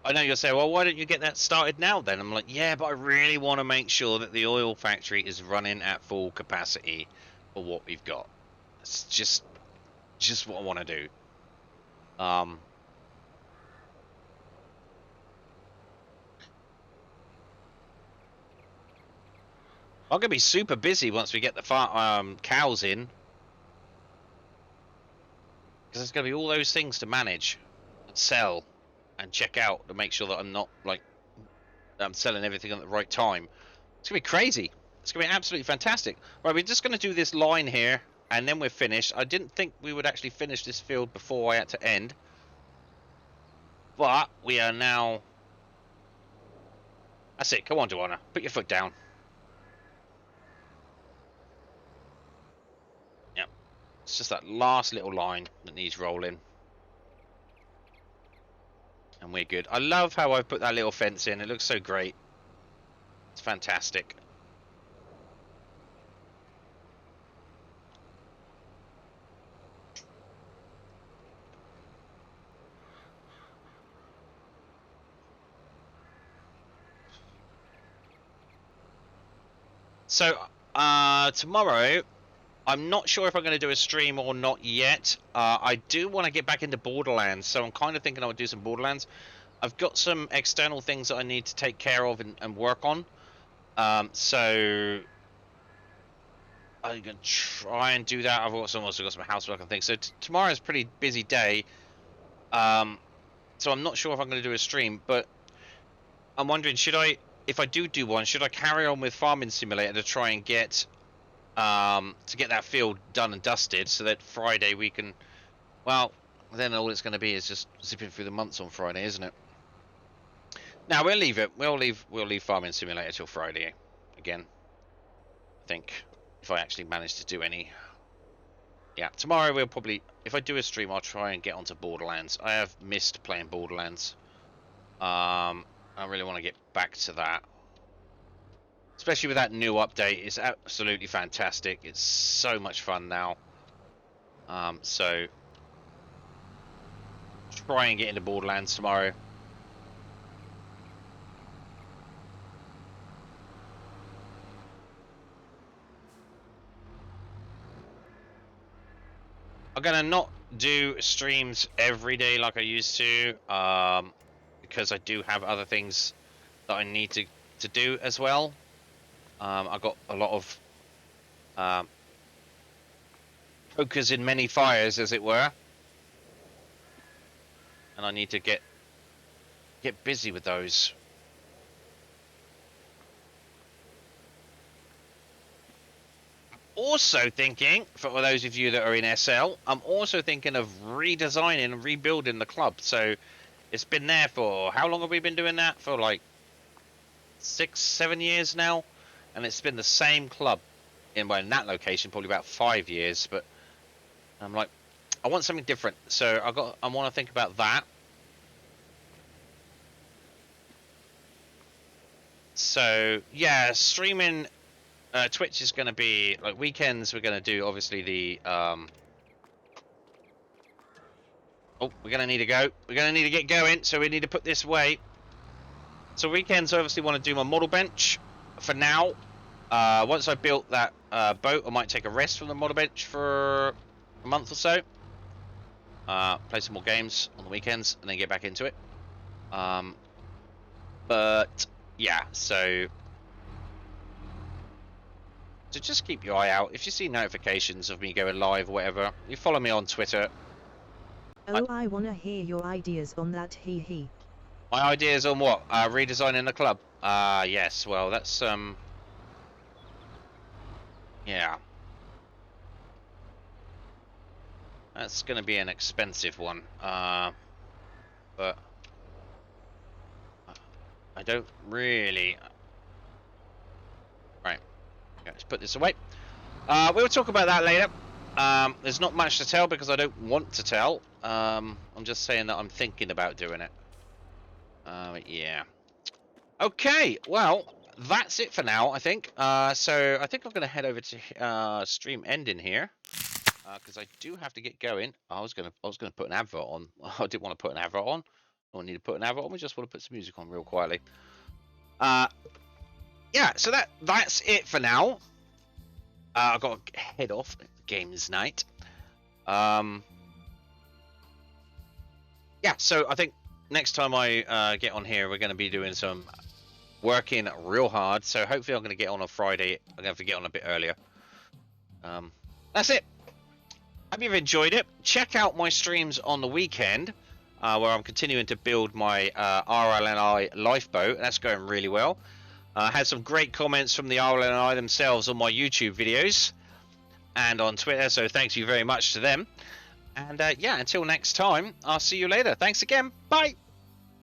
I know you'll say, well, why don't you get that started now then? I'm like, yeah, but I really want to make sure that the oil factory is running at full capacity for what we've got. It's just what I want to do. I'm going to be super busy once we get the cows in. Because there's going to be all those things to manage and sell and check out to make sure that I'm not, like, I'm selling everything at the right time. It's going to be crazy. It's going to be absolutely fantastic. Right, we're just going to do this line here, and then we're finished. I didn't think we would actually finish this field before I had to end. But we are now... That's it. Come on, Joanna. Put your foot down. Yep. It's just that last little line that needs rolling. And we're good. I love how I've put that little fence in. It looks so great. It's fantastic. So, tomorrow, I'm not sure if I'm going to do a stream or not yet. I do want to get back into Borderlands, so I'm kind of thinking I would do some Borderlands. I've got some external things that I need to take care of and work on. So I'm going to try and do that. I've also got some housework and things. So tomorrow's a pretty busy day. So I'm not sure if I'm going to do a stream, but I'm wondering, if I do one, should I carry on with Farming Simulator to try and get that field done and dusted so that Friday we can, well, then all it's going to be is just zipping through the months on Friday, isn't it? Now we'll leave it. We'll leave Farming Simulator till Friday again. I think if I actually manage to do any. Yeah, tomorrow we'll probably, if I do a stream, I'll try and get onto Borderlands. I have missed playing Borderlands. I really want to get back to that. Especially with that new update, it's absolutely fantastic. It's so much fun now. So try and get into Borderlands tomorrow. I'm gonna not do streams every day like I used to, because I do have other things that I need to do as well. I've got a lot of pokers in many fires, as it were, and I need to get busy with those. Also thinking, for those of you that are in SL, I'm also thinking of redesigning and rebuilding the club. So it's been there for, how long have we been doing that? For like 6, 7 years now, and it's been the same club in that location probably about 5 years. But I'm like, I want something different, so I want to think about that. So yeah, streaming Twitch is going to be like weekends. We're going to do obviously the oh, we're going to need to go. We're going to need to get going, so we need to put this away. So weekends, I obviously want to do my model bench for now. Once I built that boat, I might take a rest from the model bench for a month or so. Play some more games on the weekends and then get back into it. But yeah, so just keep your eye out. If you see notifications of me going live or whatever, you follow me on Twitter. Oh, I wanna hear your ideas on that, hee hee. My ideas on what? Redesigning the club? Yes, well, that's, yeah. That's gonna be an expensive one, but I don't really... Right, let's put this away. We'll talk about that later. There's not much to tell because I don't want to tell. I'm just saying that I'm thinking about doing it. Yeah. Okay, well, that's it for now, I think. So I think I'm going to head over to stream ending here. Because I do have to get going. I was gonna put an advert on. I didn't want to put an advert on. I don't need to put an advert on. We just want to put some music on real quietly. Yeah. So that's it for now. I've got to head off. Games night. Yeah. So I think next time I get on here, we're going to be doing some working real hard. So hopefully I'm going to get on Friday. I'm going to have to get on a bit earlier. That's it. Hope you've enjoyed it. Check out my streams on the weekend, where I'm continuing to build my RLNI lifeboat. That's going really well. I had some great comments from the RLNI themselves on my YouTube videos and on Twitter, so thanks you very much to them. And yeah, until next time, I'll see you later. Thanks again. Bye.